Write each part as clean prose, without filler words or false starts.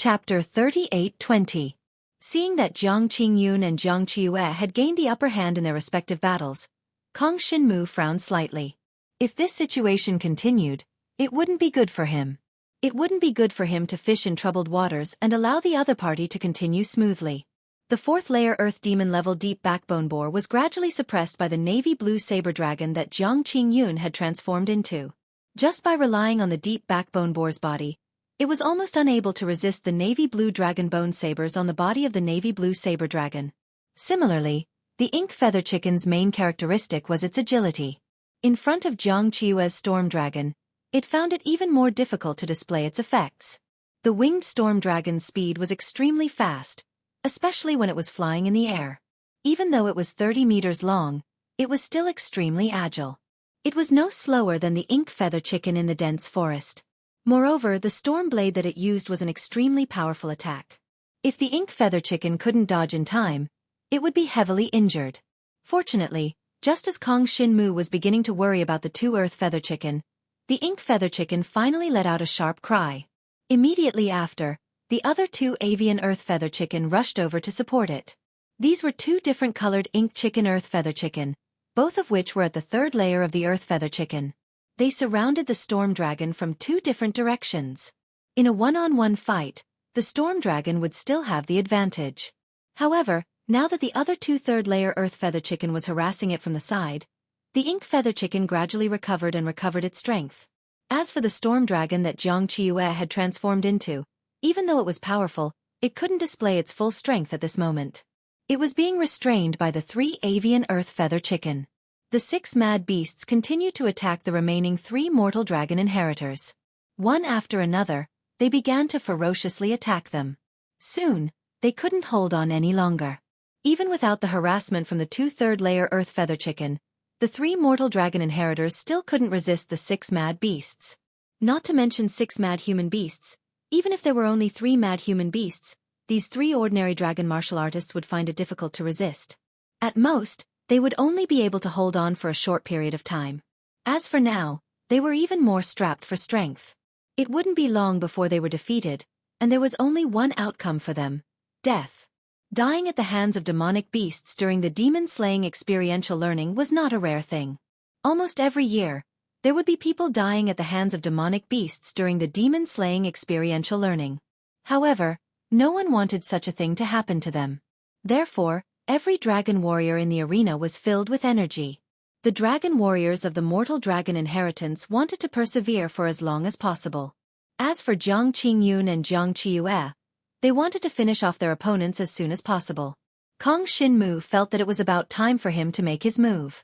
Chapter 38-20. Seeing that Jiang Qingyun and Jiang Qiue had gained the upper hand in their respective battles, Kang Xinmu frowned slightly. If this situation continued, it wouldn't be good for him. It wouldn't be good for him to fish in troubled waters and allow the other party to continue smoothly. The fourth layer Earth Demon level Deep Backbone Boar was gradually suppressed by the navy blue saber dragon that Jiang Qingyun had transformed into. Just by relying on the Deep Backbone Boar's body, it was almost unable to resist the navy blue dragon bone sabers on the body of the navy blue saber dragon. Similarly, the ink feather chicken's main characteristic was its agility. In front of Jiang Qiue's storm dragon, it found it even more difficult to display its effects. The winged storm dragon's speed was extremely fast, especially when it was flying in the air. Even though it was 30 meters long, it was still extremely agile. It was no slower than the ink feather chicken in the dense forest. Moreover, the storm blade that it used was an extremely powerful attack. If the ink feather chicken couldn't dodge in time, it would be heavily injured. Fortunately, just as Kang Xinmu was beginning to worry about the two earth feather chicken, the ink feather chicken finally let out a sharp cry. Immediately after, the other two avian earth feather chicken rushed over to support it. These were two different colored ink chicken earth feather chicken, both of which were at the third layer of the earth feather chicken. They surrounded the storm dragon from two different directions. In a one-on-one fight, the storm dragon would still have the advantage. However, now that the other two third-layer earth feather chicken was harassing it from the side, the ink feather chicken gradually recovered its strength. As for the storm dragon that Jiang Qiue had transformed into, even though it was powerful, it couldn't display its full strength at this moment. It was being restrained by the three avian earth feather chicken. The six mad beasts continued to attack the remaining three mortal dragon inheritors. One after another, they began to ferociously attack them. Soon, they couldn't hold on any longer. Even without the harassment from the two third-layer earth feather chicken, the three mortal dragon inheritors still couldn't resist the six mad beasts. Not to mention six mad human beasts, even if there were only three mad human beasts, these three ordinary dragon martial artists would find it difficult to resist. At most, they would only be able to hold on for a short period of time. As for now, they were even more strapped for strength. It wouldn't be long before they were defeated, and there was only one outcome for them: death. Dying at the hands of demonic beasts during the demon-slaying experiential learning was not a rare thing. Almost every year, there would be people dying at the hands of demonic beasts during the demon-slaying experiential learning. However, no one wanted such a thing to happen to them. Therefore, every dragon warrior in the arena was filled with energy. The dragon warriors of the mortal dragon inheritance wanted to persevere for as long as possible. As for Jiang Qingyun and Jiang Qiue, they wanted to finish off their opponents as soon as possible. Kang Xinmu felt that it was about time for him to make his move.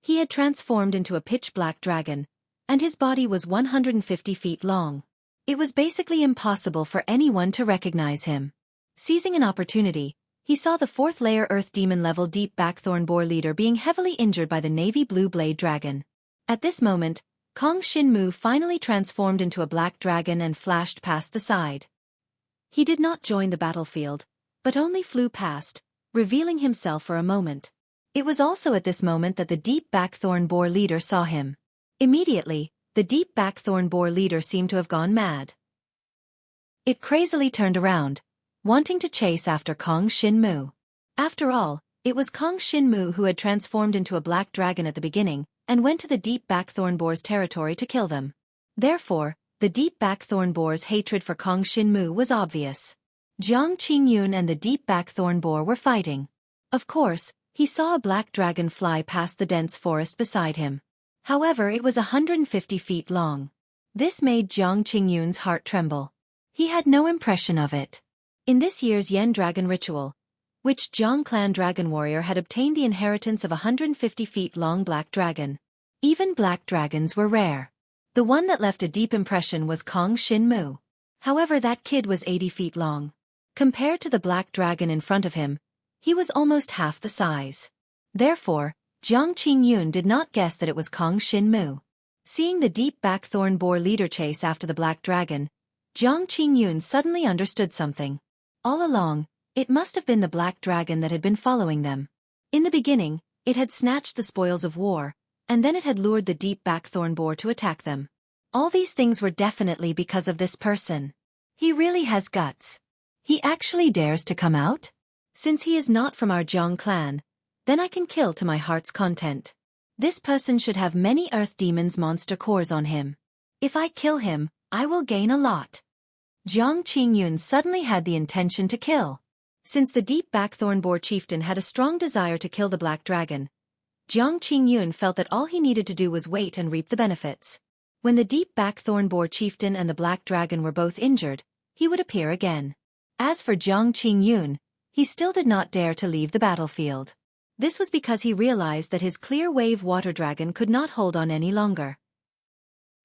He had transformed into a pitch-black dragon, and his body was 150 feet long. It was basically impossible for anyone to recognize him. Seizing an opportunity, he saw the fourth-layer Earth Demon-level Deep Backthorn Boar leader being heavily injured by the navy blue blade dragon. At this moment, Kang Xinmu finally transformed into a black dragon and flashed past the side. He did not join the battlefield, but only flew past, revealing himself for a moment. It was also at this moment that the Deep Backthorn Boar leader saw him. Immediately, the Deep Backthorn Boar leader seemed to have gone mad. It crazily turned around, wanting to chase after Kang Xinmu. After all, it was Kang Xinmu who had transformed into a black dragon at the beginning, and went to the Deep Backthorn Boar's territory to kill them. Therefore, the Deep Backthorn Boar's hatred for Kang Xinmu was obvious. Jiang Qingyun and the Deep Backthorn Boar were fighting. Of course, he saw a black dragon fly past the dense forest beside him. However, it was 150 feet long. This made Jiang Qingyun's heart tremble. He had no impression of it. In this year's Yen Dragon ritual, which Jiang Clan Dragon Warrior had obtained the inheritance of a 150 feet long black dragon. Even black dragons were rare. The one that left a deep impression was Kang Xinmu. However, that kid was 80 feet long. Compared to the black dragon in front of him, he was almost half the size. Therefore, Jiang Qingyun did not guess that it was Kang Xinmu. Seeing the Deep Backthorn Boar leader chase after the black dragon, Jiang Qingyun suddenly understood something. All along, it must have been the black dragon that had been following them. In the beginning, it had snatched the spoils of war, and then it had lured the Deep Backthorn Boar to attack them. All these things were definitely because of this person. He really has guts. He actually dares to come out? Since he is not from our Jiang clan, then I can kill to my heart's content. This person should have many Earth Demon's monster cores on him. If I kill him, I will gain a lot. Jiang Qingyun suddenly had the intention to kill. Since the deep Backthorn Boar chieftain had a strong desire to kill the black dragon, Jiang Qingyun felt that all he needed to do was wait and reap the benefits. When the deep Backthorn Boar chieftain and the black dragon were both injured, he would appear again. As for Jiang Qingyun, he still did not dare to leave the battlefield. This was because he realized that his clear wave water dragon could not hold on any longer.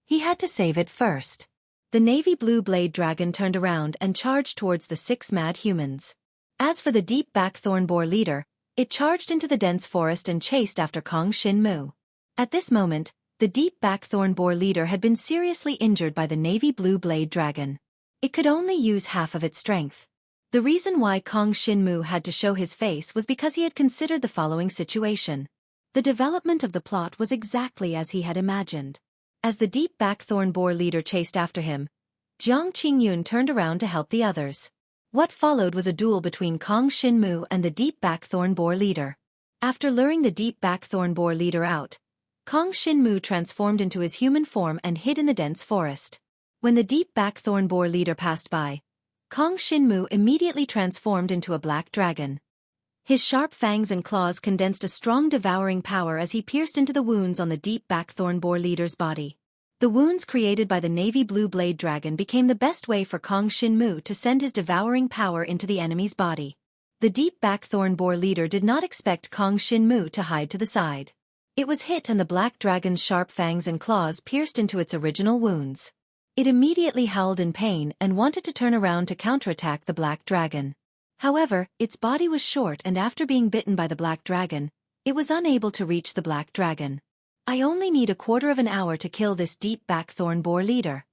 He had to save it first. The navy blue blade dragon turned around and charged towards the 6 mad humans. As for the deep Backthorn Boar leader, it charged into the dense forest and chased after Kong Shin-mu. At this moment, the deep Backthorn Boar leader had been seriously injured by the navy blue blade dragon. It could only use half of its strength. The reason why Kong Shin-mu had to show his face was because he had considered the following situation. The development of the plot was exactly as he had imagined. As the deep Backthorn Boar leader chased after him, Jiang Qingyun turned around to help the others. What followed was a duel between Kong Shin-mu and the deep Backthorn Boar leader. After luring the deep Backthorn Boar leader out, Kong Shin-mu transformed into his human form and hid in the dense forest. When the deep Backthorn Boar leader passed by, Kong Shin-mu immediately transformed into a black dragon. His sharp fangs and claws condensed a strong devouring power as he pierced into the wounds on the deep Backthorn Boar leader's body. The wounds created by the navy blue blade dragon became the best way for Kong Shin-mu to send his devouring power into the enemy's body. The deep Backthorn Boar leader did not expect Kong Shin-mu to hide to the side. It was hit and the black dragon's sharp fangs and claws pierced into its original wounds. It immediately howled in pain and wanted to turn around to counterattack the black dragon. However, its body was short and after being bitten by the black dragon, it was unable to reach the black dragon. I only need a quarter of an hour to kill this deep Backthorn Boar leader.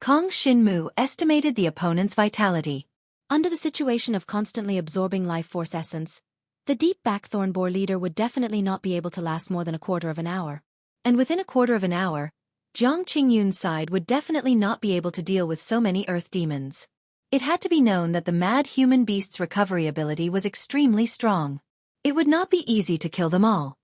Kong Shin-mu estimated the opponent's vitality. Under the situation of constantly absorbing life force essence, the deep Backthorn Boar leader would definitely not be able to last more than a quarter of an hour. And within a quarter of an hour, Jiang Qingyun's side would definitely not be able to deal with so many earth demons. It had to be known that the mad human beast's recovery ability was extremely strong. It would not be easy to kill them all.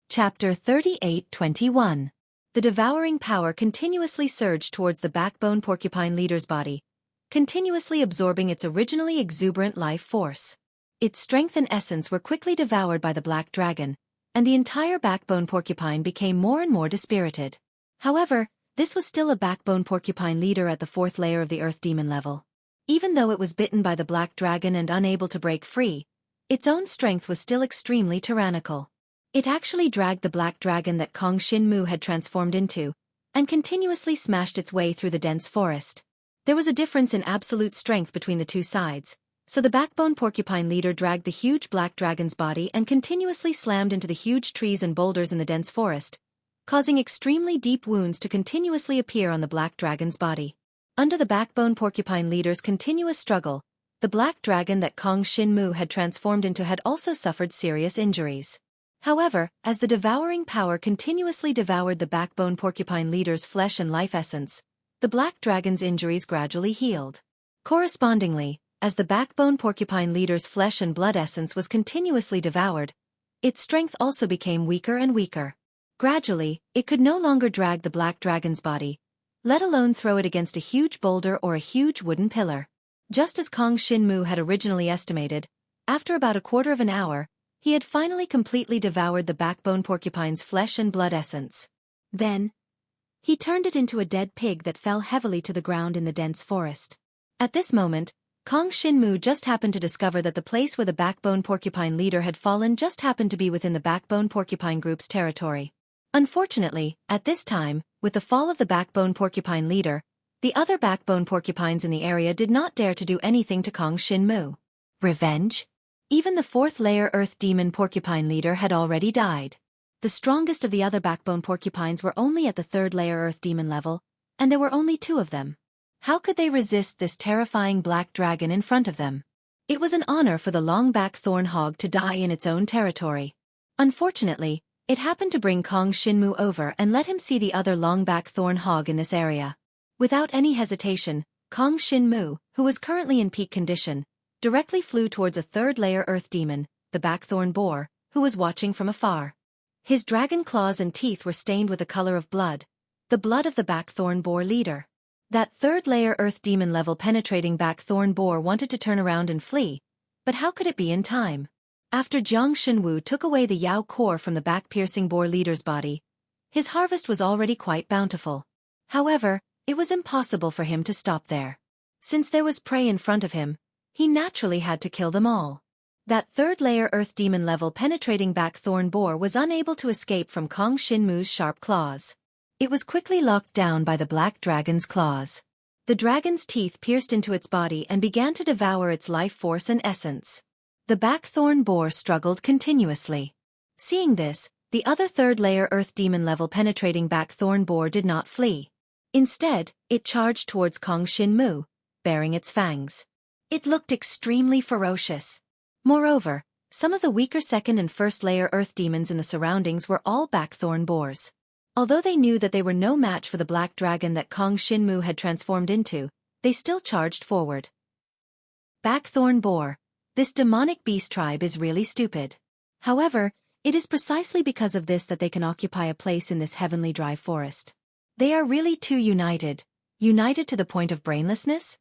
Chapter 38-21. The devouring power continuously surged towards the backbone porcupine leader's body, continuously absorbing its originally exuberant life force. Its strength and essence were quickly devoured by the black dragon, and the entire backbone porcupine became more and more dispirited. However, this was still a backbone porcupine leader at the 4th layer of the earth demon level. Even though it was bitten by the black dragon and unable to break free, its own strength was still extremely tyrannical. It actually dragged the black dragon that Kong Shin-mu had transformed into, and continuously smashed its way through the dense forest. There was a difference in absolute strength between the two sides, so the backbone porcupine leader dragged the huge black dragon's body and continuously slammed into the huge trees and boulders in the dense forest, causing extremely deep wounds to continuously appear on the black dragon's body. Under the backbone porcupine leader's continuous struggle, the black dragon that Kong Shin-mu had transformed into had also suffered serious injuries. However, as the devouring power continuously devoured the backbone porcupine leader's flesh and life essence, the black dragon's injuries gradually healed. Correspondingly, as the backbone porcupine leader's flesh and blood essence was continuously devoured, its strength also became weaker and weaker. Gradually, it could no longer drag the black dragon's body, let alone throw it against a huge boulder or a huge wooden pillar. Just as Kong Shin-mu had originally estimated, after about a quarter of an hour, he had finally completely devoured the backbone porcupine's flesh and blood essence. Then, he turned it into a dead pig that fell heavily to the ground in the dense forest. At this moment, Kong Shin-mu just happened to discover that the place where the backbone porcupine leader had fallen just happened to be within the backbone porcupine group's territory. Unfortunately, at this time, with the fall of the backbone porcupine leader, the other backbone porcupines in the area did not dare to do anything to Kong Shin-mu. Revenge? Even the 4th layer Earth Demon porcupine leader had already died. The strongest of the other backbone porcupines were only at the 3rd layer Earth Demon level, and there were only 2 of them. How could they resist this terrifying black dragon in front of them? It was an honor for the longback thorn hog to die in its own territory. Unfortunately, it happened to bring Kong Shin-mu over and let him see the other longback thorn hog in this area. Without any hesitation, Kong Shin-mu, who was currently in peak condition, directly flew towards a third-layer earth demon, the Blackthorn Boar, who was watching from afar. His dragon claws and teeth were stained with the color of blood, the blood of the Blackthorn Boar leader. That third-layer earth demon-level penetrating Blackthorn Boar wanted to turn around and flee, but how could it be in time? After Jiang Shenwu took away the Yao core from the back-piercing boar leader's body, his harvest was already quite bountiful. However, it was impossible for him to stop there. Since there was prey in front of him, he naturally had to kill them all. That third-layer earth demon-level penetrating Blackthorn Boar was unable to escape from Kong Shinmu's sharp claws. It was quickly locked down by the black dragon's claws. The dragon's teeth pierced into its body and began to devour its life force and essence. The Blackthorn Boar struggled continuously. Seeing this, the other third-layer earth demon-level penetrating Blackthorn Boar did not flee. Instead, it charged towards Kong Shinmu, baring its fangs. It looked extremely ferocious. Moreover, some of the weaker second and first-layer earth demons in the surroundings were all Blackthorn Boars. Although they knew that they were no match for the black dragon that Kong Shinmu had transformed into, they still charged forward. Blackthorn Boar. This demonic beast tribe is really stupid. However, it is precisely because of this that they can occupy a place in this heavenly dry forest. They are really too united to the point of brainlessness?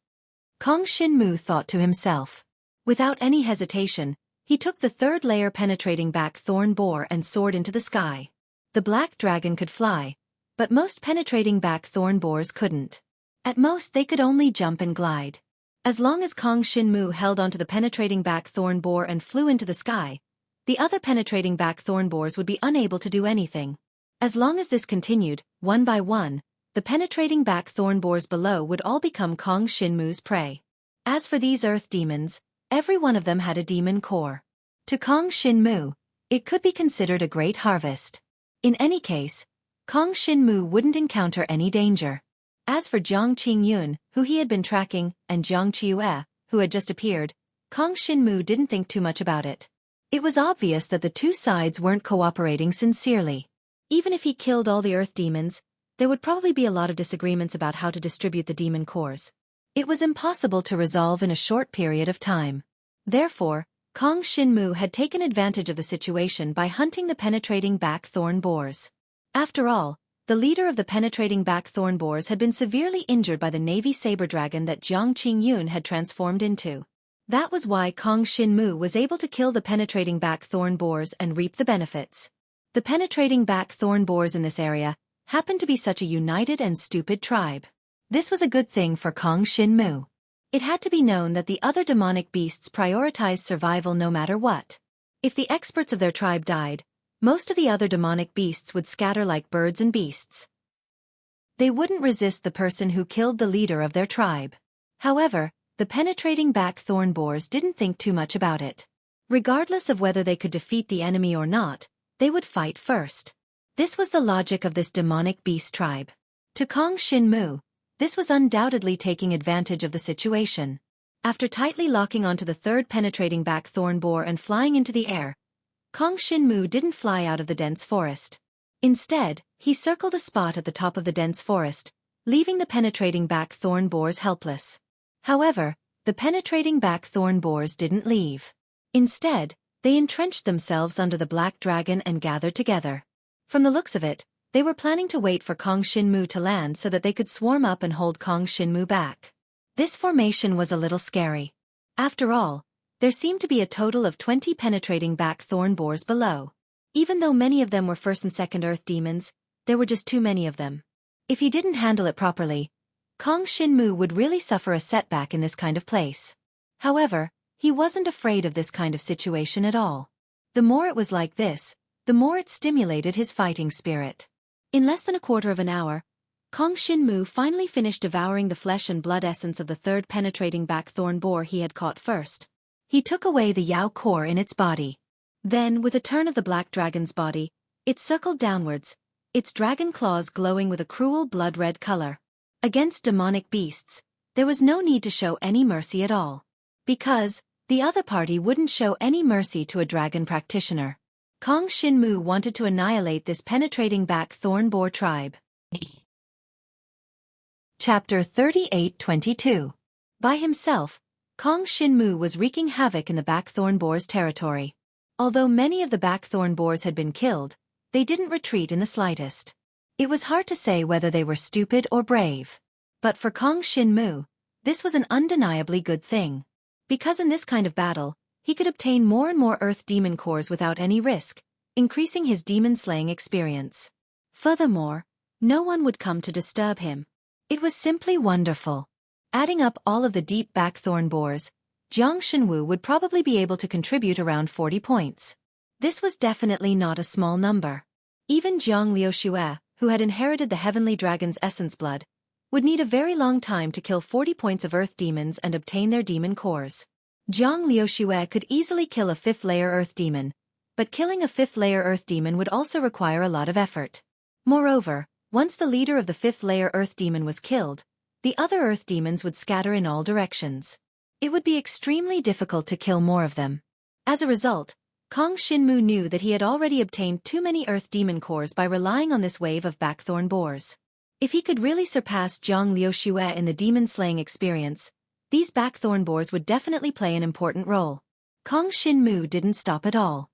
Kong Shinmu thought to himself. Without any hesitation, he took the third-layer penetrating Blackthorn Boar and soared into the sky. The black dragon could fly, but most penetrating Blackthorn Boars couldn't. At most they could only jump and glide. As long as Kong Shinmu held onto the penetrating Blackthorn Boar and flew into the sky, the other penetrating Blackthorn Boars would be unable to do anything. As long as this continued, one by one, the penetrating Blackthorn Boars below would all become Kong Shinmu's prey. As for these earth demons, every one of them had a demon core. To Kong Shinmu, it could be considered a great harvest. In any case, Kong Shinmu wouldn't encounter any danger. As for Jiang Qingyun, who he had been tracking, and Jiang Qiue, who had just appeared, Kong Shinmu didn't think too much about it. It was obvious that the two sides weren't cooperating sincerely. Even if he killed all the earth demons, there would probably be a lot of disagreements about how to distribute the demon cores. It was impossible to resolve in a short period of time. Therefore, Kong Shinmu had taken advantage of the situation by hunting the penetrating Blackthorn Boars. After all, the leader of the penetrating Blackthorn Boars had been severely injured by the Navy Saber Dragon that Jiang Qingyun had transformed into. That was why Kong Shinmu was able to kill the penetrating Blackthorn Boars and reap the benefits. The penetrating Blackthorn Boars in this area happened to be such a united and stupid tribe. This was a good thing for Kong Shinmu. It had to be known that the other demonic beasts prioritized survival no matter what. If the experts of their tribe died, most of the other demonic beasts would scatter like birds and beasts. They wouldn't resist the person who killed the leader of their tribe. However, the penetrating Blackthorn Boars didn't think too much about it. Regardless of whether they could defeat the enemy or not, they would fight first. This was the logic of this demonic beast tribe. To Kong Shinmu, this was undoubtedly taking advantage of the situation. After tightly locking onto the third penetrating Blackthorn Boar and flying into the air, Kong Shinmu didn't fly out of the dense forest. Instead, he circled a spot at the top of the dense forest, leaving the penetrating Blackthorn Boars helpless. However, the penetrating Blackthorn Boars didn't leave. Instead, they entrenched themselves under the black dragon and gathered together. From the looks of it, they were planning to wait for Kong Shinmu to land so that they could swarm up and hold Kong Shinmu back. This formation was a little scary. After all, there seemed to be a total of 20 penetrating Blackthorn Boars below. Even though many of them were first and second earth demons, there were just too many of them. If he didn't handle it properly, Kong Shinmu would really suffer a setback in this kind of place. However, he wasn't afraid of this kind of situation at all. The more it was like this, the more it stimulated his fighting spirit. In less than a quarter of an hour, Kong Shinmu finally finished devouring the flesh and blood essence of the third penetrating Blackthorn Boar he had caught first. He took away the Yao core in its body. Then, with a turn of the black dragon's body, it circled downwards, its dragon claws glowing with a cruel blood-red color. Against demonic beasts, there was no need to show any mercy at all. Because the other party wouldn't show any mercy to a dragon practitioner. Kong Shinmu wanted to annihilate this penetrating Blackthorn Boar tribe. Chapter 38-22. By himself, Kong Shinmu was wreaking havoc in the Blackthorn Boar's territory. Although many of the Blackthorn Boars had been killed, they didn't retreat in the slightest. It was hard to say whether they were stupid or brave. But for Kong Shinmu, this was an undeniably good thing. Because in this kind of battle, he could obtain more and more Earth Demon Cores without any risk, increasing his demon-slaying experience. Furthermore, no one would come to disturb him. It was simply wonderful. Adding up all of the deep Blackthorn Boars, Jiang Shenwu would probably be able to contribute around 40 points. This was definitely not a small number. Even Jiang Liuxue, who had inherited the Heavenly Dragon's essence blood, would need a very long time to kill 40 points of Earth Demons and obtain their demon cores. Jiang Liuxue could easily kill a 5th-layer Earth Demon, but killing a 5th-layer Earth Demon would also require a lot of effort. Moreover, once the leader of the 5th-layer Earth Demon was killed, the other Earth Demons would scatter in all directions. It would be extremely difficult to kill more of them. As a result, Kong Shinmu knew that he had already obtained too many Earth Demon Cores by relying on this wave of Blackthorn Boars. If he could really surpass Jiang Liuxue in the demon-slaying experience, these Blackthorn Boars would definitely play an important role. Kong Shinmu didn't stop at all.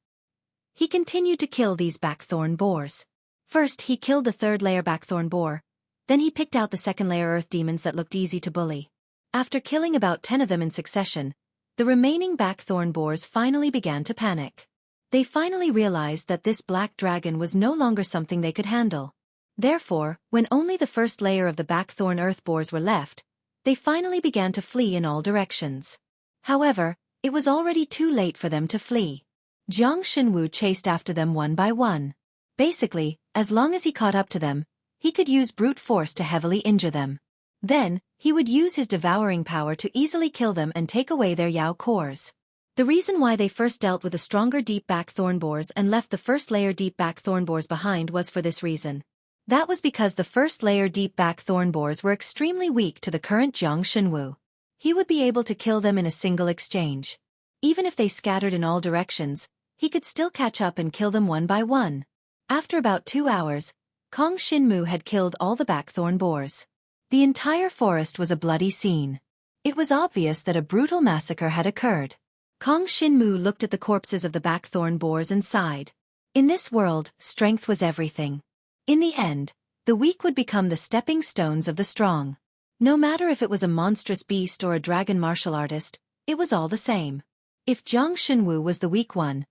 He continued to kill these Blackthorn Boars. First, he killed the 3rd-layer Blackthorn Boar. Then he picked out the 2nd-layer Earth Demons that looked easy to bully. After killing about 10 of them in succession, the remaining Blackthorn Boars finally began to panic. They finally realized that this Black Dragon was no longer something they could handle. Therefore, when only the 1st layer of the Blackthorn Earth Boars were left, they finally began to flee in all directions. However, it was already too late for them to flee. Jiang Shenwu chased after them one by one. Basically, as long as he caught up to them, he could use brute force to heavily injure them. Then, he would use his devouring power to easily kill them and take away their Yao cores. The reason why they first dealt with the stronger deep Blackthorn Boars and left the 1st-layer deep Blackthorn Boars behind was for this reason. That was because the 1st-layer deep Blackthorn Boars were extremely weak to the current Jiang Shenwu. He would be able to kill them in a single exchange. Even if they scattered in all directions, he could still catch up and kill them one by one. After about 2 hours, Kong Shinmu had killed all the Blackthorn Boars. The entire forest was a bloody scene. It was obvious that a brutal massacre had occurred. Kong Shinmu looked at the corpses of the Blackthorn Boars and sighed. In this world, strength was everything. In the end, the weak would become the stepping stones of the strong. No matter if it was a monstrous beast or a dragon martial artist, it was all the same. If Jiang Shenwu was the weak one,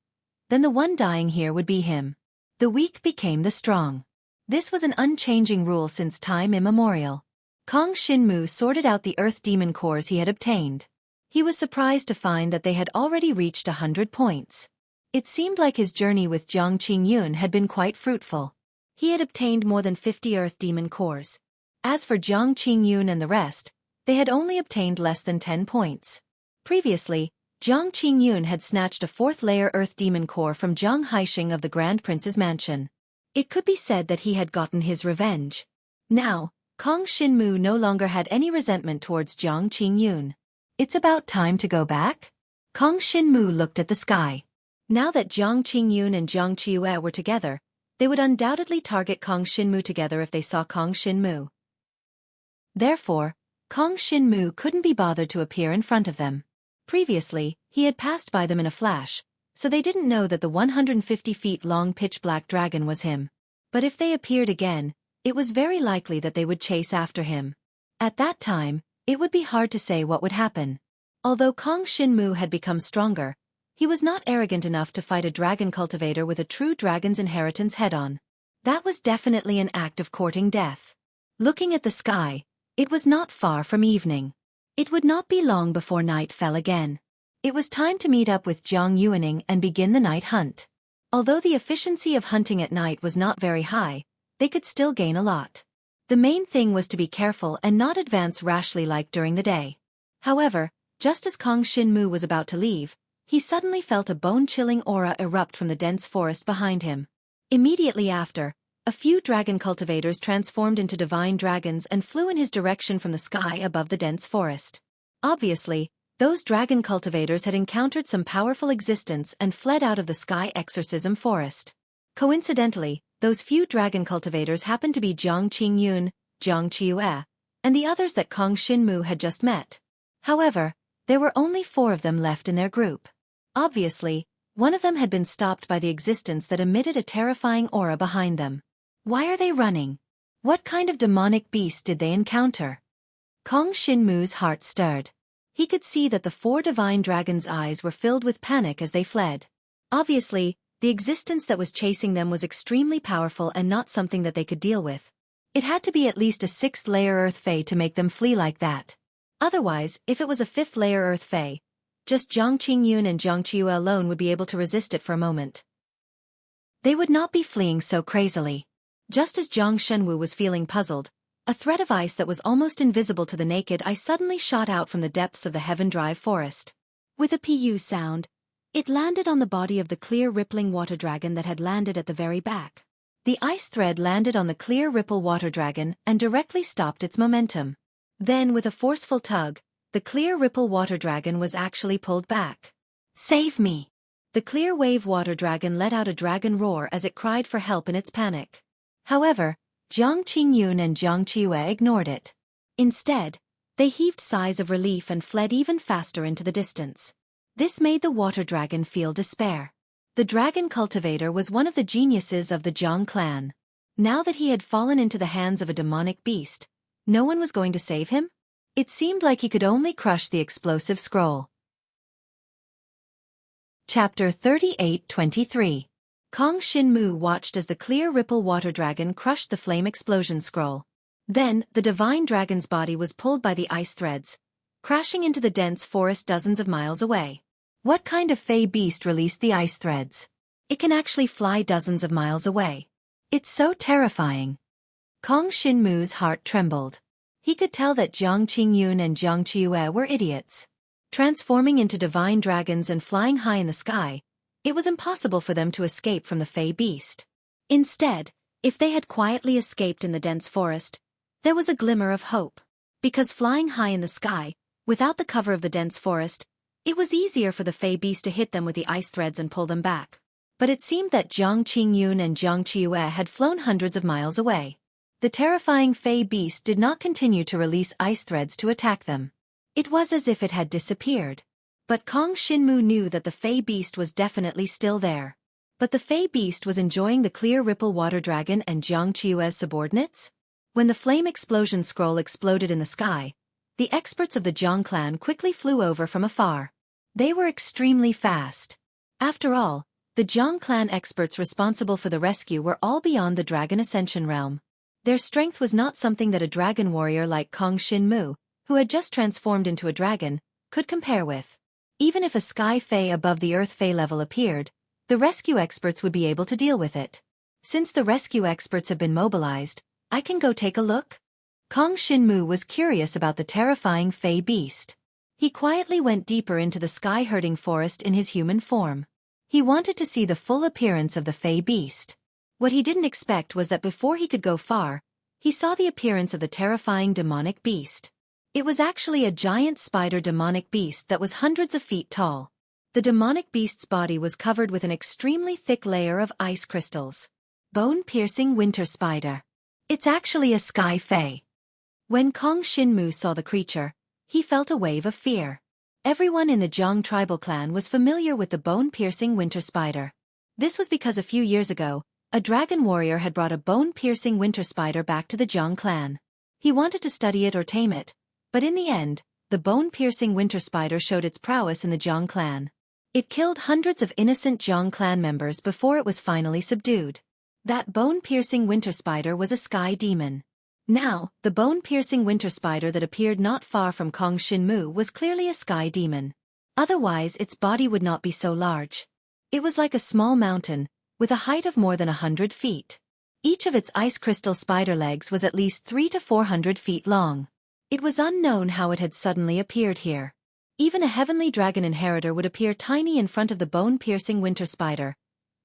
then the one dying here would be him. The weak became the strong. This was an unchanging rule since time immemorial. Kong Shinmu sorted out the Earth Demon Cores he had obtained. He was surprised to find that they had already reached 100 points. It seemed like his journey with Jiang Qingyun had been quite fruitful. He had obtained more than 50 Earth Demon Cores. As for Jiang Qingyun and the rest, they had only obtained less than 10 points. Previously, Jiang Qingyun had snatched a 4th-layer Earth Demon Core from Jiang Haixing of the Grand Prince's mansion. It could be said that he had gotten his revenge. Now, Kong Shinmu no longer had any resentment towards Jiang Qingyun. It's about time to go back? Kong Shinmu looked at the sky. Now that Jiang Qingyun and Jiang Qiue were together, they would undoubtedly target Kong Shinmu together if they saw Kong Shinmu. Therefore, Kong Shinmu couldn't be bothered to appear in front of them. Previously, he had passed by them in a flash, so they didn't know that the 150 feet long pitch-black dragon was him. But if they appeared again, it was very likely that they would chase after him. At that time, it would be hard to say what would happen. Although Kong Shinmu had become stronger, he was not arrogant enough to fight a dragon cultivator with a true dragon's inheritance head-on. That was definitely an act of courting death. Looking at the sky, it was not far from evening. It would not be long before night fell again. It was time to meet up with Jiang Yuaning and begin the night hunt. Although the efficiency of hunting at night was not very high, they could still gain a lot. The main thing was to be careful and not advance rashly like during the day. However, just as Kong Shinmu was about to leave, he suddenly felt a bone-chilling aura erupt from the dense forest behind him. Immediately after, a few dragon cultivators transformed into divine dragons and flew in his direction from the sky above the dense forest. Obviously, those dragon cultivators had encountered some powerful existence and fled out of the sky exorcism forest. Coincidentally, those few dragon cultivators happened to be Jiang Qingyun, Jiang Qiue, and the others that Kong Shinmu had just met. However, there were only 4 of them left in their group. Obviously, one of them had been stopped by the existence that emitted a terrifying aura behind them. Why are they running? What kind of demonic beast did they encounter? Kong Shinmu's heart stirred. He could see that the 4 divine dragons' eyes were filled with panic as they fled. Obviously, the existence that was chasing them was extremely powerful and not something that they could deal with. It had to be at least a 6th-layer Earth Fae to make them flee like that. Otherwise, if it was a 5th-layer Earth Fae, just Jiang Qingyun and Jiang Qiyu alone would be able to resist it for a moment. They would not be fleeing so crazily. Just as Jiang Shenwu was feeling puzzled, a thread of ice that was almost invisible to the naked eye suddenly shot out from the depths of the Heaven Drive forest. With a pu sound, it landed on the body of the clear rippling water dragon that had landed at the very back. The ice thread landed on the clear ripple water dragon and directly stopped its momentum. Then, with a forceful tug, the clear ripple water dragon was actually pulled back. "Save me!" The clear wave water dragon let out a dragon roar as it cried for help in its panic. However, Jiang Qingyun and Jiang Qiyu ignored it. Instead, they heaved sighs of relief and fled even faster into the distance. This made the water dragon feel despair. The dragon cultivator was one of the geniuses of the Jiang clan. Now that he had fallen into the hands of a demonic beast, no one was going to save him? It seemed like he could only crush the explosive scroll. Chapter 38-23. Kong Shinmu watched as the clear ripple water dragon crushed the flame explosion scroll. Then, the divine dragon's body was pulled by the ice threads, crashing into the dense forest dozens of miles away. What kind of fey beast released the ice threads? It can actually fly dozens of miles away. It's so terrifying. Kong Shinmu's heart trembled. He could tell that Jiang Qingyun and Jiang Qiyu were idiots. Transforming into divine dragons and flying high in the sky, it was impossible for them to escape from the fey beast. Instead, if they had quietly escaped in the dense forest, there was a glimmer of hope. Because flying high in the sky, without the cover of the dense forest, it was easier for the fey beast to hit them with the ice threads and pull them back. But it seemed that Jiang Qingyun and Jiang Qiyu had flown hundreds of miles away. The terrifying fey beast did not continue to release ice threads to attack them. It was as if it had disappeared. But Kong Shinmu knew that the fey beast was definitely still there. But the fey beast was enjoying the clear ripple water dragon and Jiang Qiyu's subordinates? When the flame explosion scroll exploded in the sky, the experts of the Jiang clan quickly flew over from afar. They were extremely fast. After all, the Jiang clan experts responsible for the rescue were all beyond the Dragon Ascension realm. Their strength was not something that a dragon warrior like Kong Shinmu, who had just transformed into a dragon, could compare with. Even if a sky fae above the earth fae level appeared, the rescue experts would be able to deal with it. Since the rescue experts have been mobilized, I can go take a look? Kong Shinmu was curious about the terrifying fey beast. He quietly went deeper into the sky-herding forest in his human form. He wanted to see the full appearance of the fey beast. What he didn't expect was that before he could go far, he saw the appearance of the terrifying demonic beast. It was actually a giant spider demonic beast that was hundreds of feet tall. The demonic beast's body was covered with an extremely thick layer of ice crystals. Bone-piercing winter spider. It's actually a sky fae. When Kong Shinmu saw the creature, he felt a wave of fear. Everyone in the Jiang tribal clan was familiar with the bone-piercing winter spider. This was because a few years ago, a dragon warrior had brought a bone-piercing winter spider back to the Jiang clan. He wanted to study it or tame it, but in the end, the bone-piercing winter spider showed its prowess in the Jiang clan. It killed hundreds of innocent Jiang clan members before it was finally subdued. That bone-piercing winter spider was a sky demon. Now, the bone-piercing winter spider that appeared not far from Kong Shinmu was clearly a sky demon. Otherwise, its body would not be so large. It was like a small mountain, with a height of more than 100 feet. Each of its ice crystal spider legs was at least 300 to 400 feet long. It was unknown how it had suddenly appeared here. Even a heavenly dragon inheritor would appear tiny in front of the bone-piercing winter spider,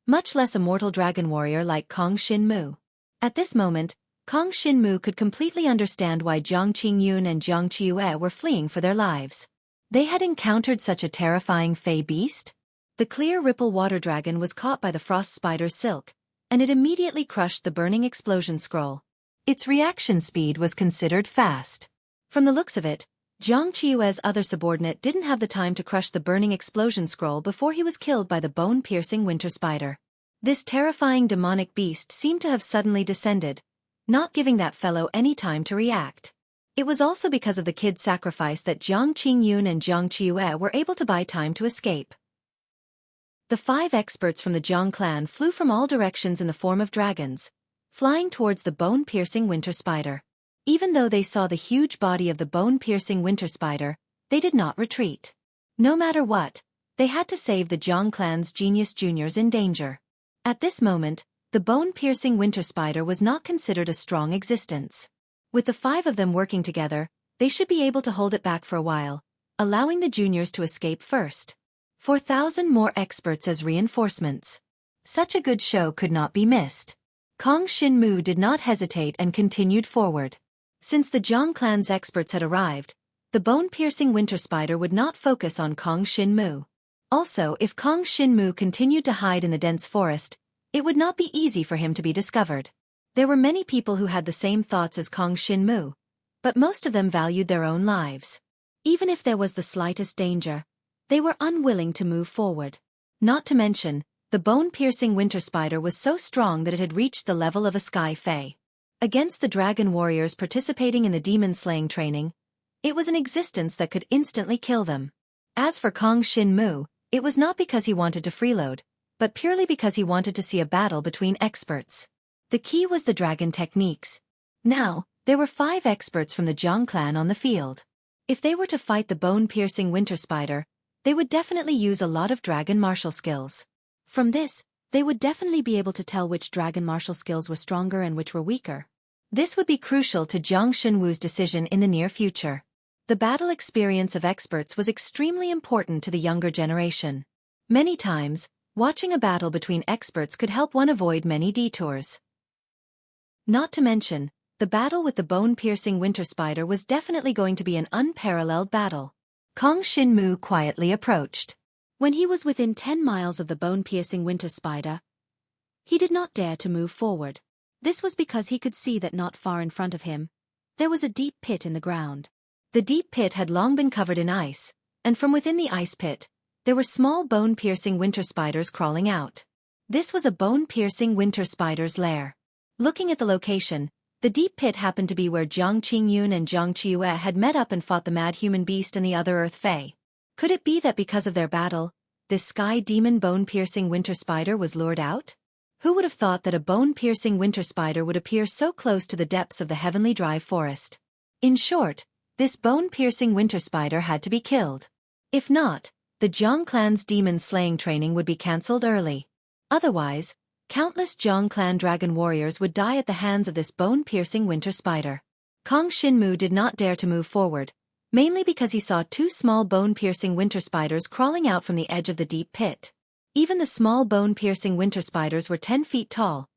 much less a mortal dragon warrior like Kong Shinmu. At this moment, Kong Shinmu could completely understand why Jiang Qingyun and Jiang Qiyu were fleeing for their lives. They had encountered such a terrifying fey beast? The clear ripple water dragon was caught by the frost spider's silk, and it immediately crushed the burning explosion scroll. Its reaction speed was considered fast. From the looks of it, Jiang Qiue's other subordinate didn't have the time to crush the burning explosion scroll before he was killed by the bone-piercing winter spider. This terrifying demonic beast seemed to have suddenly descended, not giving that fellow any time to react. It was also because of the kid's sacrifice that Jiang Qingyun and Jiang Qiue were able to buy time to escape. The 5 experts from the Jiang clan flew from all directions in the form of dragons, flying towards the bone-piercing winter spider. Even though they saw the huge body of the bone-piercing winter spider, they did not retreat. No matter what, they had to save the Jiang clan's genius juniors in danger. At this moment, the bone-piercing winter spider was not considered a strong existence. With the 5 of them working together, they should be able to hold it back for a while, allowing the juniors to escape first. 4,000 more experts as reinforcements. Such a good show could not be missed. Kong Xinmu did not hesitate and continued forward. Since the Jiang clan's experts had arrived, the bone-piercing winter spider would not focus on Kong Xinmu. Also, if Kong Xinmu continued to hide in the dense forest, it would not be easy for him to be discovered. There were many people who had the same thoughts as Kong Xinmu, but most of them valued their own lives. Even if there was the slightest danger, they were unwilling to move forward. Not to mention, the bone-piercing winter spider was so strong that it had reached the level of a sky fae. Against the dragon warriors participating in the demon-slaying training, it was an existence that could instantly kill them. As for Kong Xinmu, it was not because he wanted to freeload, but purely because he wanted to see a battle between experts. The key was the dragon techniques. Now, there were 5 experts from the Jiang clan on the field. If they were to fight the bone-piercing winter spider, they would definitely use a lot of dragon martial skills. From this, they would definitely be able to tell which dragon martial skills were stronger and which were weaker. This would be crucial to Jiang Xinwu's decision in the near future. The battle experience of experts was extremely important to the younger generation. Many times, watching a battle between experts could help one avoid many detours. Not to mention, the battle with the bone-piercing winter spider was definitely going to be an unparalleled battle. Kong Xinmu quietly approached. When he was within 10 miles of the bone-piercing winter spider, he did not dare to move forward. This was because he could see that not far in front of him, there was a deep pit in the ground. The deep pit had long been covered in ice, and from within the ice pit, there were small bone-piercing winter spiders crawling out. This was a bone-piercing winter spider's lair. Looking at the location, the deep pit happened to be where Jiang Qingyun and Jiang Qiue had met up and fought the mad human beast and the other earth fae. Could it be that because of their battle, this sky demon bone-piercing winter spider was lured out? Who would have thought that a bone-piercing winter spider would appear so close to the depths of the heavenly dry forest? In short, this bone-piercing winter spider had to be killed. If not, the Jiang clan's demon-slaying training would be cancelled early. Otherwise, countless Jiang clan dragon warriors would die at the hands of this bone-piercing winter spider. Kong Xinmu did not dare to move forward, mainly because he saw 2 small bone-piercing winter spiders crawling out from the edge of the deep pit. Even the small bone-piercing winter spiders were 10 feet tall,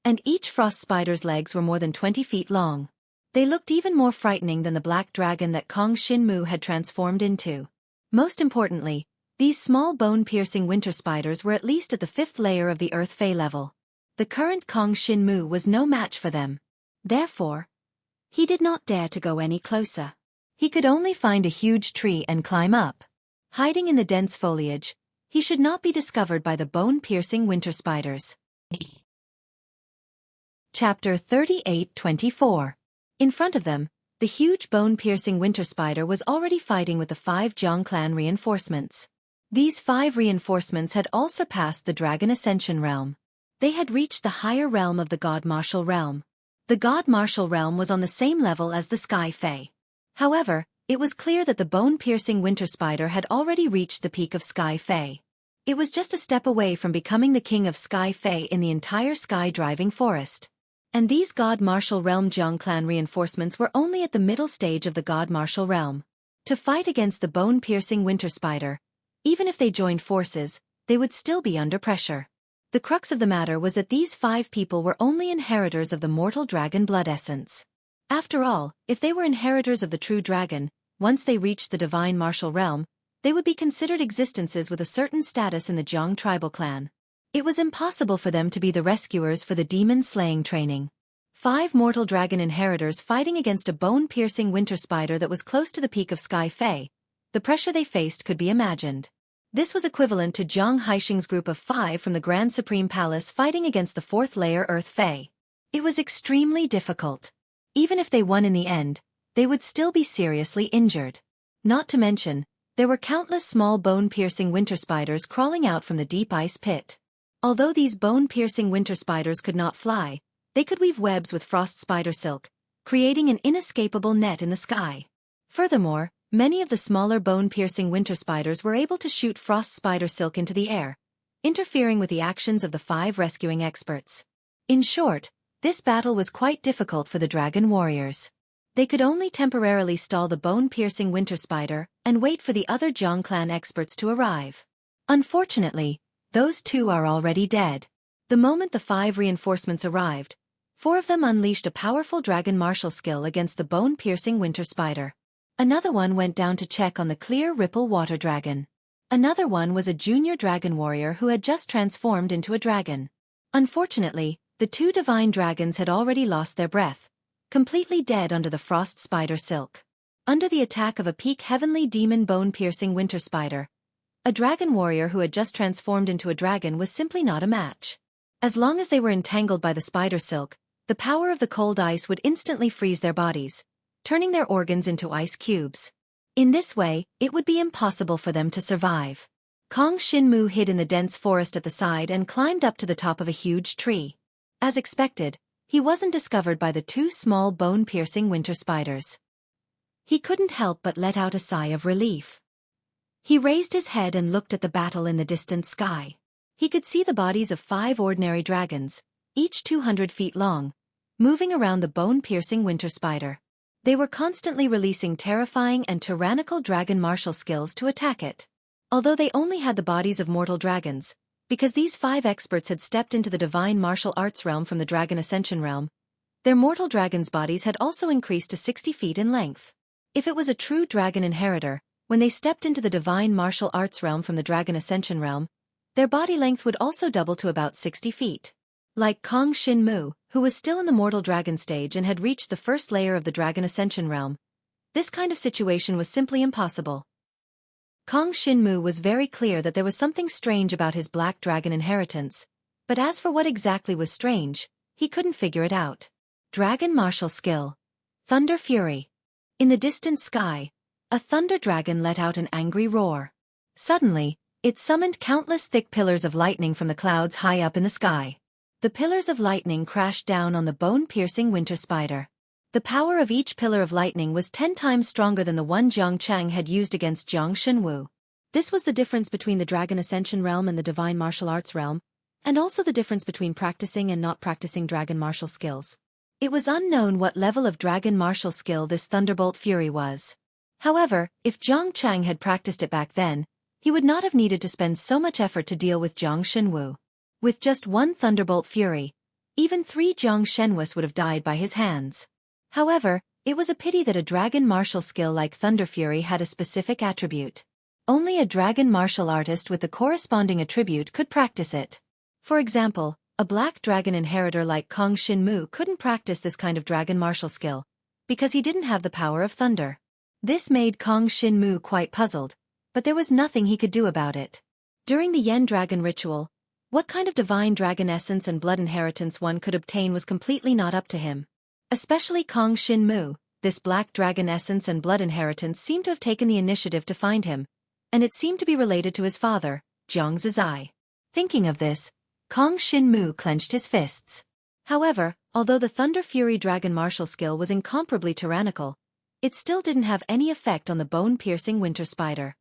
and each frost spider's legs were more than 20 feet long. They looked even more frightening than the black dragon that Kong Xinmu had transformed into. Most importantly, these small bone-piercing winter spiders were at least at the 5th layer of the Earth Fae level. The current Kong Xinmu was no match for them. Therefore, he did not dare to go any closer. He could only find a huge tree and climb up. Hiding in the dense foliage, he should not be discovered by the bone-piercing winter spiders. Chapter 38-24. In front of them, the huge bone-piercing winter spider was already fighting with the 5 Jiang clan reinforcements. These 5 reinforcements had all surpassed the Dragon Ascension realm. They had reached the higher realm of the God Martial realm. The God Martial realm was on the same level as the Sky Fae. However, it was clear that the bone-piercing winter spider had already reached the peak of Sky Fae. It was just a step away from becoming the king of Sky Fae in the entire sky-driving forest. And these God Martial realm Jiang clan reinforcements were only at the middle stage of the God Martial realm. To fight against the bone-piercing winter spider, even if they joined forces, they would still be under pressure. The crux of the matter was that these 5 people were only inheritors of the mortal dragon blood essence. After all, if they were inheritors of the true dragon, once they reached the divine martial realm, they would be considered existences with a certain status in the Jiang tribal clan. It was impossible for them to be the rescuers for the demon-slaying training. 5 mortal dragon inheritors fighting against a bone-piercing winter spider that was close to the peak of Sky Fei. The pressure they faced could be imagined. This was equivalent to Jiang Haixing's group of 5 from the Grand Supreme Palace fighting against the 4th layer Earth Fei. It was extremely difficult. Even if they won in the end, they would still be seriously injured. Not to mention, there were countless small bone-piercing winter spiders crawling out from the deep ice pit. Although these bone-piercing winter spiders could not fly, they could weave webs with frost spider silk, creating an inescapable net in the sky. Furthermore, many of the smaller bone-piercing winter spiders were able to shoot frost spider silk into the air, interfering with the actions of the 5 rescuing experts. In short, this battle was quite difficult for the dragon warriors. They could only temporarily stall the bone-piercing winter spider and wait for the other Jiang clan experts to arrive. Unfortunately, those 2 are already dead. The moment the 5 reinforcements arrived, 4 of them unleashed a powerful dragon martial skill against the bone-piercing winter spider. Another one went down to check on the clear ripple water dragon. Another one was a junior dragon warrior who had just transformed into a dragon. Unfortunately, the 2 divine dragons had already lost their breath, completely dead under the frost spider silk. Under the attack of a peak heavenly demon bone-piercing winter spider, a dragon warrior who had just transformed into a dragon was simply not a match. As long as they were entangled by the spider silk, the power of the cold ice would instantly freeze their bodies, turning their organs into ice cubes. In this way, it would be impossible for them to survive. Kong Shinmu hid in the dense forest at the side and climbed up to the top of a huge tree. As expected, he wasn't discovered by the 2 small bone-piercing winter spiders. He couldn't help but let out a sigh of relief. He raised his head and looked at the battle in the distant sky. He could see the bodies of 5 ordinary dragons, each 200 feet long, moving around the bone-piercing winter spider. They were constantly releasing terrifying and tyrannical dragon martial skills to attack it. Although they only had the bodies of mortal dragons, because these 5 experts had stepped into the divine martial arts realm from the Dragon Ascension realm, their mortal dragons' bodies had also increased to 60 feet in length. If it was a true dragon inheritor, when they stepped into the divine martial arts realm from the Dragon Ascension realm, their body length would also double to about 60 feet. Like Kong Shinmu, who was still in the mortal dragon stage and had reached the 1st layer of the Dragon Ascension realm, this kind of situation was simply impossible. Kong Shinmu was very clear that there was something strange about his black dragon inheritance, but as for what exactly was strange, he couldn't figure it out. Dragon martial skill. Thunder Fury. In the distant sky, a thunder dragon let out an angry roar. Suddenly, it summoned countless thick pillars of lightning from the clouds high up in the sky. The pillars of lightning crashed down on the bone-piercing winter spider. The power of each pillar of lightning was 10 times stronger than the one Jiang Chang had used against Jiang Shenwu. This was the difference between the Dragon Ascension realm and the Divine Martial Arts realm, and also the difference between practicing and not practicing dragon martial skills. It was unknown what level of dragon martial skill this Thunderbolt Fury was. However, if Jiang Chang had practiced it back then, he would not have needed to spend so much effort to deal with Jiang Shenwu. With just 1 Thunderbolt Fury, even 3 Jiang Shenwus would have died by his hands. However, it was a pity that a dragon martial skill like Thunder Fury had a specific attribute. Only a dragon martial artist with the corresponding attribute could practice it. For example, a black dragon inheritor like Kong Shinmu couldn't practice this kind of dragon martial skill, because he didn't have the power of thunder. This made Kong Shinmu quite puzzled, but there was nothing he could do about it. During the Yen Dragon ritual, what kind of divine dragon essence and blood inheritance one could obtain was completely not up to him. Especially Kong Shinmu, this black dragon essence and blood inheritance seemed to have taken the initiative to find him, and it seemed to be related to his father, Jiang Zizai. Thinking of this, Kong Shinmu clenched his fists. However, although the Thunder Fury dragon martial skill was incomparably tyrannical, it still didn't have any effect on the bone-piercing winter spider.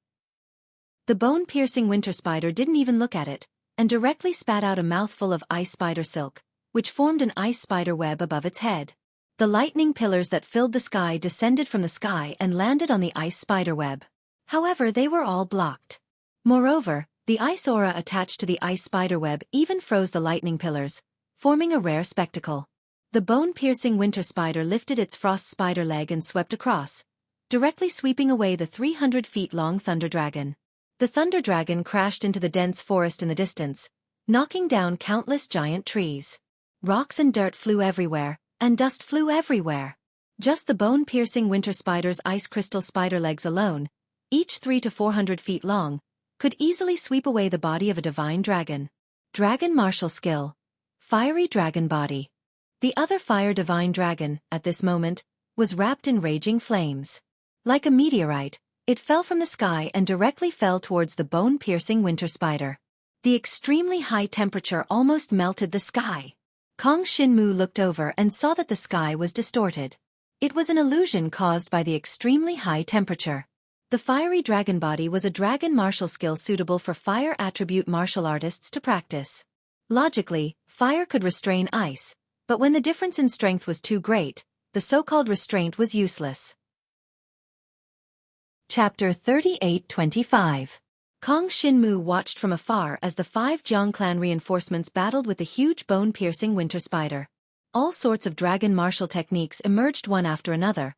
The bone-piercing winter spider didn't even look at it, and directly spat out a mouthful of ice spider silk, which formed an ice spider web above its head. The lightning pillars that filled the sky descended from the sky and landed on the ice spider web. However, they were all blocked. Moreover, the ice aura attached to the ice spider web even froze the lightning pillars, forming a rare spectacle. The bone-piercing winter spider lifted its frost spider leg and swept across, directly sweeping away the 300 feet long thunder dragon. The thunder dragon crashed into the dense forest in the distance, knocking down countless giant trees. Rocks and dirt flew everywhere, and dust flew everywhere. Just the bone-piercing winter spider's ice crystal spider legs alone, each 300 to 400 feet long, could easily sweep away the body of a divine dragon. Dragon martial skill. Fiery dragon body. The other fire divine dragon, at this moment, was wrapped in raging flames. Like a meteorite, it fell from the sky and directly fell towards the bone-piercing winter spider. The extremely high temperature almost melted the sky. Kong Shinmu looked over and saw that the sky was distorted. It was an illusion caused by the extremely high temperature. The fiery dragon body was a dragon martial skill suitable for fire attribute martial artists to practice. Logically, fire could restrain ice, but when the difference in strength was too great, the so-called restraint was useless. Chapter 38-25. Kong Shinmu watched from afar as the 5 Jiang clan reinforcements battled with the huge bone-piercing winter spider. All sorts of dragon martial techniques emerged one after another,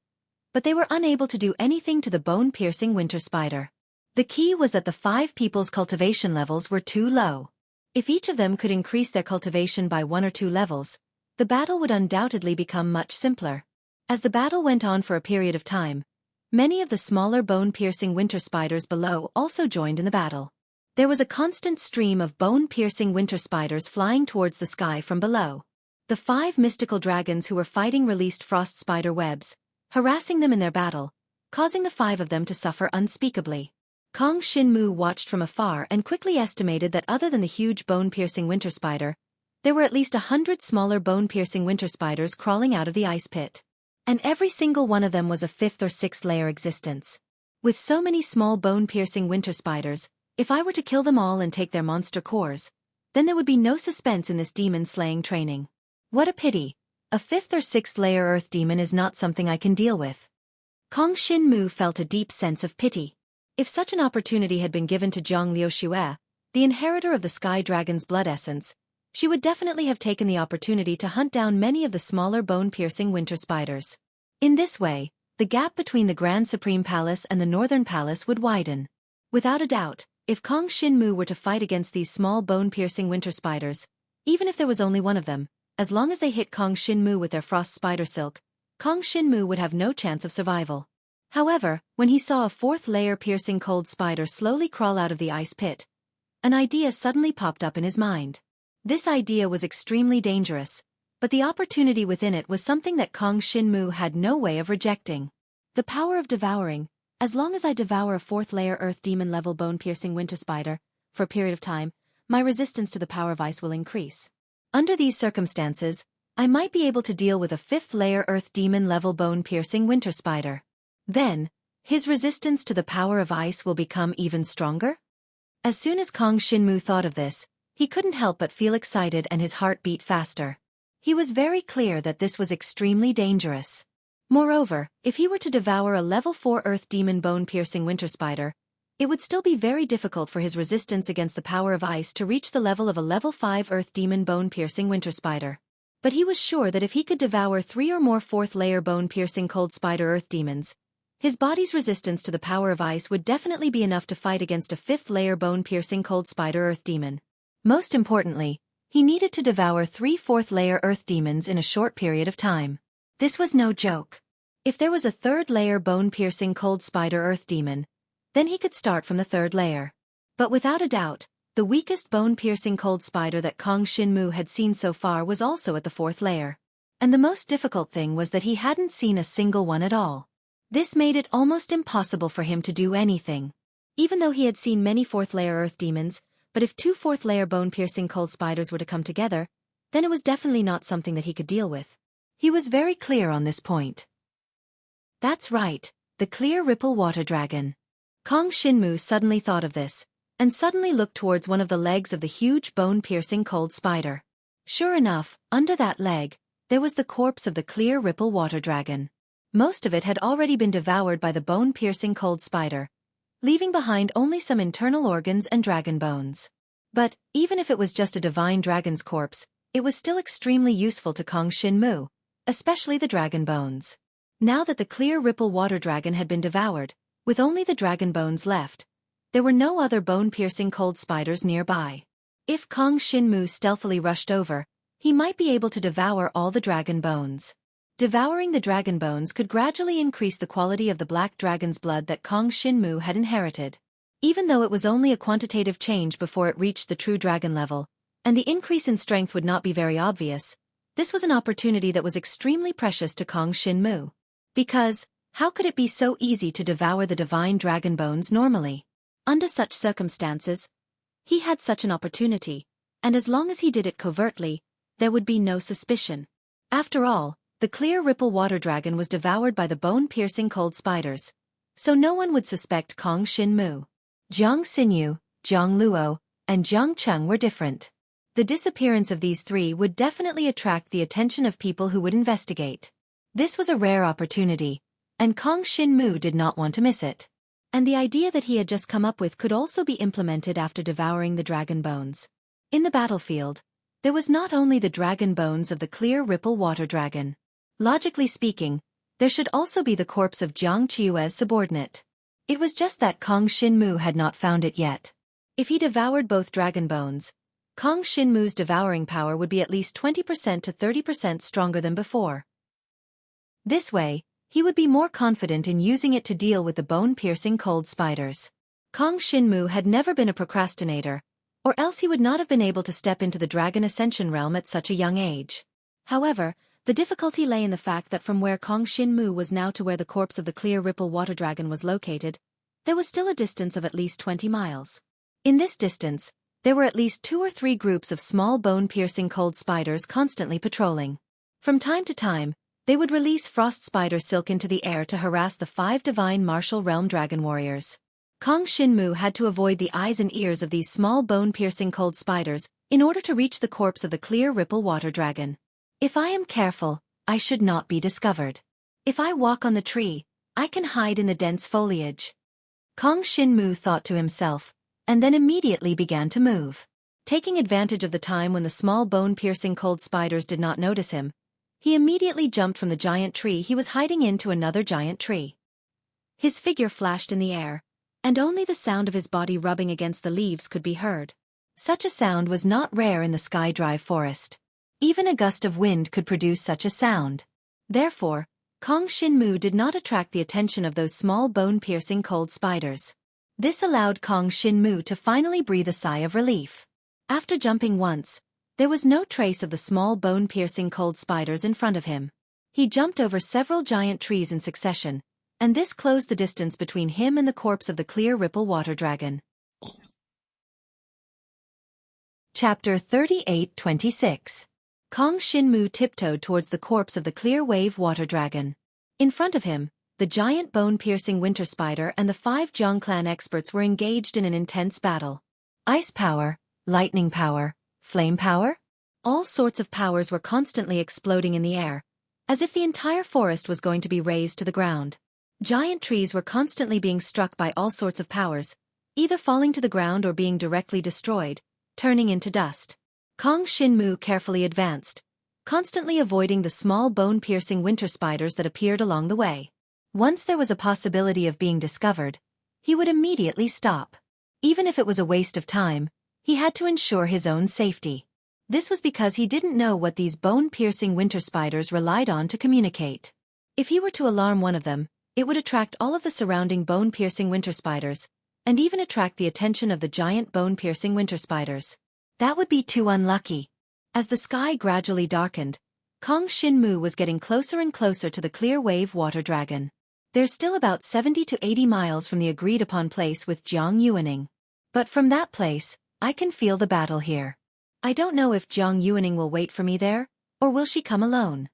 but they were unable to do anything to the bone-piercing winter spider. The key was that the 5 people's cultivation levels were too low. If each of them could increase their cultivation by 1 or 2 levels, the battle would undoubtedly become much simpler. As the battle went on for a period of time, many of the smaller bone-piercing winter spiders below also joined in the battle. There was a constant stream of bone-piercing winter spiders flying towards the sky from below. The 5 mystical dragons who were fighting released frost spider webs, harassing them in their battle, causing the 5 of them to suffer unspeakably. Kong Shinmu watched from afar and quickly estimated that other than the huge bone-piercing winter spider, there were at least 100 smaller bone-piercing winter spiders crawling out of the ice pit. And every single one of them was a 5th or 6th layer existence. With so many small bone-piercing winter spiders, if I were to kill them all and take their monster cores, then there would be no suspense in this demon-slaying training. What a pity. A 5th or 6th layer earth demon is not something I can deal with. Kong Shinmu felt a deep sense of pity. If such an opportunity had been given to Zhang Liu Xue, the inheritor of the Sky Dragon's blood essence, she would definitely have taken the opportunity to hunt down many of the smaller bone-piercing winter spiders. In this way, the gap between the Grand Supreme Palace and the Northern Palace would widen. Without a doubt, if Kong Shinmu were to fight against these small bone-piercing winter spiders, even if there was only one of them, as long as they hit Kong Shinmu with their frost spider silk, Kong Shinmu would have no chance of survival. However, when he saw a 4th layer piercing cold spider slowly crawl out of the ice pit, an idea suddenly popped up in his mind. This idea was extremely dangerous, but the opportunity within it was something that Kong Shinmu had no way of rejecting. The power of devouring. As long as I devour a 4th layer earth demon level bone-piercing winter spider, for a period of time, my resistance to the power of ice will increase. Under these circumstances, I might be able to deal with a 5th layer earth demon level bone-piercing winter spider. Then, his resistance to the power of ice will become even stronger? As soon as Kong Shinmu thought of this, he couldn't help but feel excited and his heart beat faster. He was very clear that this was extremely dangerous. Moreover, if he were to devour a level 4 earth demon bone-piercing winter spider, it would still be very difficult for his resistance against the power of ice to reach the level of a level 5 earth demon bone-piercing winter spider. But he was sure that if he could devour 3 or more 4th layer bone-piercing cold spider earth demons, his body's resistance to the power of ice would definitely be enough to fight against a 5th layer bone-piercing cold spider earth demon. Most importantly, he needed to devour 3 4th layer earth demons in a short period of time. This was no joke. If there was a 3rd layer bone-piercing cold spider earth demon, then he could start from the 3rd layer. But without a doubt, the weakest bone-piercing cold spider that Kong Shinmu had seen so far was also at the 4th layer. And the most difficult thing was that he hadn't seen a single one at all. This made it almost impossible for him to do anything. Even though he had seen many 4th layer earth demons, but if 2 4th layer bone-piercing cold spiders were to come together, then it was definitely not something that he could deal with. He was very clear on this point. That's right, the clear ripple water dragon. Kong Shinmu suddenly thought of this, and suddenly looked towards one of the legs of the huge bone-piercing cold spider. Sure enough, under that leg, there was the corpse of the clear ripple water dragon. Most of it had already been devoured by the bone-piercing cold spider, leaving behind only some internal organs and dragon bones. But, even if it was just a divine dragon's corpse, it was still extremely useful to Kong Shinmu, especially the dragon bones. Now that the clear ripple water dragon had been devoured, with only the dragon bones left, there were no other bone-piercing cold spiders nearby. If Kong Shinmu stealthily rushed over, he might be able to devour all the dragon bones. Devouring the dragon bones could gradually increase the quality of the black dragon's blood that Kong Shinmu had inherited. Even though it was only a quantitative change before it reached the true dragon level, and the increase in strength would not be very obvious, this was an opportunity that was extremely precious to Kong Shinmu. Because, how could it be so easy to devour the divine dragon bones normally? Under such circumstances, he had such an opportunity, and as long as he did it covertly, there would be no suspicion. After all, the clear ripple water dragon was devoured by the bone-piercing cold spiders, so no one would suspect Kong Shinmu. Jiang Xinyu, Jiang Luo, and Jiang Cheng were different. The disappearance of these three would definitely attract the attention of people who would investigate. This was a rare opportunity, and Kong Shinmu did not want to miss it. And the idea that he had just come up with could also be implemented after devouring the dragon bones. In the battlefield, there was not only the dragon bones of the clear ripple water dragon. Logically speaking, there should also be the corpse of Jiang Qiue's subordinate. It was just that Kong Shinmu had not found it yet. If he devoured both dragon bones, Kong Shinmu's devouring power would be at least 20% to 30% stronger than before. This way, he would be more confident in using it to deal with the bone-piercing cold spiders. Kong Shinmu had never been a procrastinator, or else he would not have been able to step into the Dragon Ascension realm at such a young age. However, the difficulty lay in the fact that from where Kong Shinmu was now to where the corpse of the clear ripple water dragon was located, there was still a distance of at least 20 miles. In this distance, there were at least 2 or 3 groups of small bone-piercing cold spiders constantly patrolling. From time to time, they would release frost spider silk into the air to harass the 5 divine martial realm dragon warriors. Kong Shinmu had to avoid the eyes and ears of these small bone-piercing cold spiders in order to reach the corpse of the clear ripple water dragon. If I am careful, I should not be discovered. If I walk on the tree, I can hide in the dense foliage. Kong Shinmu thought to himself, and then immediately began to move. Taking advantage of the time when the small bone-piercing cold spiders did not notice him, he immediately jumped from the giant tree he was hiding into another giant tree. His figure flashed in the air, and only the sound of his body rubbing against the leaves could be heard. Such a sound was not rare in the Sky Drive forest. Even a gust of wind could produce such a sound. Therefore, Kong Shinmu did not attract the attention of those small bone-piercing cold spiders. This allowed Kong Shinmu to finally breathe a sigh of relief. After jumping once, there was no trace of the small bone-piercing cold spiders in front of him. He jumped over several giant trees in succession, and this closed the distance between him and the corpse of the clear ripple water dragon. Chapter 38-26. Kong Shinmu tiptoed towards the corpse of the clear wave water dragon. In front of him, the giant bone-piercing winter spider and the 5 Zhang clan experts were engaged in an intense battle. Ice power, lightning power, flame power? All sorts of powers were constantly exploding in the air, as if the entire forest was going to be razed to the ground. Giant trees were constantly being struck by all sorts of powers, either falling to the ground or being directly destroyed, turning into dust. Kong Shinmu carefully advanced, constantly avoiding the small bone-piercing winter spiders that appeared along the way. Once there was a possibility of being discovered, he would immediately stop. Even if it was a waste of time, he had to ensure his own safety. This was because he didn't know what these bone-piercing winter spiders relied on to communicate. If he were to alarm one of them, it would attract all of the surrounding bone-piercing winter spiders, and even attract the attention of the giant bone-piercing winter spiders. That would be too unlucky. As the sky gradually darkened, Kong Shinmu was getting closer and closer to the clear wave water dragon. They're still about 70 to 80 miles from the agreed-upon place with Jiang Yuaning. But from that place, I can feel the battle here. I don't know if Jiang Yuaning will wait for me there, or will she come alone?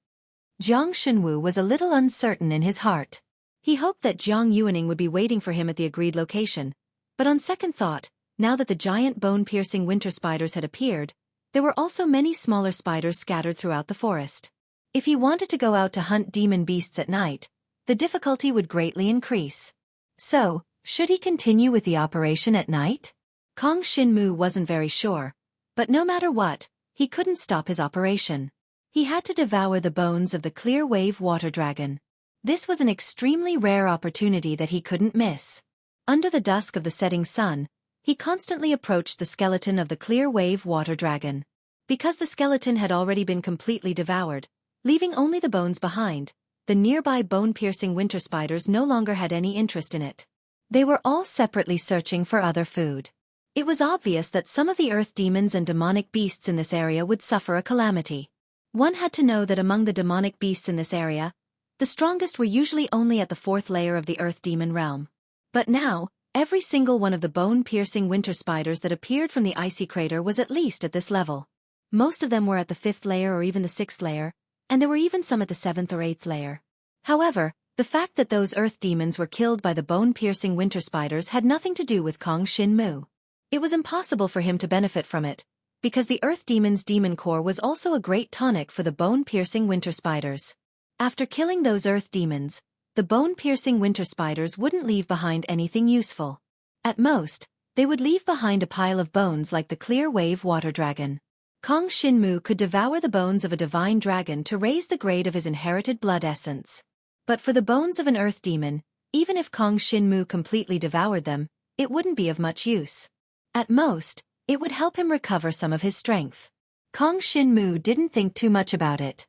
Jiang Shenwu was a little uncertain in his heart. He hoped that Jiang Yuaning would be waiting for him at the agreed location, but on second thought, now that the giant bone-piercing winter spiders had appeared, there were also many smaller spiders scattered throughout the forest. If he wanted to go out to hunt demon beasts at night, the difficulty would greatly increase. So, should he continue with the operation at night? Kong Shinmu wasn't very sure, but no matter what, he couldn't stop his operation. He had to devour the bones of the clear wave water dragon. This was an extremely rare opportunity that he couldn't miss. Under the dusk of the setting sun, he constantly approached the skeleton of the clear wave water dragon. Because the skeleton had already been completely devoured, leaving only the bones behind, the nearby bone-piercing winter spiders no longer had any interest in it. They were all separately searching for other food. It was obvious that some of the earth demons and demonic beasts in this area would suffer a calamity. One had to know that among the demonic beasts in this area, the strongest were usually only at the 4th layer of the earth demon realm. But now, every single one of the bone-piercing winter spiders that appeared from the icy crater was at least at this level. Most of them were at the 5th layer or even the 6th layer, and there were even some at the 7th or 8th layer. However, the fact that those earth demons were killed by the bone-piercing winter spiders had nothing to do with Kong Shin-mu. It was impossible for him to benefit from it, because the earth demon's demon core was also a great tonic for the bone-piercing winter spiders. After killing those earth demons, the bone-piercing winter spiders wouldn't leave behind anything useful. At most, they would leave behind a pile of bones like the clear wave water dragon. Kong Shin-mu could devour the bones of a divine dragon to raise the grade of his inherited blood essence. But for the bones of an earth demon, even if Kong Shin-mu completely devoured them, it wouldn't be of much use. At most, it would help him recover some of his strength. Kong Shin-mu didn't think too much about it.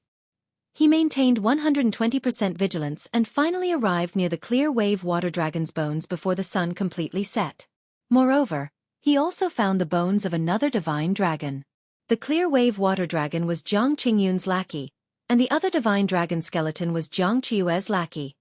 He maintained 120% vigilance and finally arrived near the clear wave water dragon's bones before the sun completely set. Moreover, he also found the bones of another divine dragon. The clear wave water dragon was Jiang Qingyun's lackey, and the other divine dragon skeleton was Jiang Qiue's lackey.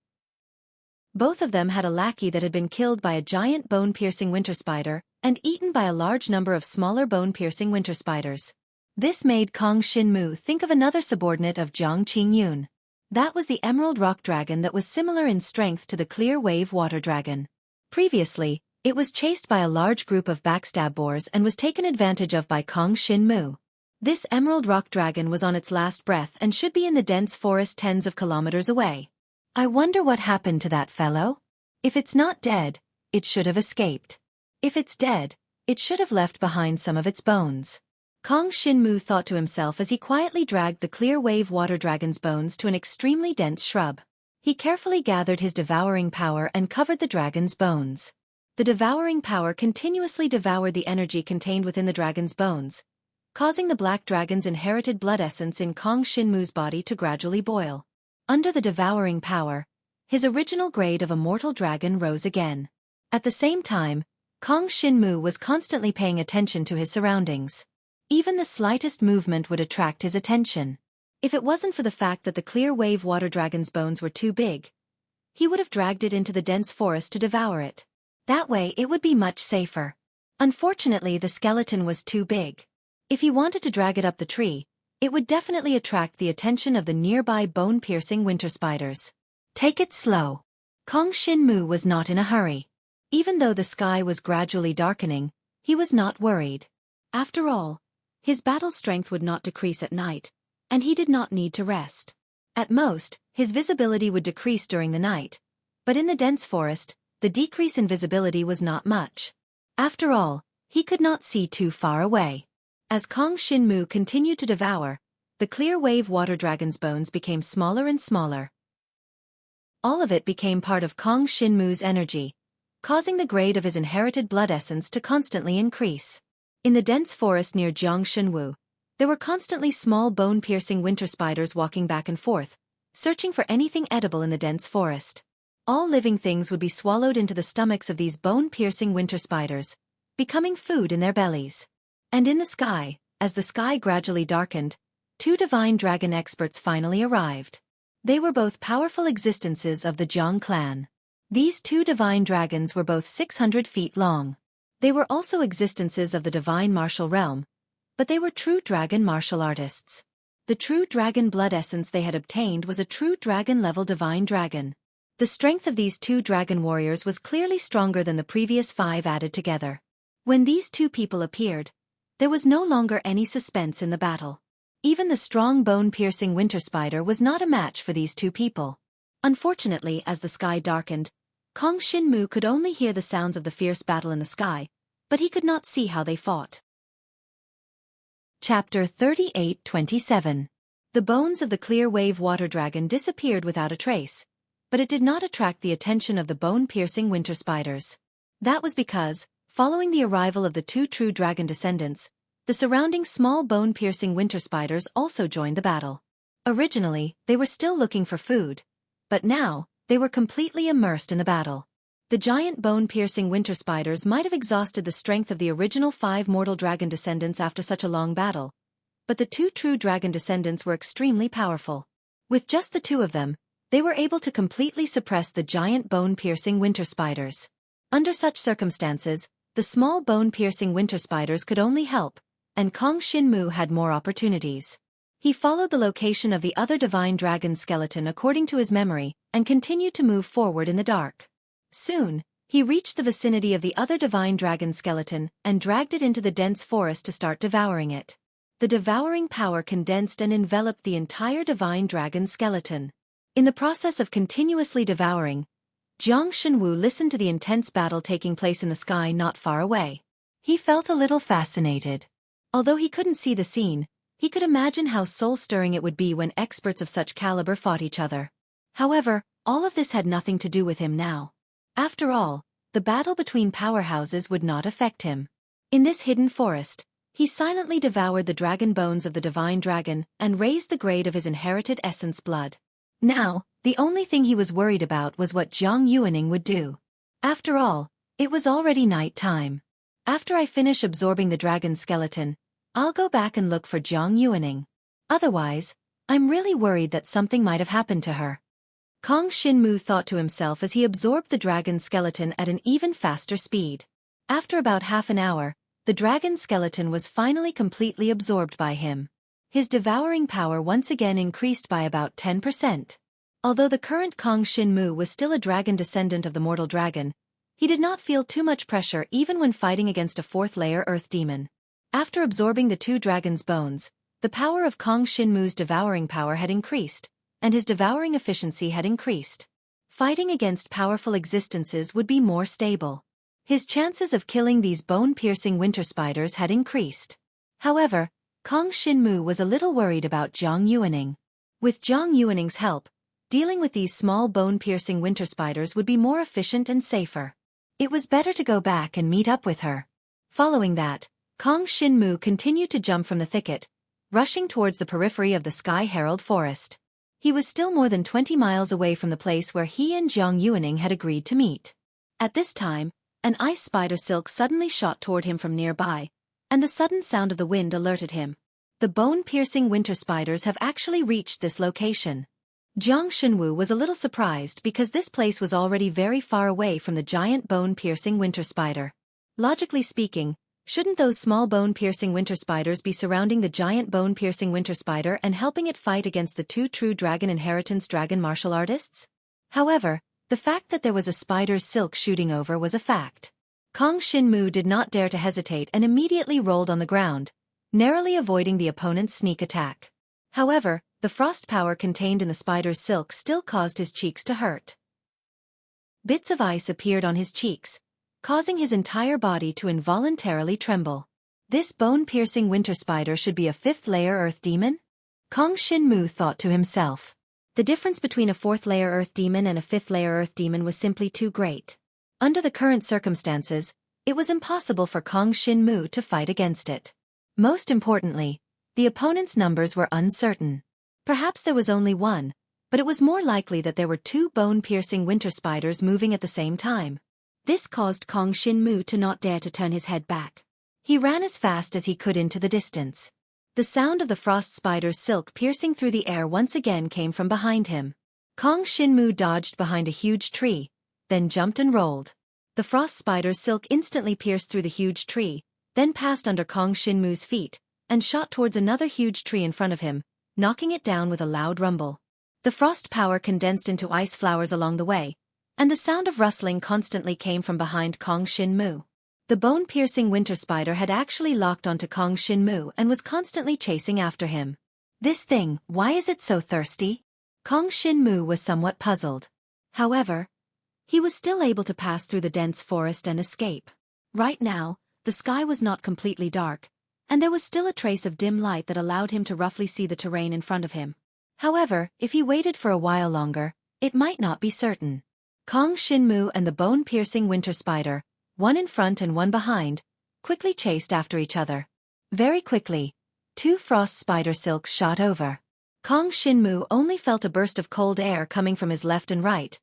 Both of them had a lackey that had been killed by a giant bone-piercing winter spider and eaten by a large number of smaller bone-piercing winter spiders. This made Kong Shin-mu think of another subordinate of Jiang Qingyun. That was the emerald rock dragon that was similar in strength to the clear wave water dragon. Previously, it was chased by a large group of backstab boars and was taken advantage of by Kong Shin-mu. This emerald rock dragon was on its last breath and should be in the dense forest tens of kilometers away. I wonder what happened to that fellow? If it's not dead, it should have escaped. If it's dead, it should have left behind some of its bones. Kong Shin-mu thought to himself as he quietly dragged the clear wave water dragon's bones to an extremely dense shrub. He carefully gathered his devouring power and covered the dragon's bones. The devouring power continuously devoured the energy contained within the dragon's bones, causing the black dragon's inherited blood essence in Kong Shin-mu's body to gradually boil. Under the devouring power, his original grade of immortal dragon rose again. At the same time, Kong Shin-mu was constantly paying attention to his surroundings. Even the slightest movement would attract his attention. If it wasn't for the fact that the clear wave water dragon's bones were too big, he would have dragged it into the dense forest to devour it. That way it would be much safer. Unfortunately, the skeleton was too big. If he wanted to drag it up the tree, it would definitely attract the attention of the nearby bone-piercing winter spiders. Take it slow. Kong Shin-mu was not in a hurry. Even though the sky was gradually darkening, he was not worried. After all, his battle strength would not decrease at night, and he did not need to rest. At most, his visibility would decrease during the night, but in the dense forest, the decrease in visibility was not much. After all, he could not see too far away. As Kong Shin-mu continued to devour, the clear wave water dragon's bones became smaller and smaller. All of it became part of Kong Shin-mu's energy, causing the grade of his inherited blood essence to constantly increase. In the dense forest near Jiangshanwu, there were constantly small bone-piercing winter spiders walking back and forth, searching for anything edible in the dense forest. All living things would be swallowed into the stomachs of these bone-piercing winter spiders, becoming food in their bellies. And in the sky, as the sky gradually darkened, two divine dragon experts finally arrived. They were both powerful existences of the Jiang clan. These two divine dragons were both 600 feet long. They were also existences of the divine martial realm, but they were true dragon martial artists. The true dragon blood essence they had obtained was a true dragon-level divine dragon. The strength of these two dragon warriors was clearly stronger than the previous 5 added together. When these two people appeared, there was no longer any suspense in the battle. Even the strong bone-piercing winter spider was not a match for these two people. Unfortunately, as the sky darkened, Kong Shin-mu could only hear the sounds of the fierce battle in the sky, but he could not see how they fought. Chapter 38-27. The bones of the clear wave water dragon disappeared without a trace, but it did not attract the attention of the bone-piercing winter spiders. That was because, following the arrival of the two true dragon descendants, The surrounding small bone-piercing winter spiders also joined the battle. Originally, they were still looking for food, but now, they were completely immersed in the battle. The giant bone-piercing winter spiders might have exhausted the strength of the original 5 mortal dragon descendants after such a long battle, but the 2 true dragon descendants were extremely powerful. With just the 2 of them, they were able to completely suppress the giant bone-piercing winter spiders. Under such circumstances, the small bone-piercing winter spiders could only help, and Kong Shinmu had more opportunities. He followed the location of the other divine dragon skeleton according to his memory, and continued to move forward in the dark. Soon, he reached the vicinity of the other divine dragon skeleton and dragged it into the dense forest to start devouring it. The devouring power condensed and enveloped the entire divine dragon skeleton. In the process of continuously devouring, Jiang Shenwu listened to the intense battle taking place in the sky not far away. He felt a little fascinated. Although he couldn't see the scene, he could imagine how soul-stirring it would be when experts of such caliber fought each other. However, all of this had nothing to do with him now. After all, the battle between powerhouses would not affect him. In this hidden forest, he silently devoured the dragon bones of the divine dragon and raised the grade of his inherited essence blood. Now, the only thing he was worried about was what Zhang Yuaning would do. After all, it was already night time. After I finish absorbing the dragon skeleton, I'll go back and look for Zhang Yuaning. Otherwise, I'm really worried that something might have happened to her. Kong Shinmu thought to himself as he absorbed the dragon skeleton at an even faster speed. After about half an hour, the dragon skeleton was finally completely absorbed by him. His devouring power once again increased by about 10%. Although the current Kong Shinmu was still a dragon descendant of the mortal dragon, he did not feel too much pressure even when fighting against a 4th-layer earth demon. After absorbing the 2 dragons' bones, the power of Kong Shinmu's devouring power had increased, and his devouring efficiency had increased. Fighting against powerful existences would be more stable. His chances of killing these bone-piercing winter spiders had increased. However, Kong Shinmu was a little worried about Zhang Yuaning. With Zhang Yuaning's help, dealing with these small bone-piercing winter spiders would be more efficient and safer. It was better to go back and meet up with her. Following that, Kong Shinmu continued to jump from the thicket, rushing towards the periphery of the Sky Herald Forest. He was still more than 20 miles away from the place where he and Zhang Yuaning had agreed to meet. At this time, an ice spider silk suddenly shot toward him from nearby, and the sudden sound of the wind alerted him. The bone-piercing winter spiders have actually reached this location. Jiang Shenwu was a little surprised because this place was already very far away from the giant bone-piercing winter spider. Logically speaking, shouldn't those small bone-piercing winter spiders be surrounding the giant bone-piercing winter spider and helping it fight against the 2 true dragon inheritance dragon martial artists? However, the fact that there was a spider's silk shooting over was a fact. Kong Shinmu did not dare to hesitate and immediately rolled on the ground, narrowly avoiding the opponent's sneak attack. However, the frost power contained in the spider's silk still caused his cheeks to hurt. Bits of ice appeared on his cheeks, causing his entire body to involuntarily tremble. This bone-piercing winter spider should be a 5th-layer earth demon? Kong Shinmu thought to himself. The difference between a 4th-layer earth demon and a 5th-layer earth demon was simply too great. Under the current circumstances, it was impossible for Kong Shinmu to fight against it. Most importantly, the opponent's numbers were uncertain. Perhaps there was only one, but it was more likely that there were 2 bone-piercing winter spiders moving at the same time. This caused Kong Shinmu to not dare to turn his head back. He ran as fast as he could into the distance. The sound of the frost spider's silk piercing through the air once again came from behind him. Kong Shinmu dodged behind a huge tree, then jumped and rolled. The frost spider's silk instantly pierced through the huge tree, then passed under Kong Shinmu's feet, and shot towards another huge tree in front of him, knocking it down with a loud rumble. The frost power condensed into ice flowers along the way, and the sound of rustling constantly came from behind Kong Shinmu. The bone-piercing winter spider had actually locked onto Kong Shinmu and was constantly chasing after him. This thing, why is it so thirsty? Kong Shinmu was somewhat puzzled. However, he was still able to pass through the dense forest and escape. Right now, the sky was not completely dark, and there was still a trace of dim light that allowed him to roughly see the terrain in front of him. However, if he waited for a while longer, it might not be certain. Kong Shinmu and the bone-piercing winter spider, one in front and one behind, quickly chased after each other. Very quickly, 2 frost spider silks shot over. Kong Shinmu only felt a burst of cold air coming from his left and right,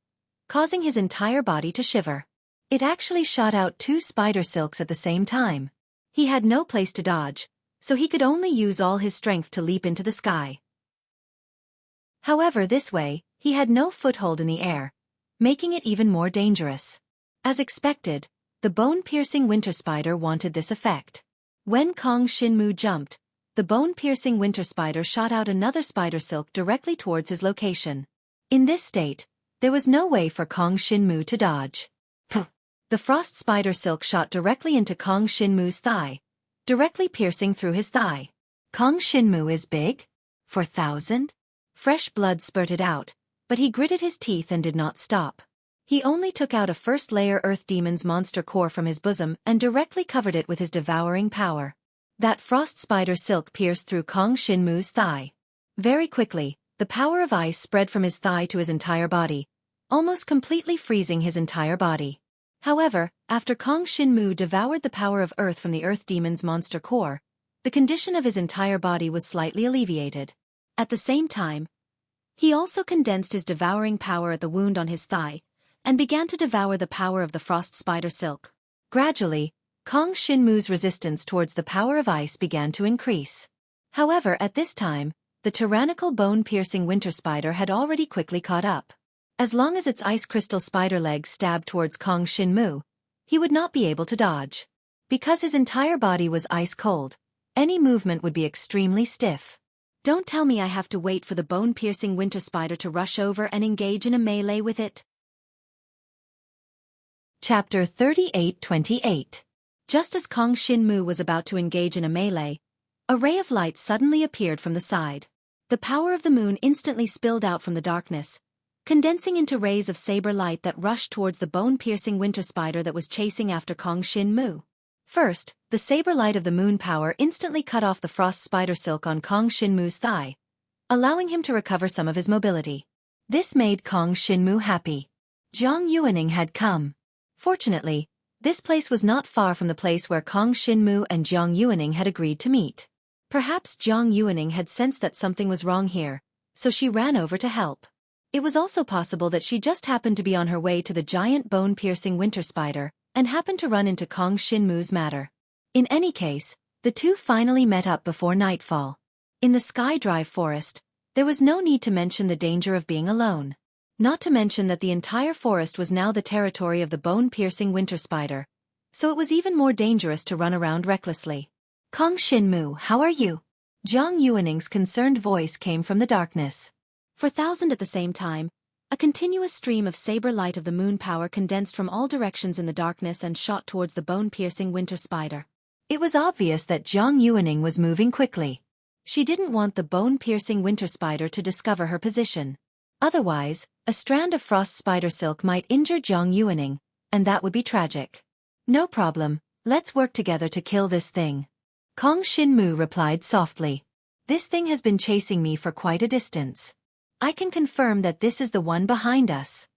causing his entire body to shiver. It actually shot out 2 spider silks at the same time. He had no place to dodge, so he could only use all his strength to leap into the sky. However, this way, he had no foothold in the air, making it even more dangerous. As expected, the bone-piercing winter spider wanted this effect. When Kong Shinmu jumped, the bone-piercing winter spider shot out another spider silk directly towards his location. In this state, there was no way for Kong Shinmu to dodge. The frost spider silk shot directly into Kong Shinmu's thigh, directly piercing through his thigh. Kong Shinmu is big? 4,000? Fresh blood spurted out, but he gritted his teeth and did not stop. He only took out a first-layer Earth Demon's monster core from his bosom and directly covered it with his devouring power. That frost spider silk pierced through Kong Shinmu's thigh. Very quickly, the power of ice spread from his thigh to his entire body, almost completely freezing his entire body. However, after Kong Shinmu devoured the power of Earth from the Earth Demon's monster core, the condition of his entire body was slightly alleviated. At the same time, he also condensed his devouring power at the wound on his thigh, and began to devour the power of the frost spider silk. Gradually, Kong Shinmu's resistance towards the power of ice began to increase. However, at this time, the tyrannical bone-piercing winter spider had already quickly caught up. As long as its ice crystal spider legs stabbed towards Kong Shinmu, he would not be able to dodge. Because his entire body was ice cold, any movement would be extremely stiff. Don't tell me I have to wait for the bone-piercing winter spider to rush over and engage in a melee with it. Chapter 38-28. Just as Kong Shinmu was about to engage in a melee, a ray of light suddenly appeared from the side. The power of the moon instantly spilled out from the darkness, condensing into rays of saber light that rushed towards the bone-piercing winter spider that was chasing after Kong Shinmu. First, the saber light of the moon power instantly cut off the frost spider silk on Kong Shinmu's thigh, allowing him to recover some of his mobility. This made Kong Shinmu happy. Zhang Yuaning had come. Fortunately, this place was not far from the place where Kong Shinmu and Zhang Yuaning had agreed to meet. Perhaps Zhang Yuaning had sensed that something was wrong here, so she ran over to help. It was also possible that she just happened to be on her way to the giant bone-piercing winter spider, and happened to run into Kong Shinmu's matter. In any case, the two finally met up before nightfall. In the Sky Drive forest, there was no need to mention the danger of being alone. Not to mention that the entire forest was now the territory of the bone-piercing winter spider, so it was even more dangerous to run around recklessly. Kong Shinmu, how are you? Zhang Yuaning's concerned voice came from the darkness. 4,000 at the same time, a continuous stream of saber light of the moon power condensed from all directions in the darkness and shot towards the bone-piercing winter spider. It was obvious that Zhang Yuaning was moving quickly. She didn't want the bone-piercing winter spider to discover her position. Otherwise, a strand of frost spider silk might injure Zhang Yuaning, and that would be tragic. No problem, let's work together to kill this thing. Kong Shinmu replied softly. This thing has been chasing me for quite a distance. I can confirm that this is the one behind us.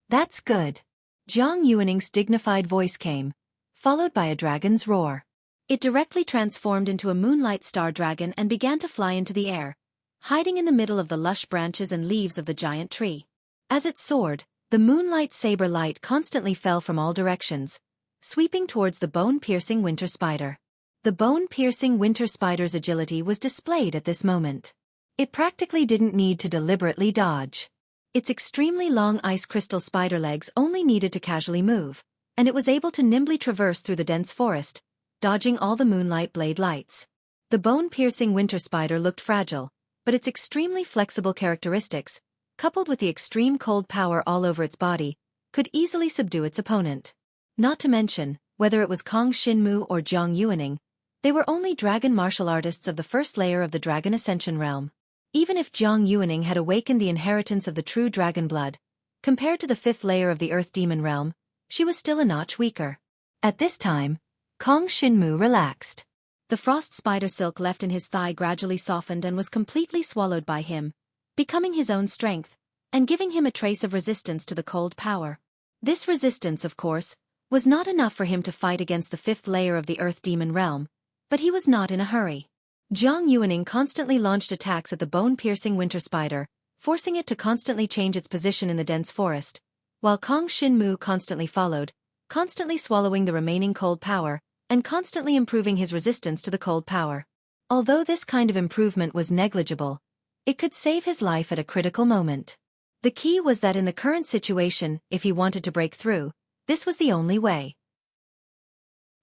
That's good. Zhang Yuaning's dignified voice came, followed by a dragon's roar. It directly transformed into a moonlight star dragon and began to fly into the air, hiding in the middle of the lush branches and leaves of the giant tree. As it soared, the moonlight saber light constantly fell from all directions, sweeping towards the bone-piercing winter spider. The bone-piercing winter spider's agility was displayed at this moment. It practically didn't need to deliberately dodge. Its extremely long ice crystal spider legs only needed to casually move, and it was able to nimbly traverse through the dense forest, dodging all the moonlight blade lights. The bone-piercing winter spider looked fragile, but its extremely flexible characteristics, coupled with the extreme cold power all over its body, could easily subdue its opponent. Not to mention, whether it was Kong Shinmu or Zhang Yuaning, they were only dragon martial artists of the first layer of the Dragon Ascension realm. Even if Zhang Yuaning had awakened the inheritance of the true dragon blood, compared to the fifth layer of the Earth Demon realm, she was still a notch weaker. At this time, Kong Shinmu relaxed. The frost spider silk left in his thigh gradually softened and was completely swallowed by him, becoming his own strength, and giving him a trace of resistance to the cold power. This resistance, of course, was not enough for him to fight against the fifth layer of the Earth Demon realm, But he was not in a hurry. Jiang Yuaning constantly launched attacks at the bone-piercing winter spider, forcing it to constantly change its position in the dense forest, while Kong Shinmu constantly followed, constantly swallowing the remaining cold power, and constantly improving his resistance to the cold power. Although this kind of improvement was negligible, it could save his life at a critical moment. The key was that in the current situation, if he wanted to break through, this was the only way.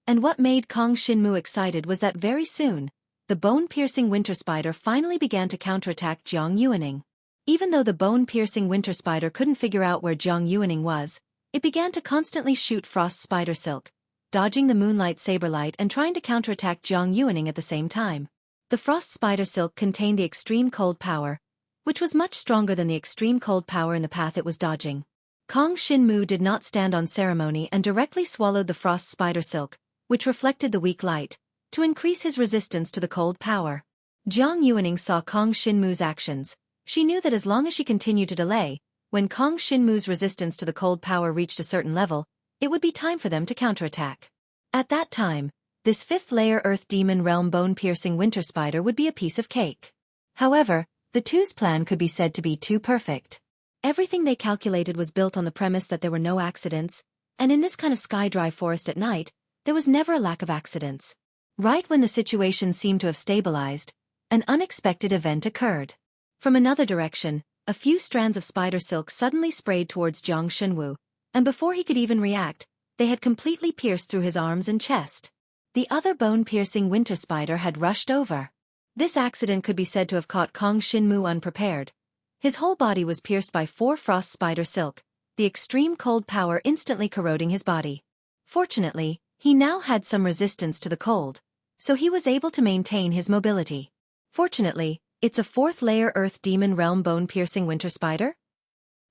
And what made Kong Shinmu excited was that very soon, the bone-piercing winter spider finally began to counterattack Jiang Yuaning. Even though the bone-piercing winter spider couldn't figure out where Jiang Yuaning was, it began to constantly shoot frost spider silk, dodging the moonlight saberlight and trying to counterattack Jiang Yuaning at the same time. The frost spider silk contained the extreme cold power, which was much stronger than the extreme cold power in the path it was dodging. Kong Shinmu did not stand on ceremony and directly swallowed the frost spider silk, which reflected the weak light, to increase his resistance to the cold power. Jiang Yuaning saw Kong Shinmu's actions. She knew that as long as she continued to delay, when Kong Shinmu's resistance to the cold power reached a certain level, it would be time for them to counterattack. At that time, this fifth-layer Earth Demon Realm bone-piercing winter spider would be a piece of cake. However, the two's plan could be said to be too perfect. Everything they calculated was built on the premise that there were no accidents, and in this kind of sky-dry forest at night, there was never a lack of accidents. Right when the situation seemed to have stabilized, an unexpected event occurred. From another direction, a few strands of spider silk suddenly sprayed towards Jiang Shenwu, and before he could even react, they had completely pierced through his arms and chest. The other bone-piercing winter spider had rushed over. This accident could be said to have caught Kong Shinmu unprepared. His whole body was pierced by 4 frost spider silk, the extreme cold power instantly corroding his body. Fortunately, he now had some resistance to the cold, so he was able to maintain his mobility. Fortunately, it's a 4th-layer Earth Demon Realm bone-piercing winter spider?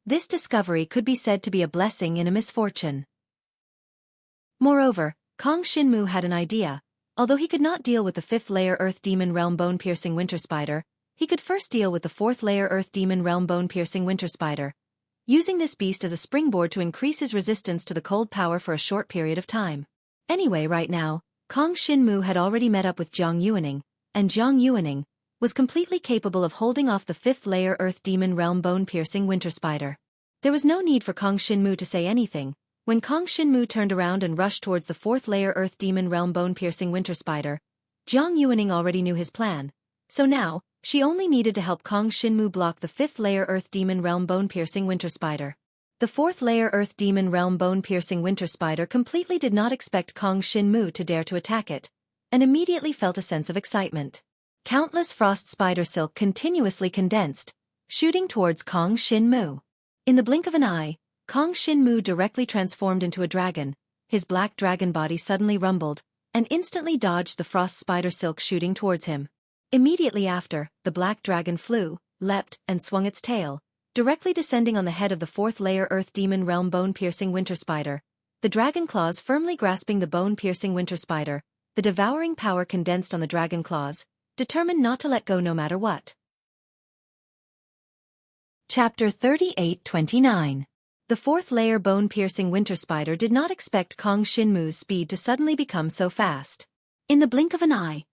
This discovery could be said to be a blessing in a misfortune. Moreover, Kong Shinmu had an idea. Although he could not deal with the 5th-layer Earth Demon Realm bone-piercing winter spider, he could first deal with the 4th-layer Earth Demon Realm bone-piercing winter spider, using this beast as a springboard to increase his resistance to the cold power for a short period of time. Anyway, right now, Kong Shinmu had already met up with Jiang Yuaning, and Jiang Yuaning was completely capable of holding off the 5th-layer Earth Demon Realm bone-piercing winter spider. There was no need for Kong Shinmu to say anything. When Kong Shinmu turned around and rushed towards the 4th-layer Earth Demon Realm bone-piercing winter spider, Jiang Yuaning already knew his plan. So now, she only needed to help Kong Shinmu block the 5th-layer Earth Demon Realm bone-piercing winter spider. The 4th-layer Earth Demon Realm bone-piercing winter spider completely did not expect Kong Shinmu to dare to attack it, and immediately felt a sense of excitement. Countless frost spider silk continuously condensed, shooting towards Kong Shinmu. In the blink of an eye, Kong Shinmu directly transformed into a dragon. His black dragon body suddenly rumbled, and instantly dodged the frost spider silk shooting towards him. Immediately after, the black dragon flew, leapt, and swung its tail, directly descending on the head of the 4th-layer Earth Demon Realm bone-piercing winter spider. The dragon claws firmly grasping the bone-piercing winter spider, the devouring power condensed on the dragon claws, determined not to let go no matter what. Chapter 38-29. The 4th-layer bone-piercing winter spider did not expect Kong Shinmu's speed to suddenly become so fast. In the blink of an eye,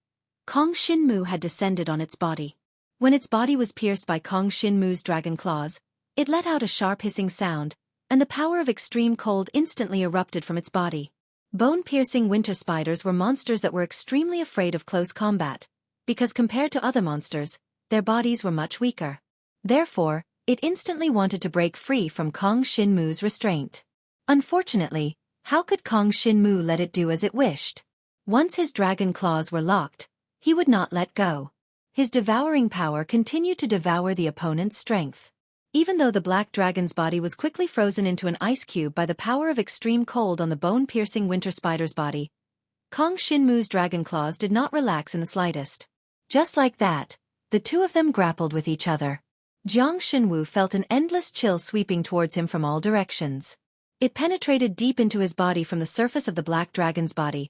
Kong Shinmu had descended on its body. When its body was pierced by Kong Shinmu's dragon claws, it let out a sharp hissing sound, and the power of extreme cold instantly erupted from its body. Bone-piercing winter spiders were monsters that were extremely afraid of close combat, because compared to other monsters, their bodies were much weaker. Therefore, it instantly wanted to break free from Kong Shinmu's restraint. Unfortunately, how could Kong Shinmu let it do as it wished? Once his dragon claws were locked, he would not let go. His devouring power continued to devour the opponent's strength. Even though the black dragon's body was quickly frozen into an ice cube by the power of extreme cold on the bone-piercing winter spider's body, Kong Shinmu's dragon claws did not relax in the slightest. Just like that, the two of them grappled with each other. Jiang Shenwu felt an endless chill sweeping towards him from all directions. It penetrated deep into his body from the surface of the black dragon's body,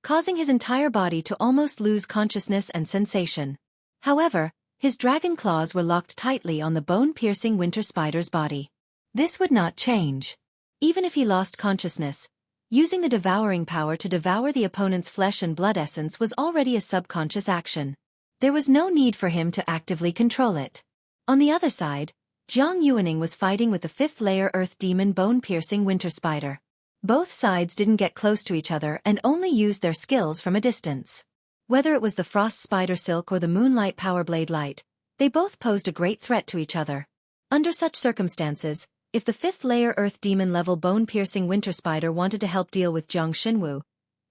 causing his entire body to almost lose consciousness and sensation. However, his dragon claws were locked tightly on the bone-piercing winter spider's body. This would not change. Even if he lost consciousness, Using the devouring power to devour the opponent's flesh and blood essence was already a subconscious action. There was no need for him to actively control it. On the other side, Jiang Yuaning was fighting with the fifth-layer earth demon bone-piercing winter spider. Both sides didn't get close to each other and only used their skills from a distance. Whether it was the frost spider silk or the moonlight power blade light, they both posed a great threat to each other. Under such circumstances, if the fifth-layer earth demon-level bone-piercing winter spider wanted to help deal with Jiang Xinwu,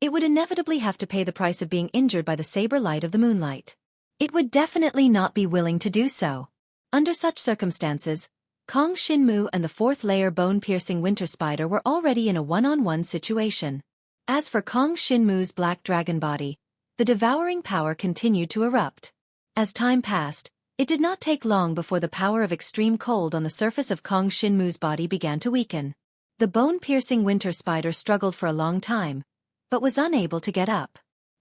it would inevitably have to pay the price of being injured by the saber light of the moonlight. It would definitely not be willing to do so. Under such circumstances, Kong Xinmu and the fourth-layer bone-piercing winter spider were already in a one-on-one situation. As for Kong Xinmu's black dragon body, the devouring power continued to erupt. As time passed, it did not take long before the power of extreme cold on the surface of Kong Xinmu's body began to weaken. The bone-piercing winter spider struggled for a long time, but was unable to get up.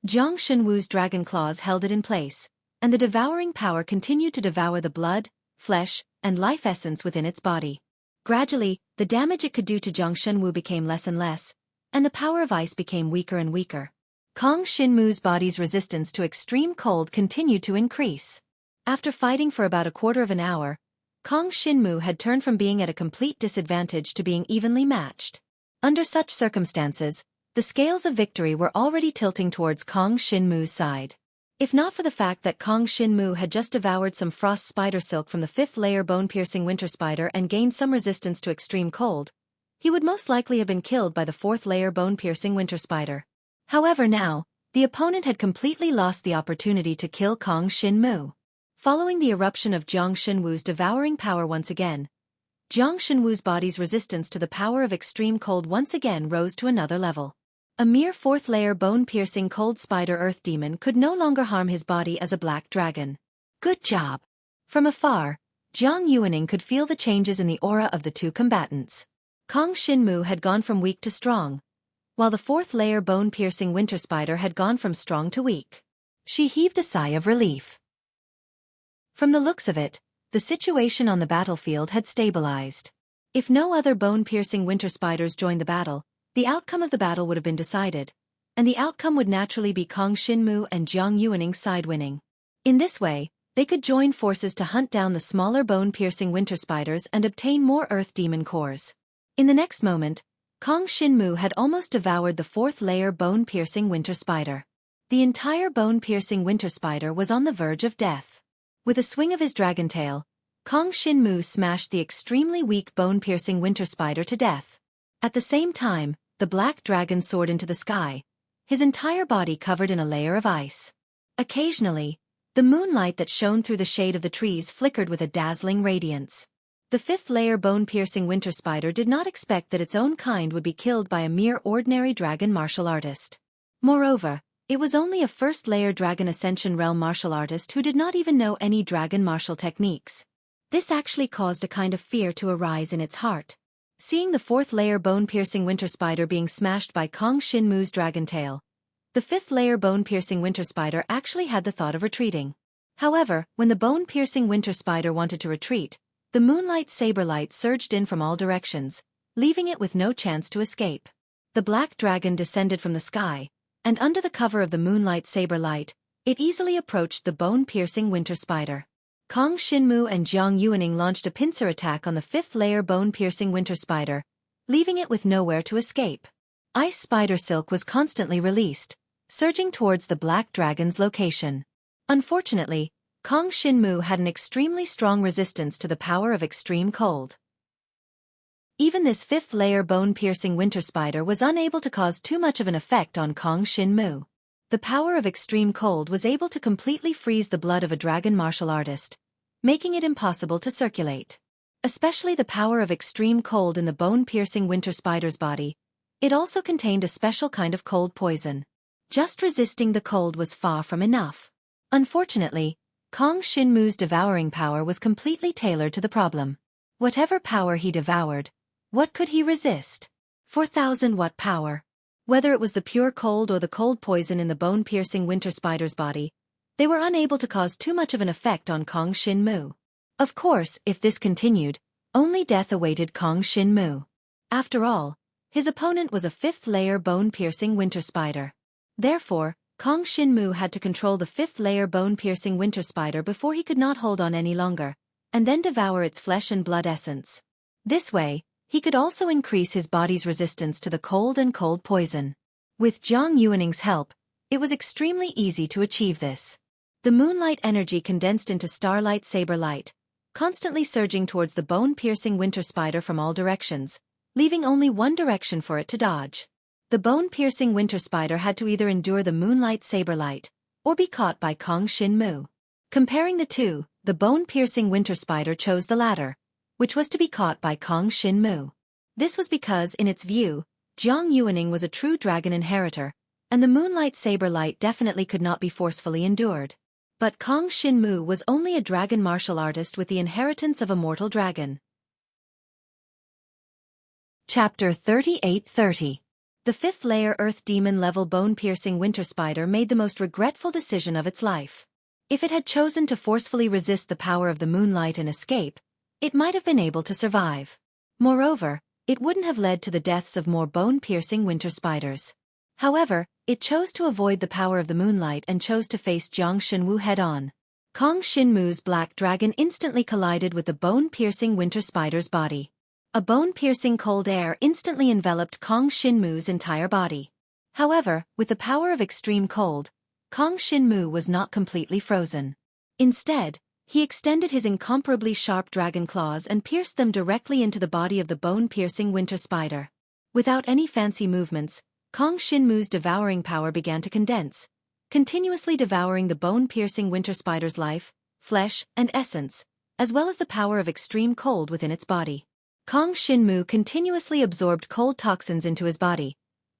Jiang Xinwu's dragon claws held it in place, and the devouring power continued to devour the blood, flesh, and life essence within its body. Gradually, the damage it could do to Jiang Xinwu became less and less, and the power of ice became weaker and weaker. Kong Xinmu's body's resistance to extreme cold continued to increase. After fighting for about a quarter of an hour, Kong Xinmu had turned from being at a complete disadvantage to being evenly matched. Under such circumstances, the scales of victory were already tilting towards Kong Xinmu's side. If not for the fact that Kong Xinmu had just devoured some frost spider silk from the fifth-layer bone-piercing winter spider and gained some resistance to extreme cold, he would most likely have been killed by the fourth-layer bone-piercing winter spider. However now, the opponent had completely lost the opportunity to kill Kong Xinmu. Following the eruption of Jiang Xinwu's devouring power once again, Jiang Xinwu's body's resistance to the power of extreme cold once again rose to another level. A mere fourth-layer bone-piercing cold spider earth demon could no longer harm his body as a black dragon. Good job! From afar, Jiang Yuaning could feel the changes in the aura of the two combatants. Kong Xinmu had gone from weak to strong, while the fourth-layer bone-piercing winter spider had gone from strong to weak. She heaved a sigh of relief. From the looks of it, the situation on the battlefield had stabilized. If no other bone-piercing winter spiders joined the battle, the outcome of the battle would have been decided, and the outcome would naturally be Kong Xinmu and Jiang Yuaning's side winning. In this way, they could join forces to hunt down the smaller bone-piercing winter spiders and obtain more earth demon cores. In the next moment, Kong Xinmu had almost devoured the fourth-layer bone-piercing winter spider. The entire bone-piercing winter spider was on the verge of death. With a swing of his dragon tail, Kong Xinmu smashed the extremely weak bone-piercing winter spider to death. At the same time, the black dragon soared into the sky, his entire body covered in a layer of ice. Occasionally, the moonlight that shone through the shade of the trees flickered with a dazzling radiance. The fifth-layer bone-piercing winter spider did not expect that its own kind would be killed by a mere ordinary dragon martial artist. Moreover, it was only a first-layer Dragon Ascension Realm martial artist who did not even know any dragon martial techniques. This actually caused a kind of fear to arise in its heart. Seeing the fourth-layer bone-piercing winter spider being smashed by Kong Xinmu's dragon tail, the fifth-layer bone-piercing winter spider actually had the thought of retreating. However, when the bone-piercing winter spider wanted to retreat, the moonlight saber light surged in from all directions, leaving it with no chance to escape. The black dragon descended from the sky, and under the cover of the moonlight saber light, it easily approached the bone-piercing winter spider. Kong Xinmu and Jiang Yuaning launched a pincer attack on the fifth-layer bone-piercing winter spider, leaving it with nowhere to escape. Ice spider silk was constantly released, surging towards the black dragon's location. Unfortunately, Kong Xinmu had an extremely strong resistance to the power of extreme cold. Even this fifth-layer bone-piercing winter spider was unable to cause too much of an effect on Kong Xinmu. The power of extreme cold was able to completely freeze the blood of a dragon martial artist, making it impossible to circulate. Especially the power of extreme cold in the bone-piercing winter spider's body, it also contained a special kind of cold poison. Just resisting the cold was far from enough. Unfortunately, Kong Xinmu's devouring power was completely tailored to the problem. Whatever power he devoured, what could he resist? 4,000-watt power. Whether it was the pure cold or the cold poison in the bone-piercing winter spider's body, they were unable to cause too much of an effect on Kong Xinmu. Of course, if this continued, only death awaited Kong Xinmu. After all, His opponent was a fifth-layer bone-piercing winter spider. Therefore, Kong Shinmu had to control the fifth-layer bone-piercing winter spider before he could not hold on any longer, and then devour its flesh and blood essence. This way, he could also increase his body's resistance to the cold and cold poison. With Jiang Yuaning's help, it was extremely easy to achieve this. The moonlight energy condensed into starlight saber light, constantly surging towards the bone-piercing winter spider from all directions, leaving only one direction for it to dodge. The bone-piercing winter spider had to either endure the moonlight saber light, or be caught by Kong Shinmu. Comparing the two, the bone-piercing winter spider chose the latter, which was to be caught by Kong Shinmu. This was because, in its view, Jiang Yuaning was a true dragon inheritor, and the moonlight saber light definitely could not be forcefully endured. But Kong Shinmu was only a dragon martial artist with the inheritance of a mortal dragon. Chapter 38:30. The fifth-layer Earth Demon-level bone-piercing winter spider made the most regretful decision of its life. If it had chosen to forcefully resist the power of the moonlight and escape, it might have been able to survive. Moreover, it wouldn't have led to the deaths of more bone-piercing winter spiders. However, it chose to avoid the power of the moonlight and chose to face Jiang Shinwu head-on. Kong Shinmu's black dragon instantly collided with the bone-piercing winter spider's body. A bone-piercing cold air instantly enveloped Kong Shinmu's entire body. However, with the power of extreme cold, Kong Shinmu was not completely frozen. Instead, he extended his incomparably sharp dragon claws and pierced them directly into the body of the bone-piercing winter spider. Without any fancy movements, Kong Shinmu's devouring power began to condense, continuously devouring the bone-piercing winter spider's life, flesh, and essence, as well as the power of extreme cold within its body. Kong Shinmu continuously absorbed cold toxins into his body,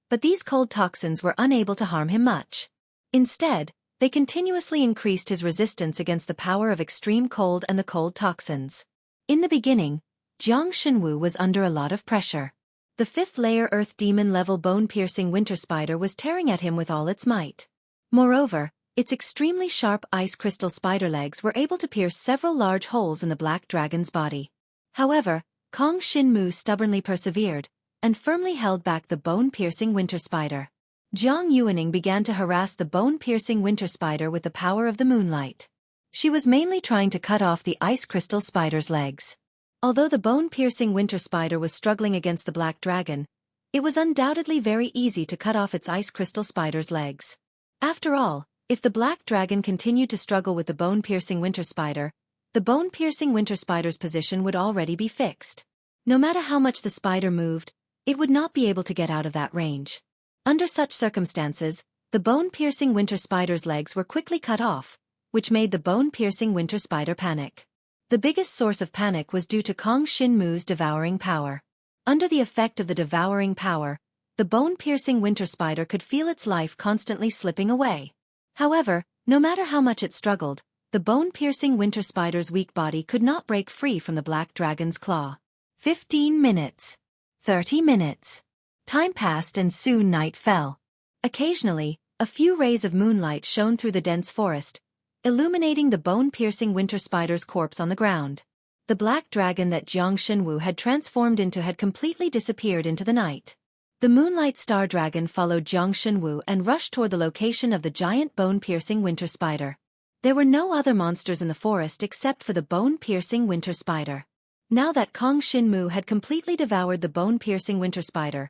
but these cold toxins were unable to harm him much. Instead, they continuously increased his resistance against the power of extreme cold and the cold toxins. In the beginning, Jiang Shinwu was under a lot of pressure. The fifth-layer Earth Demon-level bone-piercing winter spider was tearing at him with all its might. Moreover, its extremely sharp ice crystal spider legs were able to pierce several large holes in the black dragon's body. However, Kong Shinmu stubbornly persevered, and firmly held back the bone-piercing winter spider. Jiang Yuaning began to harass the bone-piercing winter spider with the power of the moonlight. She was mainly trying to cut off the ice crystal spider's legs. Although the bone-piercing winter spider was struggling against the black dragon, it was undoubtedly very easy to cut off its ice crystal spider's legs. After all, if the black dragon continued to struggle with the bone-piercing winter spider, the bone-piercing winter spider's position would already be fixed. No matter how much the spider moved, it would not be able to get out of that range. Under such circumstances, the bone-piercing winter spider's legs were quickly cut off, which made the bone-piercing winter spider panic. The biggest source of panic was due to Kong Shinmu's devouring power. Under the effect of the devouring power, the bone-piercing winter spider could feel its life constantly slipping away. However, no matter how much it struggled, the bone-piercing winter spider's weak body could not break free from the black dragon's claw. 15 minutes. 30 minutes. Time passed and soon night fell. Occasionally, a few rays of moonlight shone through the dense forest, illuminating the bone-piercing winter spider's corpse on the ground. The black dragon that Jiang Shinwu had transformed into had completely disappeared into the night. The moonlight star dragon followed Jiang Shinwu and rushed toward the location of the giant bone-piercing winter spider. There were no other monsters in the forest except for the bone-piercing winter spider. Now that Kong Shinmu had completely devoured the bone-piercing winter spider,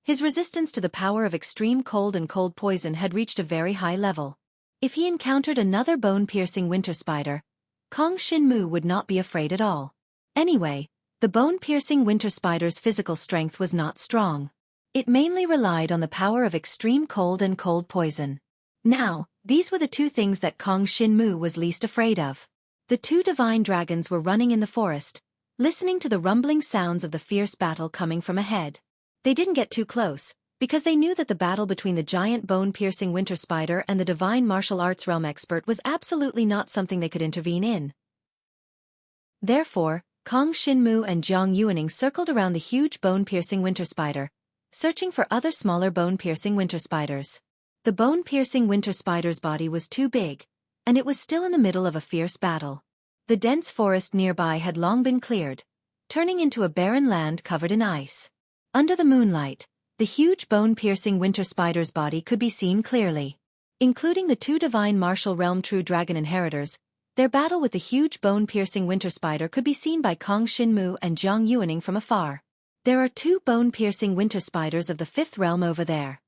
his resistance to the power of extreme cold and cold poison had reached a very high level. If he encountered another bone-piercing winter spider, Kong Shinmu would not be afraid at all. Anyway, the bone-piercing winter spider's physical strength was not strong. It mainly relied on the power of extreme cold and cold poison. Now, these were the two things that Kong Shinmu was least afraid of. The two divine dragons were running in the forest, listening to the rumbling sounds of the fierce battle coming from ahead. They didn't get too close, because they knew that the battle between the giant bone-piercing winter spider and the divine martial arts realm expert was absolutely not something they could intervene in. Therefore, Kong Shinmu and Jiang Yuaning circled around the huge bone-piercing winter spider, searching for other smaller bone-piercing winter spiders. The bone-piercing winter spider's body was too big, and it was still in the middle of a fierce battle. The dense forest nearby had long been cleared, turning into a barren land covered in ice. Under the moonlight, the huge bone-piercing winter spider's body could be seen clearly. Including the two divine martial realm true dragon inheritors, their battle with the huge bone-piercing winter spider could be seen by Kong Shinmu and Jiang Yuaning from afar. There are two bone-piercing winter spiders of the fifth realm over there.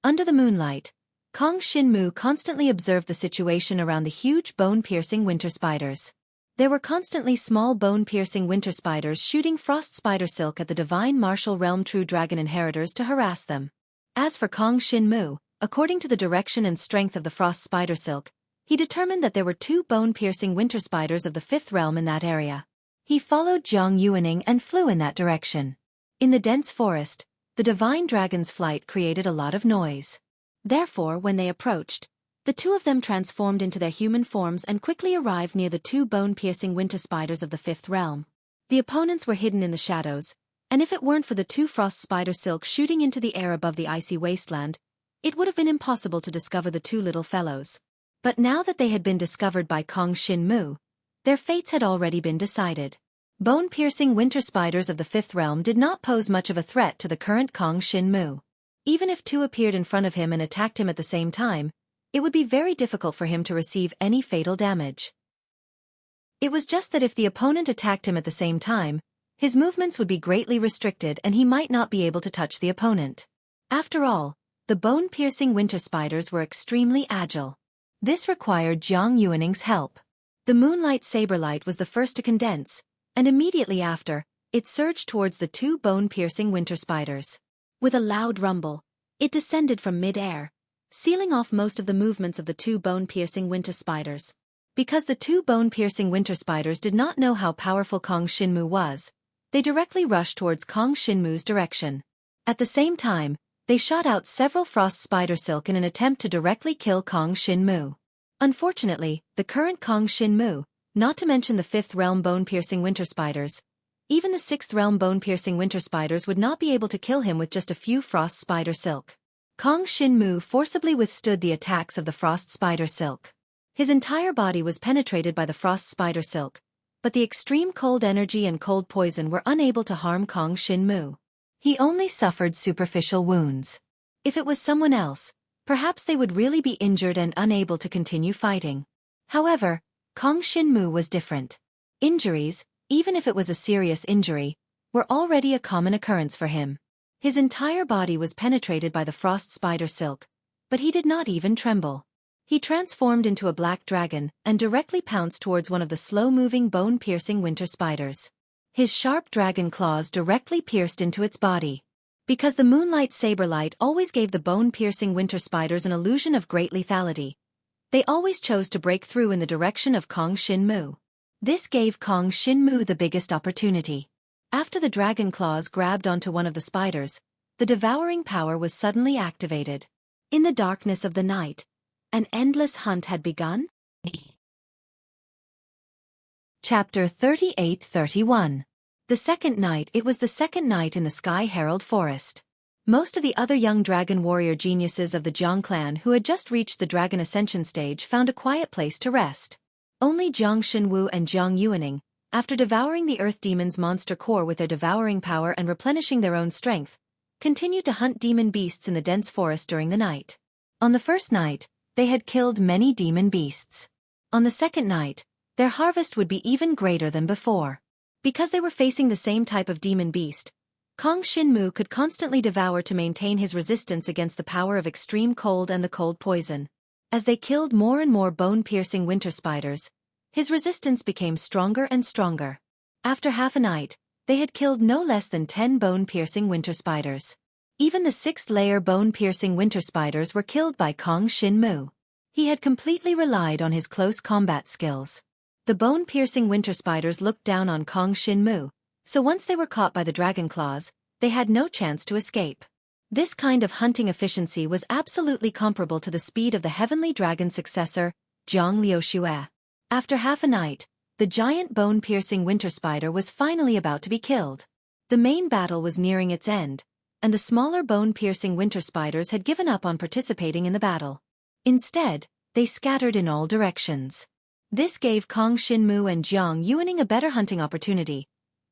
Under the moonlight, Kong Shinmu constantly observed the situation around the huge bone-piercing winter spiders. There were constantly small bone-piercing winter spiders shooting frost spider silk at the divine martial realm true dragon inheritors to harass them. As for Kong Shinmu, according to the direction and strength of the frost spider silk, he determined that there were two bone-piercing winter spiders of the fifth realm in that area. He followed Jiang Yuaning and flew in that direction. In the dense forest, the divine dragon's flight created a lot of noise. Therefore, when they approached, the two of them transformed into their human forms and quickly arrived near the two bone-piercing winter spiders of the fifth realm. The opponents were hidden in the shadows, and if it weren't for the two frost spider silk shooting into the air above the icy wasteland, it would have been impossible to discover the two little fellows. But now that they had been discovered by Kong Shinmu, their fates had already been decided. Bone-piercing winter spiders of the fifth realm did not pose much of a threat to the current Kong Shinmu. Even if two appeared in front of him and attacked him at the same time, it would be very difficult for him to receive any fatal damage. It was just that if the opponent attacked him at the same time, his movements would be greatly restricted and he might not be able to touch the opponent. After all, the bone-piercing winter spiders were extremely agile. This required Jiang Yuaning's help. The moonlight saberlight was the first to condense, and immediately after, it surged towards the two bone-piercing winter spiders. With a loud rumble, it descended from mid-air, sealing off most of the movements of the two bone-piercing winter spiders. Because the two bone-piercing winter spiders did not know how powerful Kong Shinmu was, they directly rushed towards Kong Shinmu's direction. At the same time, they shot out several frost spider silk in an attempt to directly kill Kong Shinmu. Unfortunately, the current Kong Shinmu, not to mention the fifth realm bone-piercing winter spiders, even the sixth realm bone-piercing winter spiders would not be able to kill him with just a few frost spider silk. Kong Shinmu forcibly withstood the attacks of the frost spider silk. His entire body was penetrated by the frost spider silk, but the extreme cold energy and cold poison were unable to harm Kong Shinmu. He only suffered superficial wounds. If it was someone else, perhaps they would really be injured and unable to continue fighting. However, Kong Shinmu was different. Injuries, even if it was a serious injury, were already a common occurrence for him. His entire body was penetrated by the frost spider silk, but he did not even tremble. He transformed into a black dragon and directly pounced towards one of the slow-moving bone-piercing winter spiders. His sharp dragon claws directly pierced into its body. Because the moonlight saberlight always gave the bone-piercing winter spiders an illusion of great lethality, they always chose to break through in the direction of Kong Shinmu. This gave Kong Shinmu the biggest opportunity. After the dragon claws grabbed onto one of the spiders, the devouring power was suddenly activated. In the darkness of the night, an endless hunt had begun. Chapter 38-31. The second night. It was the second night in the Sky Herald Forest. Most of the other young dragon warrior geniuses of the Jiang clan who had just reached the dragon ascension stage found a quiet place to rest. Only Jiang Shenwu and Jiang Yuaning, after devouring the earth demon's monster core with their devouring power and replenishing their own strength, continued to hunt demon beasts in the dense forest during the night. On the first night, they had killed many demon beasts. On the second night, their harvest would be even greater than before. Because they were facing the same type of demon beast, Kong Shinmu could constantly devour to maintain his resistance against the power of extreme cold and the cold poison. As they killed more and more bone-piercing winter spiders, his resistance became stronger and stronger. After half a night, they had killed no less than 10 bone-piercing winter spiders. Even the sixth-layer bone-piercing winter spiders were killed by Kong Shinmu. He had completely relied on his close combat skills. The bone-piercing winter spiders looked down on Kong Shinmu, so once they were caught by the dragon claws, they had no chance to escape. This kind of hunting efficiency was absolutely comparable to the speed of the heavenly dragon successor, Zhang Liuxue. After half a night, the giant bone-piercing winter spider was finally about to be killed. The main battle was nearing its end, and the smaller bone-piercing winter spiders had given up on participating in the battle. Instead, they scattered in all directions. This gave Kong Shinmu and Jiang Yuaning a better hunting opportunity,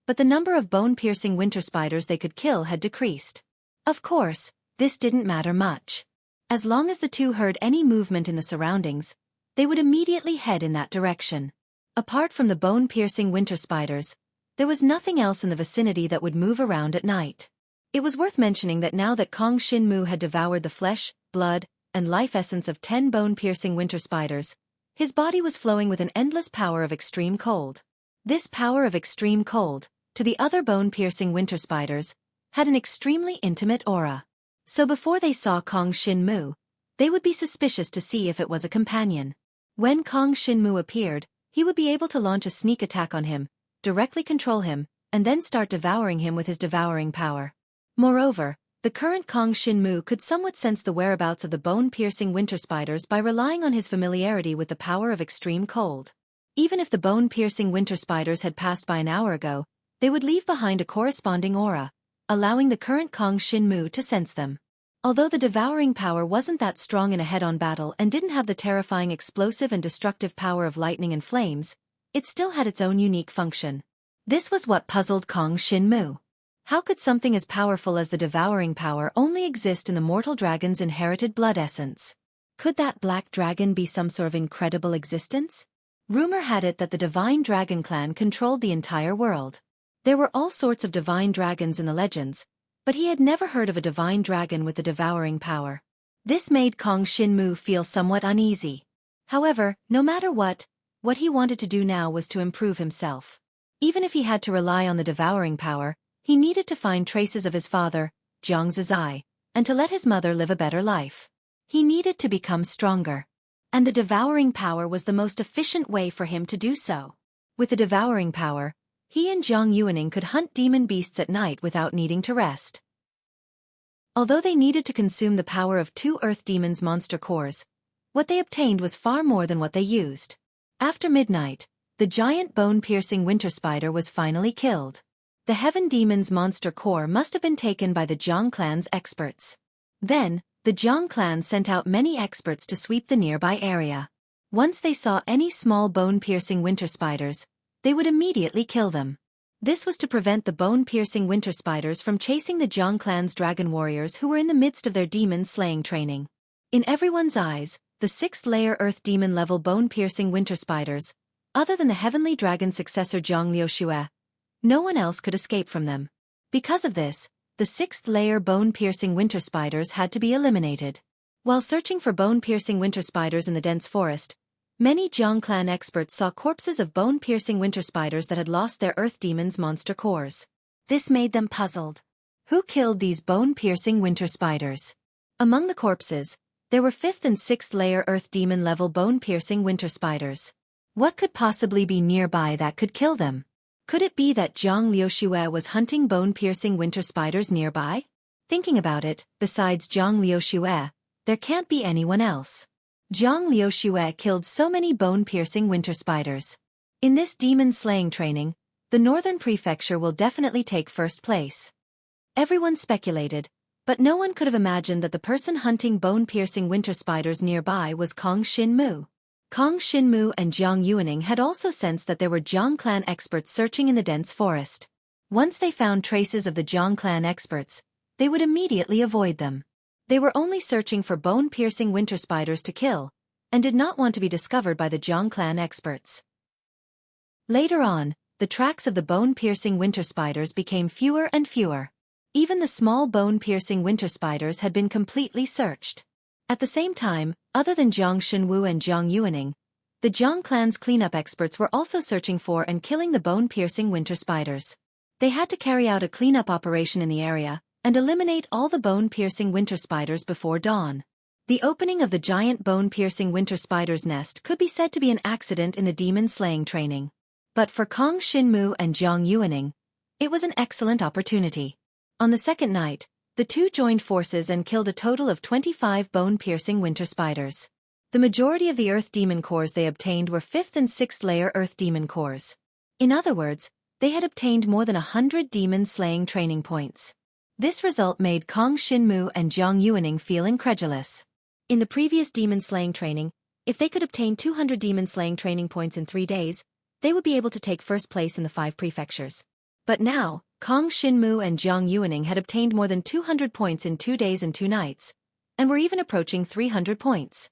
but the number of bone-piercing winter spiders they could kill had decreased. Of course, this didn't matter much. As long as the two heard any movement in the surroundings, they would immediately head in that direction. Apart from the bone-piercing winter spiders, there was nothing else in the vicinity that would move around at night. It was worth mentioning that now that Kong Shin-mu had devoured the flesh, blood, and life essence of 10 bone-piercing winter spiders, his body was flowing with an endless power of extreme cold. This power of extreme cold, to the other bone-piercing winter spiders, had an extremely intimate aura. So before they saw Kong Shin-mu, they would be suspicious to see if it was a companion. When Kong Shin-mu appeared, he would be able to launch a sneak attack on him, directly control him, and then start devouring him with his devouring power. Moreover, the current Kong Shin-mu could somewhat sense the whereabouts of the bone-piercing winter spiders by relying on his familiarity with the power of extreme cold. Even if the bone-piercing winter spiders had passed by an hour ago, they would leave behind a corresponding aura, allowing the current Kong Shin-mu to sense them. Although the devouring power wasn't that strong in a head-on battle and didn't have the terrifying explosive and destructive power of lightning and flames, it still had its own unique function. This was what puzzled Kong Shin-mu. How could something as powerful as the devouring power only exist in the mortal dragon's inherited blood essence? Could that black dragon be some sort of incredible existence? Rumor had it that the divine dragon clan controlled the entire world. There were all sorts of divine dragons in the legends, but he had never heard of a divine dragon with the devouring power. This made Kong Shin-mu feel somewhat uneasy. However, no matter what he wanted to do now was to improve himself. Even if he had to rely on the devouring power, he needed to find traces of his father, Jiang Zizai, and to let his mother live a better life. He needed to become stronger. And the devouring power was the most efficient way for him to do so. With the devouring power, he and Jiang Yuaning could hunt demon beasts at night without needing to rest. Although they needed to consume the power of 2 Earth Demons' monster cores, what they obtained was far more than what they used. After midnight, the giant bone-piercing winter spider was finally killed. The Heaven Demon's monster core must have been taken by the Jiang clan's experts. Then, the Jiang clan sent out many experts to sweep the nearby area. Once they saw any small bone-piercing winter spiders, they would immediately kill them. This was to prevent the bone-piercing winter spiders from chasing the Jiang clan's dragon warriors who were in the midst of their demon-slaying training. In everyone's eyes, the 6th-layer Earth Demon-level bone-piercing winter spiders, other than the heavenly dragon successor Zhang Liuxue, no one else could escape from them. Because of this, the 6th-layer bone-piercing winter spiders had to be eliminated. While searching for bone-piercing winter spiders in the dense forest, many Jiang clan experts saw corpses of bone-piercing winter spiders that had lost their Earth Demon's monster cores. This made them puzzled. Who killed these bone-piercing winter spiders? Among the corpses, there were 5th and 6th-layer Earth Demon-level bone-piercing winter spiders. What could possibly be nearby that could kill them? Could it be that Zhang Liuxue was hunting bone-piercing winter spiders nearby? Thinking about it, besides Zhang Liuxue, there can't be anyone else. Zhang Liuxue killed so many bone-piercing winter spiders. In this demon-slaying training, the Northern Prefecture will definitely take first place. Everyone speculated, but no one could have imagined that the person hunting bone-piercing winter spiders nearby was Kong Shin-mu. Kong Shin-mu and Jiang Yuaning had also sensed that there were Jiang clan experts searching in the dense forest. Once they found traces of the Jiang clan experts, they would immediately avoid them. They were only searching for bone-piercing winter spiders to kill, and did not want to be discovered by the Jiang clan experts. Later on, the tracks of the bone-piercing winter spiders became fewer and fewer. Even the small bone-piercing winter spiders had been completely searched. At the same time, other than Jiang Shenwu and Jiang Yuaning, the Jiang clan's cleanup experts were also searching for and killing the bone-piercing winter spiders. They had to carry out a cleanup operation in the area, and eliminate all the bone-piercing winter spiders before dawn. The opening of the giant bone-piercing winter spider's nest could be said to be an accident in the demon-slaying training. But for Kong Shin-mu and Jiang Yuaning, it was an excellent opportunity. On the second night, the two joined forces and killed a total of 25 bone-piercing winter spiders. The majority of the Earth Demon cores they obtained were 5th and 6th layer Earth Demon cores. In other words, they had obtained more than 100 demon-slaying training points. This result made Kong Shin-mu and Jiang Yuaning feel incredulous. In the previous demon-slaying training, if they could obtain 200 demon-slaying training points in 3 days, they would be able to take first place in the 5 prefectures. But now, Kong Xinmu and Jiang Yuaning had obtained more than 200 points in 2 days and 2 nights, and were even approaching 300 points.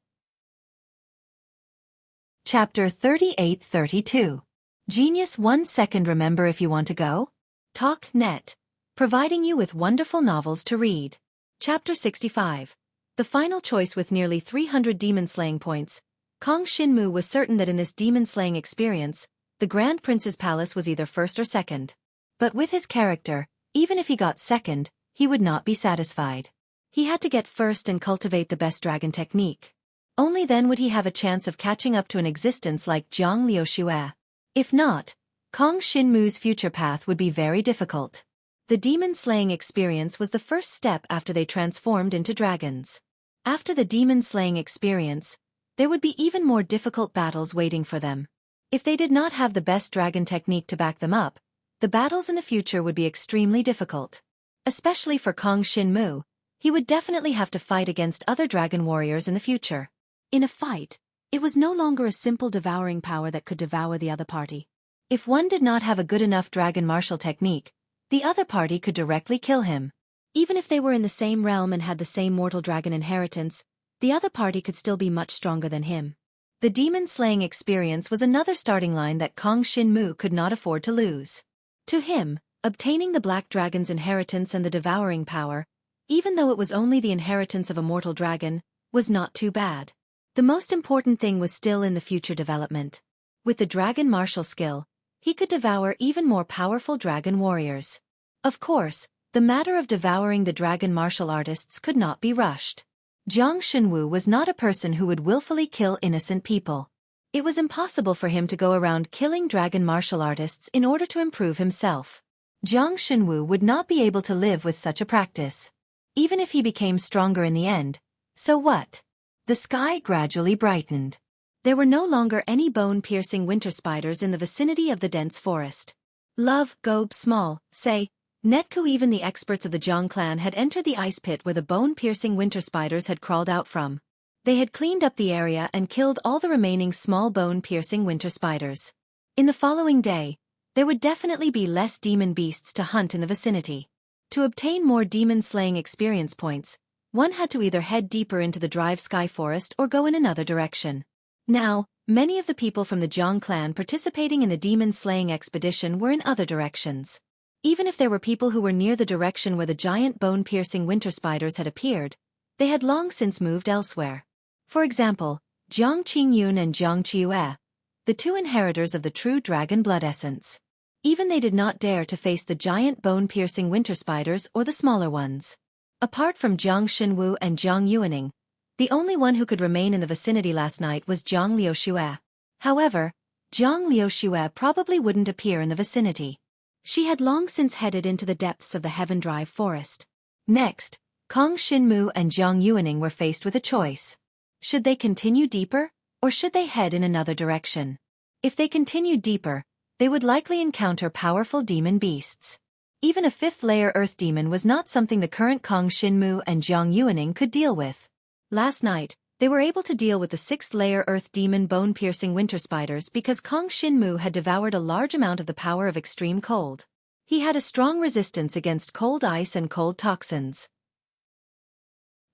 Chapter 38-32. Genius 1 second. Remember if you want to go? Talk Net. Providing you with wonderful novels to read. Chapter 65. The final choice. With nearly 300 demon-slaying points, Kong Xinmu was certain that in this demon-slaying experience, the Grand Prince's palace was either first or second. But with his character, even if he got second, he would not be satisfied. He had to get first and cultivate the best dragon technique. Only then would he have a chance of catching up to an existence like Zhang Liuxue. If not, Kong Xinmu's future path would be very difficult. The demon-slaying experience was the first step after they transformed into dragons. After the demon-slaying experience, there would be even more difficult battles waiting for them. If they did not have the best dragon technique to back them up, the battles in the future would be extremely difficult. Especially for Kong Xinmu, he would definitely have to fight against other dragon warriors in the future. In a fight, it was no longer a simple devouring power that could devour the other party. If one did not have a good enough dragon martial technique, the other party could directly kill him. Even if they were in the same realm and had the same mortal dragon inheritance, the other party could still be much stronger than him. The demon-slaying experience was another starting line that Kong Xinmu could not afford to lose. To him, obtaining the Black Dragon's inheritance and the devouring power, even though it was only the inheritance of a mortal dragon, was not too bad. The most important thing was still in the future development. With the dragon martial skill, he could devour even more powerful dragon warriors. Of course, the matter of devouring the dragon martial artists could not be rushed. Jiang Xinwu was not a person who would willfully kill innocent people. It was impossible for him to go around killing dragon martial artists in order to improve himself. Jiang Xinwu would not be able to live with such a practice. Even if he became stronger in the end, so what? The sky gradually brightened. There were no longer any bone-piercing winter spiders in the vicinity of the dense forest. Love, Gobe, Small, Say, Netku, even the experts of the Zhang clan had entered the ice pit where the bone-piercing winter spiders had crawled out from. They had cleaned up the area and killed all the remaining small bone-piercing winter spiders. In the following day, there would definitely be less demon beasts to hunt in the vicinity. To obtain more demon-slaying experience points, one had to either head deeper into the Drive Sky Forest or go in another direction. Now, many of the people from the Zhang clan participating in the demon-slaying expedition were in other directions. Even if there were people who were near the direction where the giant bone-piercing winter spiders had appeared, they had long since moved elsewhere. For example, Jiang Qingyun and Jiang Qiue, the two inheritors of the true dragon blood essence. Even they did not dare to face the giant bone-piercing winter spiders or the smaller ones. Apart from Jiang Xinwu and Jiang Yuaning, the only one who could remain in the vicinity last night was Zhang Liuxue. However, Zhang Liuxue probably wouldn't appear in the vicinity. She had long since headed into the depths of the Heaven Drive forest. Next, Kong Xinmu and Jiang Yuaning were faced with a choice. Should they continue deeper, or should they head in another direction? If they continued deeper, they would likely encounter powerful demon beasts. Even a 5th-layer earth demon was not something the current Kong Xinmu and Jiang Yuaning could deal with. Last night, they were able to deal with the 6th-layer earth demon bone-piercing winter spiders because Kong Xinmu had devoured a large amount of the power of extreme cold. He had a strong resistance against cold ice and cold toxins.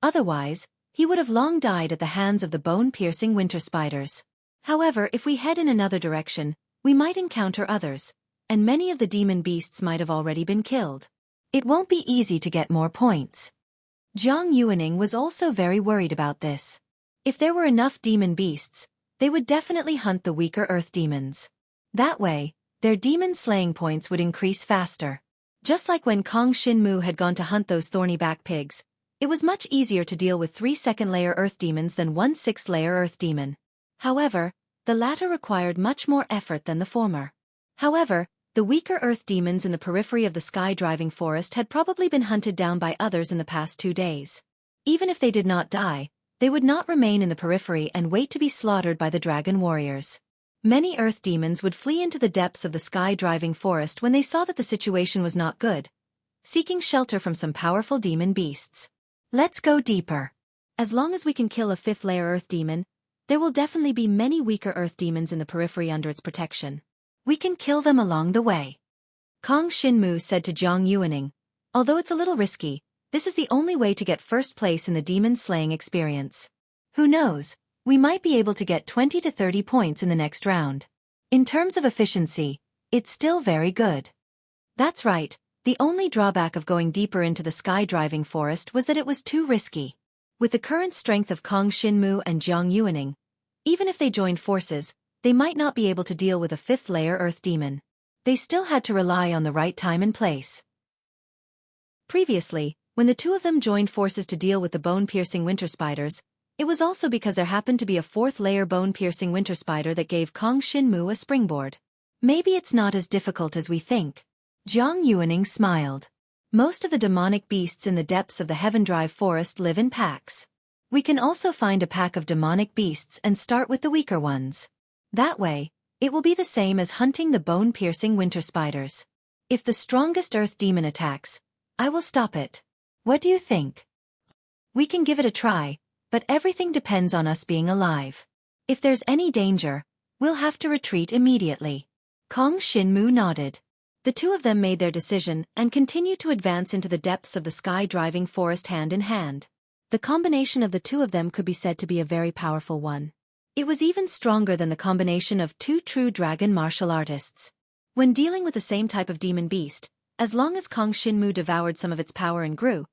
Otherwise, he would have long died at the hands of the bone-piercing winter spiders. However, if we head in another direction, we might encounter others, and many of the demon beasts might have already been killed. It won't be easy to get more points. Jiang Yuaning was also very worried about this. If there were enough demon beasts, they would definitely hunt the weaker earth demons. That way, their demon-slaying points would increase faster. Just like when Kong Xinmu had gone to hunt those thorny back pigs, it was much easier to deal with 3 2nd-layer earth demons than 1 6th-layer earth demon. However, the latter required much more effort than the former. However, the weaker earth demons in the periphery of the sky-driving forest had probably been hunted down by others in the past 2 days. Even if they did not die, they would not remain in the periphery and wait to be slaughtered by the dragon warriors. Many earth demons would flee into the depths of the sky-driving forest when they saw that the situation was not good, seeking shelter from some powerful demon beasts. Let's go deeper. As long as we can kill a 5th-layer earth demon, there will definitely be many weaker earth demons in the periphery under its protection. We can kill them along the way. Kong Shinmu said to Jiang Yuaning. Although it's a little risky, this is the only way to get first place in the demon slaying experience. Who knows, we might be able to get 20 to 30 points in the next round. In terms of efficiency, it's still very good. That's right, the only drawback of going deeper into the sky-driving forest was that it was too risky. With the current strength of Kong Shinmu and Jiang Yuaning, even if they joined forces, they might not be able to deal with a fifth-layer earth demon. They still had to rely on the right time and place. Previously, when the two of them joined forces to deal with the bone-piercing winter spiders, it was also because there happened to be a fourth-layer bone-piercing winter spider that gave Kong Shinmu a springboard. Maybe it's not as difficult as we think. Jiang Yuaning smiled. Most of the demonic beasts in the depths of the Heaven Drive forest live in packs. We can also find a pack of demonic beasts and start with the weaker ones. That way, it will be the same as hunting the bone-piercing winter spiders. If the strongest earth demon attacks, I will stop it. What do you think? We can give it a try, but everything depends on us being alive. If there's any danger, we'll have to retreat immediately. Kong Shinmu nodded. The two of them made their decision and continued to advance into the depths of the sky-driving forest hand in hand. The combination of the two of them could be said to be a very powerful one. It was even stronger than the combination of two true dragon martial artists. When dealing with the same type of demon beast, as long as Kong Shinmu devoured some of its power and grew,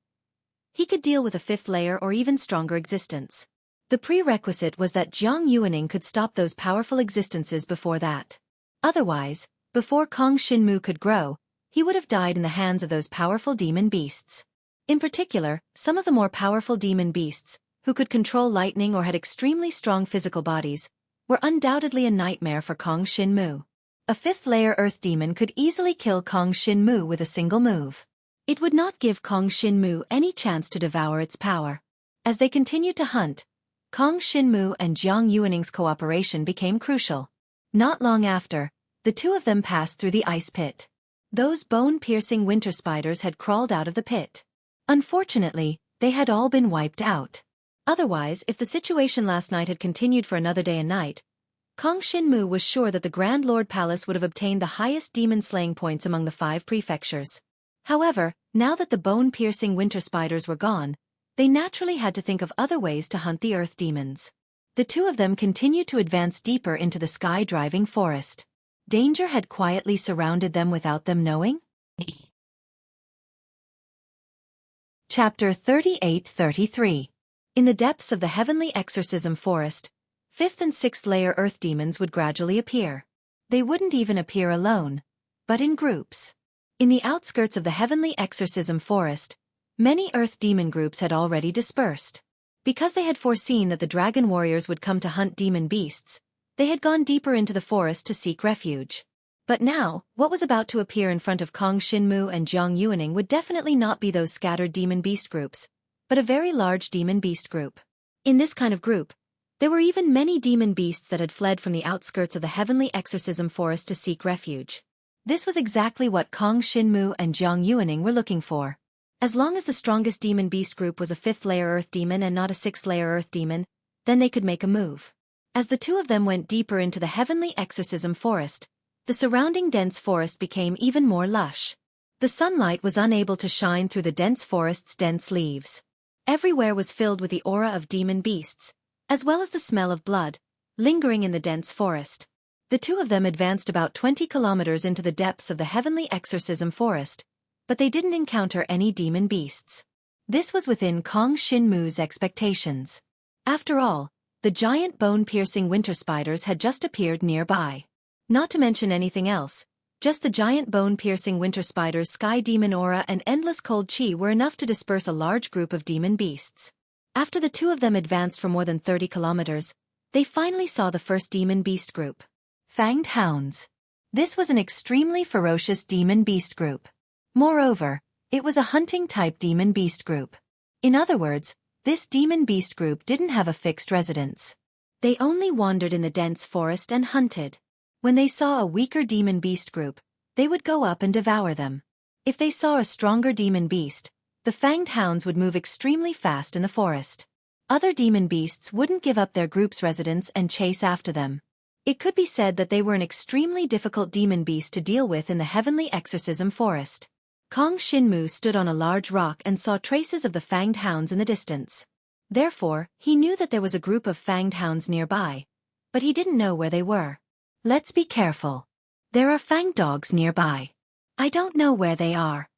he could deal with a fifth layer or even stronger existence. The prerequisite was that Jiang Yuaning could stop those powerful existences before that. Otherwise, before Kong Shinmu could grow, he would have died in the hands of those powerful demon beasts. In particular, some of the more powerful demon beasts, who could control lightning or had extremely strong physical bodies, were undoubtedly a nightmare for Kong Shinmu. A fifth-layer earth demon could easily kill Kong Shinmu with a single move. It would not give Kong Shinmu any chance to devour its power. As they continued to hunt, Kong Shinmu and Jiang Yuaning's cooperation became crucial. Not long after, the two of them passed through the ice pit. Those bone-piercing winter spiders had crawled out of the pit. Unfortunately, they had all been wiped out. Otherwise, if the situation last night had continued for another day and night, Kong Shinmu was sure that the Grand Lord Palace would have obtained the highest demon-slaying points among the 5 prefectures. However, now that the bone-piercing winter spiders were gone, they naturally had to think of other ways to hunt the earth demons. The two of them continued to advance deeper into the sky-driving forest. Danger had quietly surrounded them without them knowing? Chapter 38-33. In the depths of the Heavenly Exorcism Forest, 5th and 6th layer earth demons would gradually appear. They wouldn't even appear alone, but in groups. In the outskirts of the Heavenly Exorcism Forest, many earth demon groups had already dispersed. Because they had foreseen that the dragon warriors would come to hunt demon beasts, they had gone deeper into the forest to seek refuge. But now, what was about to appear in front of Kong Shinmu and Jiang Yuaning would definitely not be those scattered demon beast groups, but a very large demon beast group. In this kind of group, there were even many demon beasts that had fled from the outskirts of the Heavenly Exorcism Forest to seek refuge. This was exactly what Kong Shinmu and Jiang Yuaning were looking for. As long as the strongest demon beast group was a 5th layer earth demon and not a 6th layer earth demon, then they could make a move. As the two of them went deeper into the Heavenly Exorcism Forest, the surrounding dense forest became even more lush. The sunlight was unable to shine through the dense forest's dense leaves. Everywhere was filled with the aura of demon beasts, as well as the smell of blood, lingering in the dense forest. The two of them advanced about 20 kilometers into the depths of the Heavenly Exorcism Forest, but they didn't encounter any demon beasts. This was within Kong Shinmu's expectations. After all, the giant bone-piercing winter spiders had just appeared nearby. Not to mention anything else, just the giant bone-piercing winter spider's sky demon aura and endless cold chi were enough to disperse a large group of demon beasts. After the two of them advanced for more than 30 kilometers, they finally saw the first demon beast group. Fanged hounds. This was an extremely ferocious demon beast group. Moreover, it was a hunting-type demon beast group. In other words, this demon beast group didn't have a fixed residence. They only wandered in the dense forest and hunted. When they saw a weaker demon beast group, they would go up and devour them. If they saw a stronger demon beast, the fanged hounds would move extremely fast in the forest. Other demon beasts wouldn't give up their group's residence and chase after them. It could be said that they were an extremely difficult demon beast to deal with in the heavenly exorcism forest. Kong Shinmu stood on a large rock and saw traces of the fanged hounds in the distance. Therefore, he knew that there was a group of fanged hounds nearby, but he didn't know where they were. Let's be careful. There are fanged dogs nearby. I don't know where they are.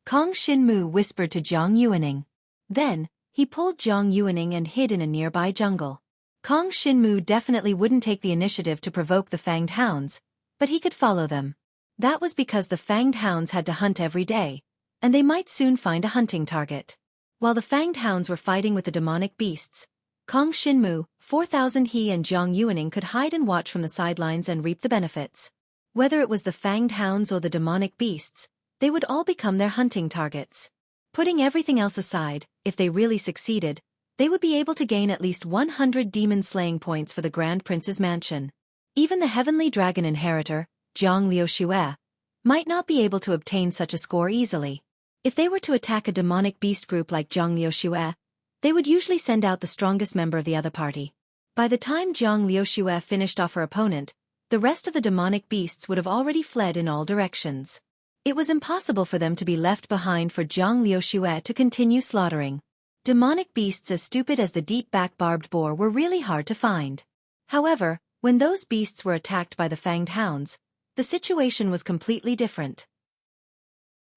Kong Shinmu whispered to Zhang Yuaning. Then, he pulled Zhang Yuaning and hid in a nearby jungle. Kong Shinmu definitely wouldn't take the initiative to provoke the fanged hounds, but he could follow them. That was because the fanged hounds had to hunt every day, and they might soon find a hunting target. While the fanged hounds were fighting with the demonic beasts, Kong Shinmu, 4,000 he and Zhang Yuaning could hide and watch from the sidelines and reap the benefits. Whether it was the fanged hounds or the demonic beasts, they would all become their hunting targets. Putting everything else aside, if they really succeeded, they would be able to gain at least 100 demon slaying points for the Grand Prince's mansion. Even the heavenly dragon inheritor, Zhang Xueqi, might not be able to obtain such a score easily. If they were to attack a demonic beast group like Zhang Xueqi, they would usually send out the strongest member of the other party. By the time Zhang Xueqi finished off her opponent, the rest of the demonic beasts would have already fled in all directions. It was impossible for them to be left behind for Zhang Xueqi to continue slaughtering. Demonic beasts as stupid as the deep-back barbed boar were really hard to find. However, when those beasts were attacked by the fanged hounds, the situation was completely different.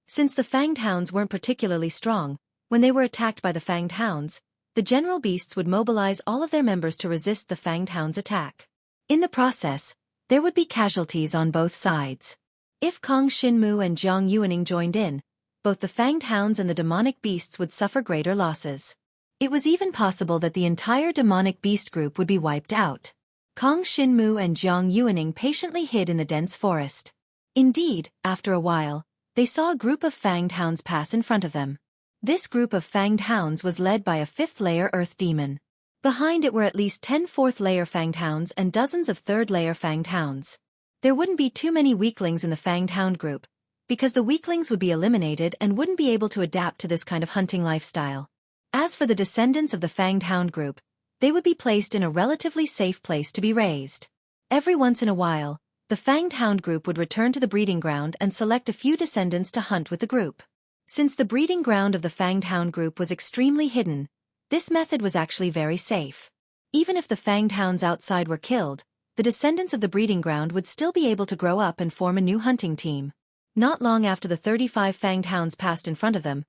Since the fanged hounds weren't particularly strong, when they were attacked by the fanged hounds, the general beasts would mobilize all of their members to resist the fanged hounds' attack. In the process, there would be casualties on both sides. If Kong Shinmu and Zhang Yuaning joined in, both the fanged hounds and the demonic beasts would suffer greater losses. It was even possible that the entire demonic beast group would be wiped out. Kong Shinmu and Zhang Yuaning patiently hid in the dense forest. Indeed, after a while, they saw a group of fanged hounds pass in front of them. This group of fanged hounds was led by a 5th-layer earth demon. Behind it were at least 10 4th-layer fanged hounds and dozens of 3rd-layer fanged hounds. There wouldn't be too many weaklings in the fanged hound group, because the weaklings would be eliminated and wouldn't be able to adapt to this kind of hunting lifestyle. As for the descendants of the fanged hound group, they would be placed in a relatively safe place to be raised. Every once in a while, the fanged hound group would return to the breeding ground and select a few descendants to hunt with the group. Since the breeding ground of the fanged hound group was extremely hidden, this method was actually very safe. Even if the fanged hounds outside were killed, the descendants of the breeding ground would still be able to grow up and form a new hunting team. Not long after the 35 fanged hounds passed in front of them,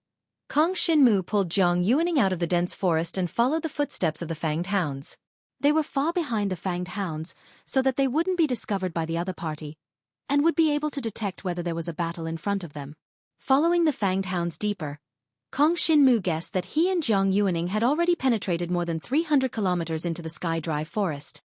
Kong Shinmu pulled Zhang Yuaning out of the dense forest and followed the footsteps of the fanged hounds. They were far behind the fanged hounds, so that they wouldn't be discovered by the other party, and would be able to detect whether there was a battle in front of them. Following the fanged hounds deeper, Kong Shinmu guessed that he and Zhang Yuaning had already penetrated more than 300 kilometers into the sky-dry forest.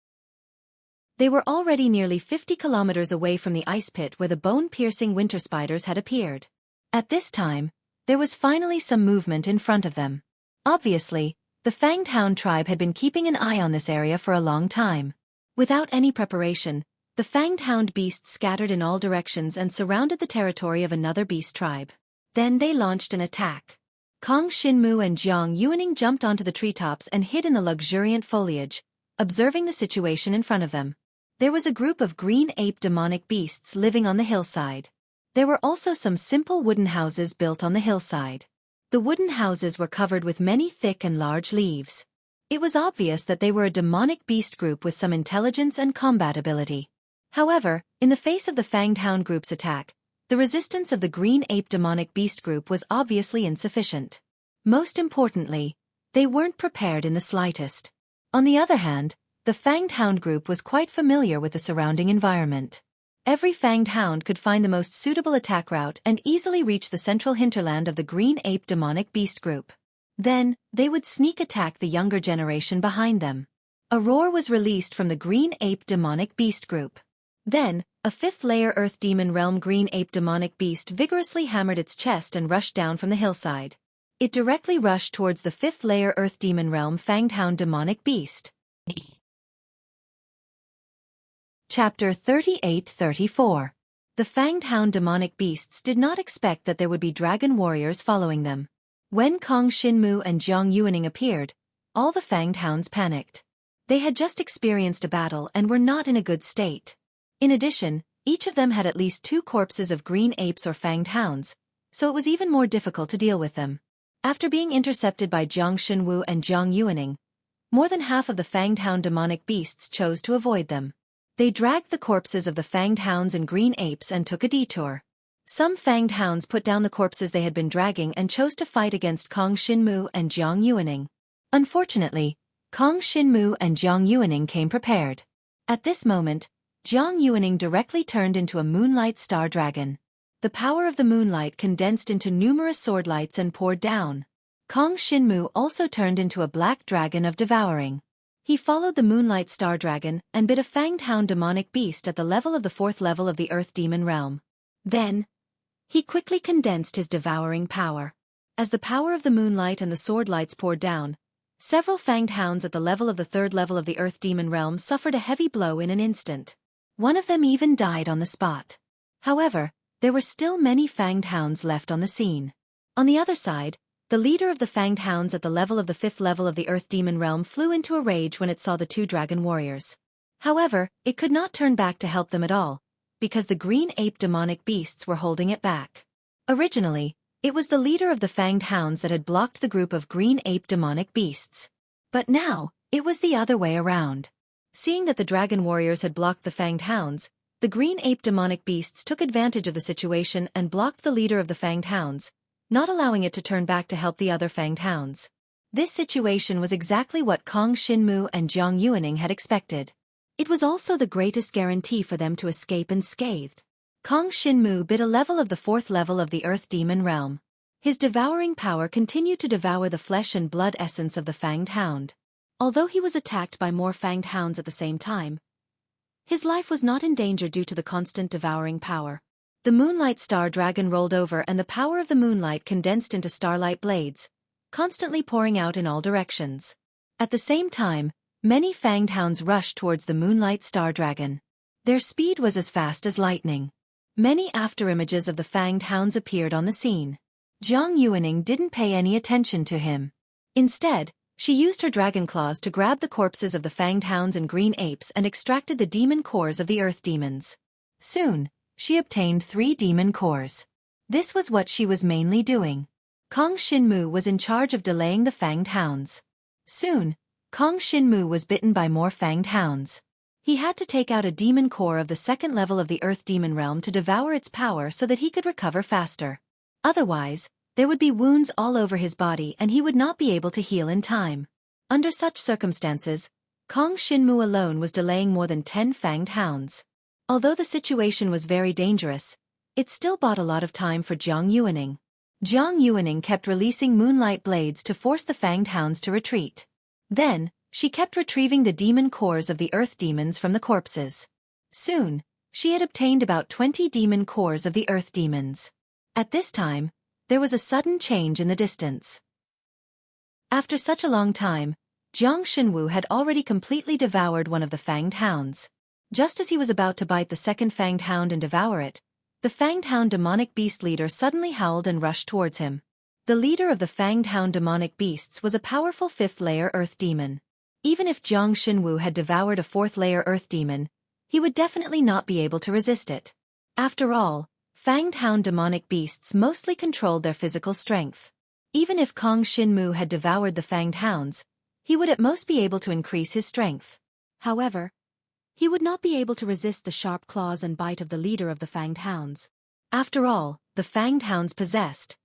They were already nearly 50 kilometers away from the ice pit where the bone-piercing winter spiders had appeared. At this time, there was finally some movement in front of them. Obviously, the fanged hound tribe had been keeping an eye on this area for a long time. Without any preparation, the fanged hound beasts scattered in all directions and surrounded the territory of another beast tribe. Then they launched an attack. Kong Shinmu and Zhang Yuaning jumped onto the treetops and hid in the luxuriant foliage, observing the situation in front of them. There was a group of green ape demonic beasts living on the hillside. There were also some simple wooden houses built on the hillside. The wooden houses were covered with many thick and large leaves. It was obvious that they were a demonic beast group with some intelligence and combat ability. However, in the face of the fanged hound group's attack, the resistance of the green ape demonic beast group was obviously insufficient. Most importantly, they weren't prepared in the slightest. On the other hand, the fanged hound group was quite familiar with the surrounding environment. Every fanged hound could find the most suitable attack route and easily reach the central hinterland of the green ape demonic beast group. Then, they would sneak attack the younger generation behind them. A roar was released from the green ape demonic beast group. Then, a 5th-layer earth demon realm green ape demonic beast vigorously hammered its chest and rushed down from the hillside. It directly rushed towards the 5th-layer earth demon realm fanged hound demonic beast. Chapter 38-34. The fanged hound demonic beasts did not expect that there would be dragon warriors following them. When Kong Shinmu and Zhang Yuaning appeared, all the fanged hounds panicked. They had just experienced a battle and were not in a good state. In addition, each of them had at least 2 corpses of green apes or fanged hounds, so it was even more difficult to deal with them. After being intercepted by Jiang Xinwu and Jiang Yuaning, more than half of the fanged hound demonic beasts chose to avoid them. They dragged the corpses of the fanged hounds and green apes and took a detour. Some fanged hounds put down the corpses they had been dragging and chose to fight against Kong Xinmu and Jiang Yuaning. Unfortunately, Kong Xinmu and Jiang Yuaning came prepared. At this moment, Jiang Yuaning directly turned into a moonlight star dragon. The power of the moonlight condensed into numerous sword lights and poured down. Kong Xinmu also turned into a black dragon of devouring. He followed the moonlight star dragon and bit a fanged hound demonic beast at the level of the 4th level of the earth demon realm. Then, he quickly condensed his devouring power. As the power of the moonlight and the sword lights poured down, several fanged hounds at the level of the 3rd level of the earth demon realm suffered a heavy blow in an instant. One of them even died on the spot. However, there were still many fanged hounds left on the scene. On the other side, the leader of the fanged hounds at the level of the 5th level of the earth demon realm flew into a rage when it saw the 2 dragon warriors. However, it could not turn back to help them at all, because the green ape demonic beasts were holding it back. Originally, it was the leader of the fanged hounds that had blocked the group of green ape demonic beasts. But now, it was the other way around. Seeing that the dragon warriors had blocked the fanged hounds, the green ape demonic beasts took advantage of the situation and blocked the leader of the fanged hounds, not allowing it to turn back to help the other fanged hounds. This situation was exactly what Kong Xinmu and Jiang Yuaning had expected. It was also the greatest guarantee for them to escape unscathed. Kong Xinmu bit a level of the 4th level of the earth demon realm. His devouring power continued to devour the flesh and blood essence of the fanged hound. Although he was attacked by more fanged hounds at the same time, his life was not in danger due to the constant devouring power. The moonlight star dragon rolled over and the power of the moonlight condensed into starlight blades, constantly pouring out in all directions. At the same time, many fanged hounds rushed towards the moonlight star dragon. Their speed was as fast as lightning. Many afterimages of the fanged hounds appeared on the scene. Jiang Yuaning didn't pay any attention to him. Instead, she used her dragon claws to grab the corpses of the fanged hounds and green apes and extracted the demon cores of the earth demons. Soon, she obtained 3 demon cores. This was what she was mainly doing. Kong Xinmu was in charge of delaying the fanged hounds. Soon, Kong Xinmu was bitten by more fanged hounds. He had to take out a demon core of the 2nd level of the earth demon realm to devour its power so that he could recover faster. Otherwise, there would be wounds all over his body and he would not be able to heal in time. Under such circumstances, Kong Xinmu alone was delaying more than 10 fanged hounds. Although the situation was very dangerous, it still bought a lot of time for Jiang Yuaning. Jiang Yuaning kept releasing moonlight blades to force the fanged hounds to retreat. Then, she kept retrieving the demon cores of the earth demons from the corpses. Soon, she had obtained about 20 demon cores of the earth demons. At this time, there was a sudden change in the distance. After such a long time, Jiang Xinwu had already completely devoured one of the fanged hounds. Just as he was about to bite the 2nd fanged hound and devour it, the fanged hound demonic beast leader suddenly howled and rushed towards him. The leader of the fanged hound demonic beasts was a powerful 5th-layer earth demon. Even if Jiang Xinwu had devoured a 4th-layer earth demon, he would definitely not be able to resist it. After all, fanged hound demonic beasts mostly controlled their physical strength. Even if Kong Xinmu had devoured the fanged hounds, he would at most be able to increase his strength. However, he would not be able to resist the sharp claws and bite of the leader of the fanged hounds. After all, the fanged hounds possessed.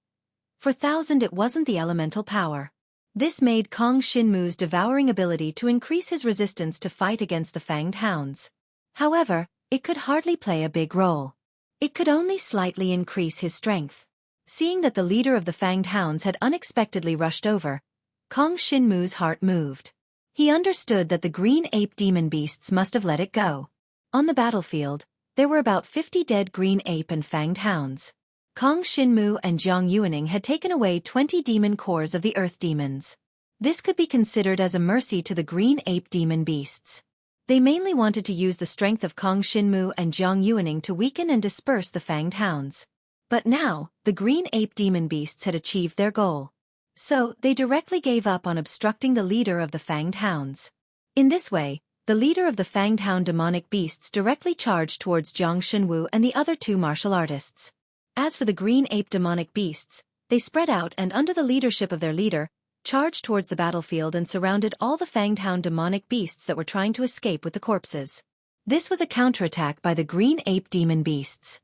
For 1,000 it wasn't the elemental power. This made Kong Xinmu's devouring ability to increase his resistance to fight against the fanged hounds. However, it could hardly play a big role. It could only slightly increase his strength. Seeing that the leader of the fanged hounds had unexpectedly rushed over, Kong Xinmu's heart moved. He understood that the green ape demon beasts must have let it go. On the battlefield, there were about 50 dead green ape and fanged hounds. Kong Xinmu and Jiang Yuaning had taken away 20 demon cores of the earth demons. This could be considered as a mercy to the green ape demon beasts. They mainly wanted to use the strength of Kong Xinmu and Jiang Yuaning to weaken and disperse the fanged hounds. But now, the green ape demon beasts had achieved their goal. So, they directly gave up on obstructing the leader of the fanged hounds. In this way, the leader of the fanged hound demonic beasts directly charged towards Jiang Shenwu and the other two martial artists. As for the green ape demonic beasts, they spread out and under the leadership of their leader, charged towards the battlefield and surrounded all the fanged hound demonic beasts that were trying to escape with the corpses. This was a counterattack by the green ape demon beasts.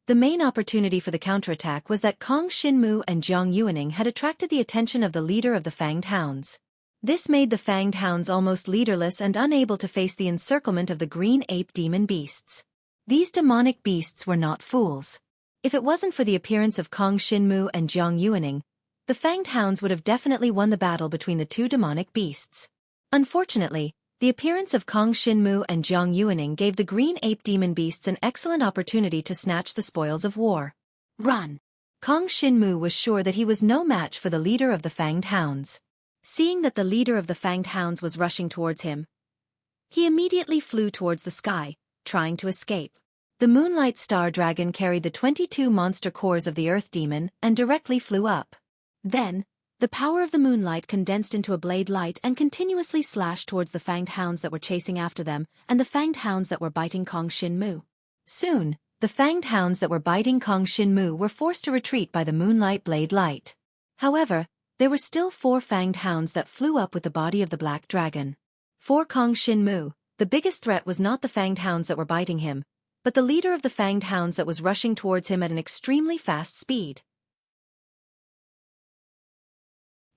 The main opportunity for the counterattack was that Kong Shinmu and Jiang Yuaning had attracted the attention of the leader of the fanged hounds. This made the fanged hounds almost leaderless and unable to face the encirclement of the green ape demon beasts. These demonic beasts were not fools. If it wasn't for the appearance of Kong Shinmu and Jiang Yuaning, the fanged hounds would have definitely won the battle between the two demonic beasts. Unfortunately, the appearance of Kong Shinmu and Jiang Yuaning gave the green ape demon beasts an excellent opportunity to snatch the spoils of war. Run! Kong Shinmu was sure that he was no match for the leader of the fanged hounds. Seeing that the leader of the fanged hounds was rushing towards him, he immediately flew towards the sky, trying to escape. The Moonlight Star Dragon carried the 22 monster cores of the Earth Demon and directly flew up. Then, the power of the moonlight condensed into a blade light and continuously slashed towards the fanged hounds that were chasing after them and the fanged hounds that were biting Kong Shinmu. Soon, the fanged hounds that were biting Kong Shinmu were forced to retreat by the moonlight blade light. However, there were still 4 fanged hounds that flew up with the body of the black dragon. For Kong Shinmu, the biggest threat was not the fanged hounds that were biting him, but the leader of the fanged hounds that was rushing towards him at an extremely fast speed.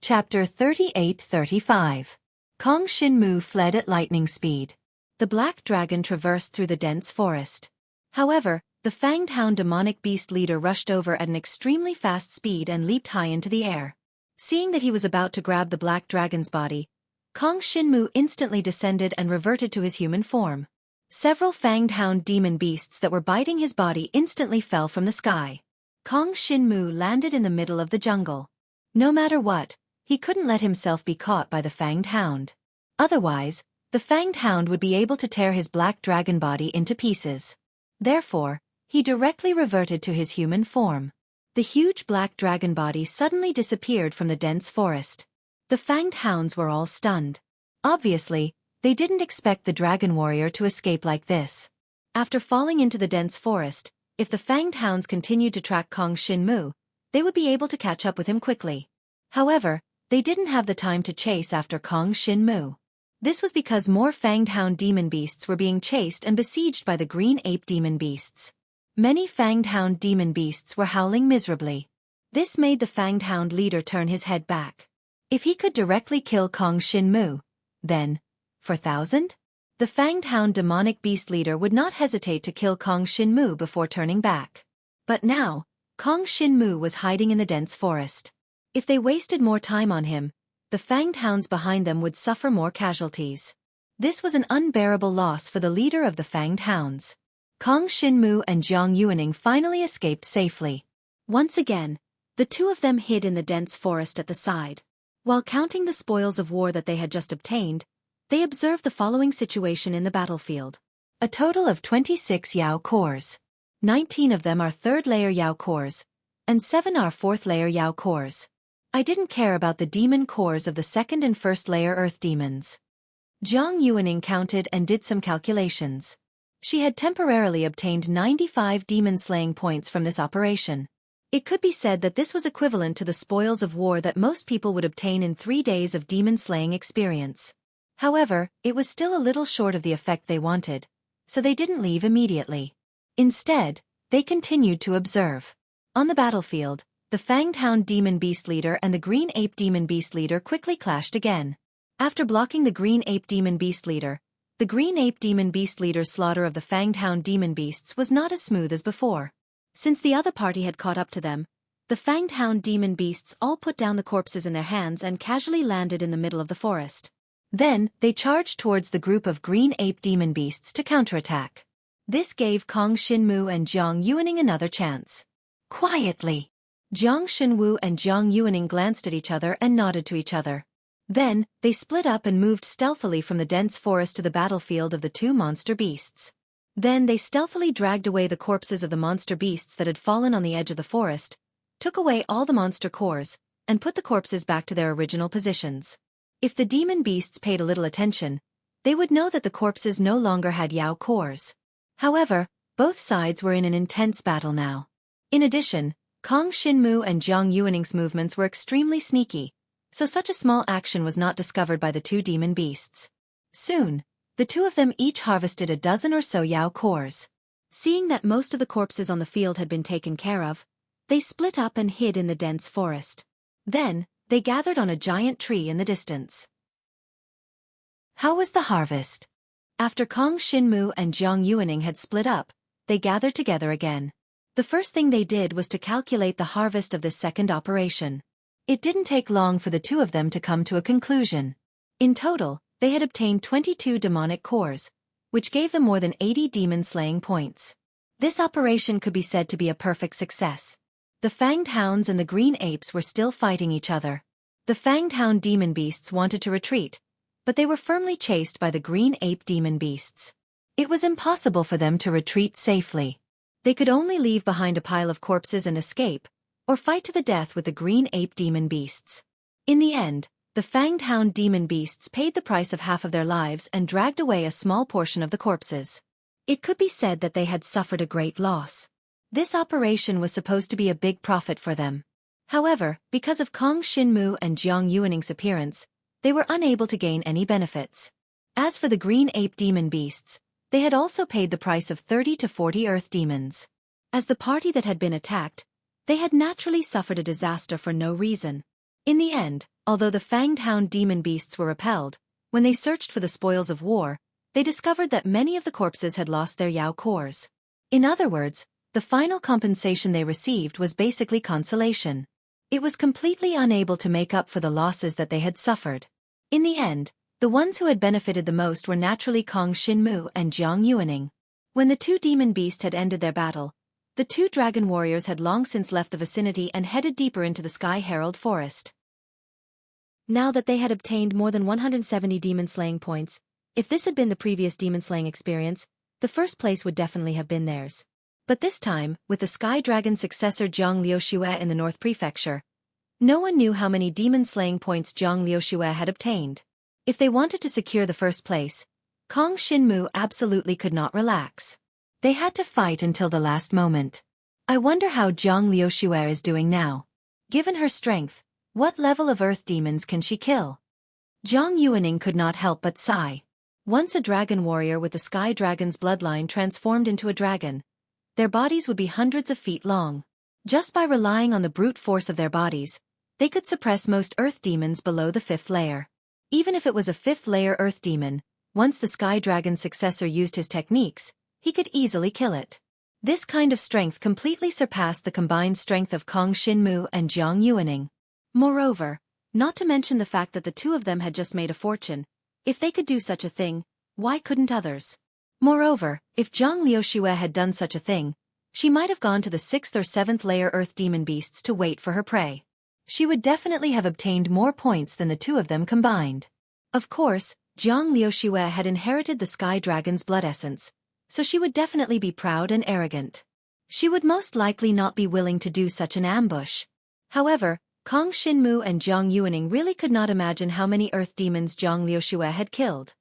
Chapter 38-35. Kong Shinmu fled at lightning speed. The black dragon traversed through the dense forest. However, the fanged hound demonic beast leader rushed over at an extremely fast speed and leaped high into the air. Seeing that he was about to grab the black dragon's body, Kong Shinmu instantly descended and reverted to his human form. Several fanged hound demon beasts that were biting his body instantly fell from the sky. Kong Shinmu landed in the middle of the jungle. No matter what, he couldn't let himself be caught by the fanged hound. Otherwise, the fanged hound would be able to tear his black dragon body into pieces. Therefore, he directly reverted to his human form. The huge black dragon body suddenly disappeared from the dense forest. The fanged hounds were all stunned. Obviously, they didn't expect the dragon warrior to escape like this. After falling into the dense forest, if the fanged hounds continued to track Kong Shinmu, they would be able to catch up with him quickly. However, they didn't have the time to chase after Kong Shinmu. This was because more fanged hound demon beasts were being chased and besieged by the green ape demon beasts. Many fanged hound demon beasts were howling miserably. This made the fanged hound leader turn his head back. If he could directly kill Kong Shinmu, then, for 1,000? The fanged hound demonic beast leader would not hesitate to kill Kong Shinmu before turning back. But now, Kong Shinmu was hiding in the dense forest. If they wasted more time on him, the fanged hounds behind them would suffer more casualties. This was an unbearable loss for the leader of the fanged hounds. Kong Shinmu and Jiang Yuaning finally escaped safely. Once again, the two of them hid in the dense forest at the side. While counting the spoils of war that they had just obtained, they observed the following situation in the battlefield. A total of 26 Yao cores. 19 of them are 3rd layer Yao cores, and 7 are 4th layer Yao cores. I didn't care about the demon cores of the 2nd and 1st layer earth demons. Jiang Yuaning counted and did some calculations. She had temporarily obtained 95 demon-slaying points from this operation. It could be said that this was equivalent to the spoils of war that most people would obtain in 3 days of demon-slaying experience. However, it was still a little short of the effect they wanted, so they didn't leave immediately. Instead, they continued to observe. On the battlefield, the fanged hound demon beast leader and the green ape demon beast leader quickly clashed again. After blocking the green ape demon beast leader, the green ape demon beast leader's slaughter of the fanged hound demon beasts was not as smooth as before. Since the other party had caught up to them, the fanged hound demon beasts all put down the corpses in their hands and casually landed in the middle of the forest. Then, they charged towards the group of green ape demon beasts to counterattack. This gave Kong Shinmu and Jiang Yuaning another chance. Quietly, Jiang Shenwu and Jiang Yuaning glanced at each other and nodded to each other. Then, they split up and moved stealthily from the dense forest to the battlefield of the 2 monster beasts. Then they stealthily dragged away the corpses of the monster beasts that had fallen on the edge of the forest, took away all the monster cores, and put the corpses back to their original positions. If the demon beasts paid a little attention, they would know that the corpses no longer had Yao cores. However, both sides were in an intense battle now. In addition, Kong Xinmu and Jiang Yuaning's movements were extremely sneaky, so such a small action was not discovered by the two demon beasts. Soon, the two of them each harvested a dozen or so Yao cores. Seeing that most of the corpses on the field had been taken care of, they split up and hid in the dense forest. Then, they gathered on a giant tree in the distance. How was the harvest? After Kong Xinmu and Jiang Yuaning had split up, they gathered together again. The first thing they did was to calculate the harvest of this second operation. It didn't take long for the two of them to come to a conclusion. In total, they had obtained 22 demonic cores, which gave them more than 80 demon-slaying points. This operation could be said to be a perfect success. The fanged hounds and the green apes were still fighting each other. The fanged hound demon beasts wanted to retreat, but they were firmly chased by the green ape demon beasts. It was impossible for them to retreat safely. They could only leave behind a pile of corpses and escape, or fight to the death with the green ape demon beasts. In the end, the fanged hound demon beasts paid the price of half of their lives and dragged away a small portion of the corpses. It could be said that they had suffered a great loss. This operation was supposed to be a big profit for them. However, because of Kong Xinmu and Jiang Yuaning's appearance, they were unable to gain any benefits. As for the green ape demon beasts, they had also paid the price of 30 to 40 earth demons. As the party that had been attacked, they had naturally suffered a disaster for no reason. In the end, although the fanged hound demon beasts were repelled, when they searched for the spoils of war, they discovered that many of the corpses had lost their Yao cores. In other words, the final compensation they received was basically consolation. It was completely unable to make up for the losses that they had suffered. In the end, the ones who had benefited the most were naturally Kong Xinmu and Jiang Yuaning. When the two demon beasts had ended their battle, the two dragon warriors had long since left the vicinity and headed deeper into the Sky Herald Forest. Now that they had obtained more than 170 demon-slaying points, if this had been the previous demon-slaying experience, the first place would definitely have been theirs. But this time, with the Sky Dragon's successor Zhang Liuxue in the North Prefecture, no one knew how many demon-slaying points Zhang Liuxue had obtained. If they wanted to secure the first place, Kong Xinmu absolutely could not relax. They had to fight until the last moment. I wonder how Zhang Liuxue is doing now. Given her strength, what level of earth demons can she kill? Jiang Yuaning could not help but sigh. Once a dragon warrior with the Sky Dragon's bloodline transformed into a dragon, their bodies would be hundreds of feet long. Just by relying on the brute force of their bodies, they could suppress most earth demons below the 5th layer. Even if it was a 5th layer earth demon, once the Sky Dragon's successor used his techniques, he could easily kill it. This kind of strength completely surpassed the combined strength of Kong Xinmu and Jiang Yuaning. Moreover, not to mention the fact that the two of them had just made a fortune, if they could do such a thing, why couldn't others? Moreover, if Zhang Liuxue had done such a thing, she might have gone to the 6th or 7th layer earth demon beasts to wait for her prey. She would definitely have obtained more points than the two of them combined. Of course, Zhang Liuxue had inherited the Sky Dragon's blood essence, so she would definitely be proud and arrogant. She would most likely not be willing to do such an ambush. However, Kong Xinmu and Jiang Yuaning really could not imagine how many earth demons Zhang Liuxue had killed.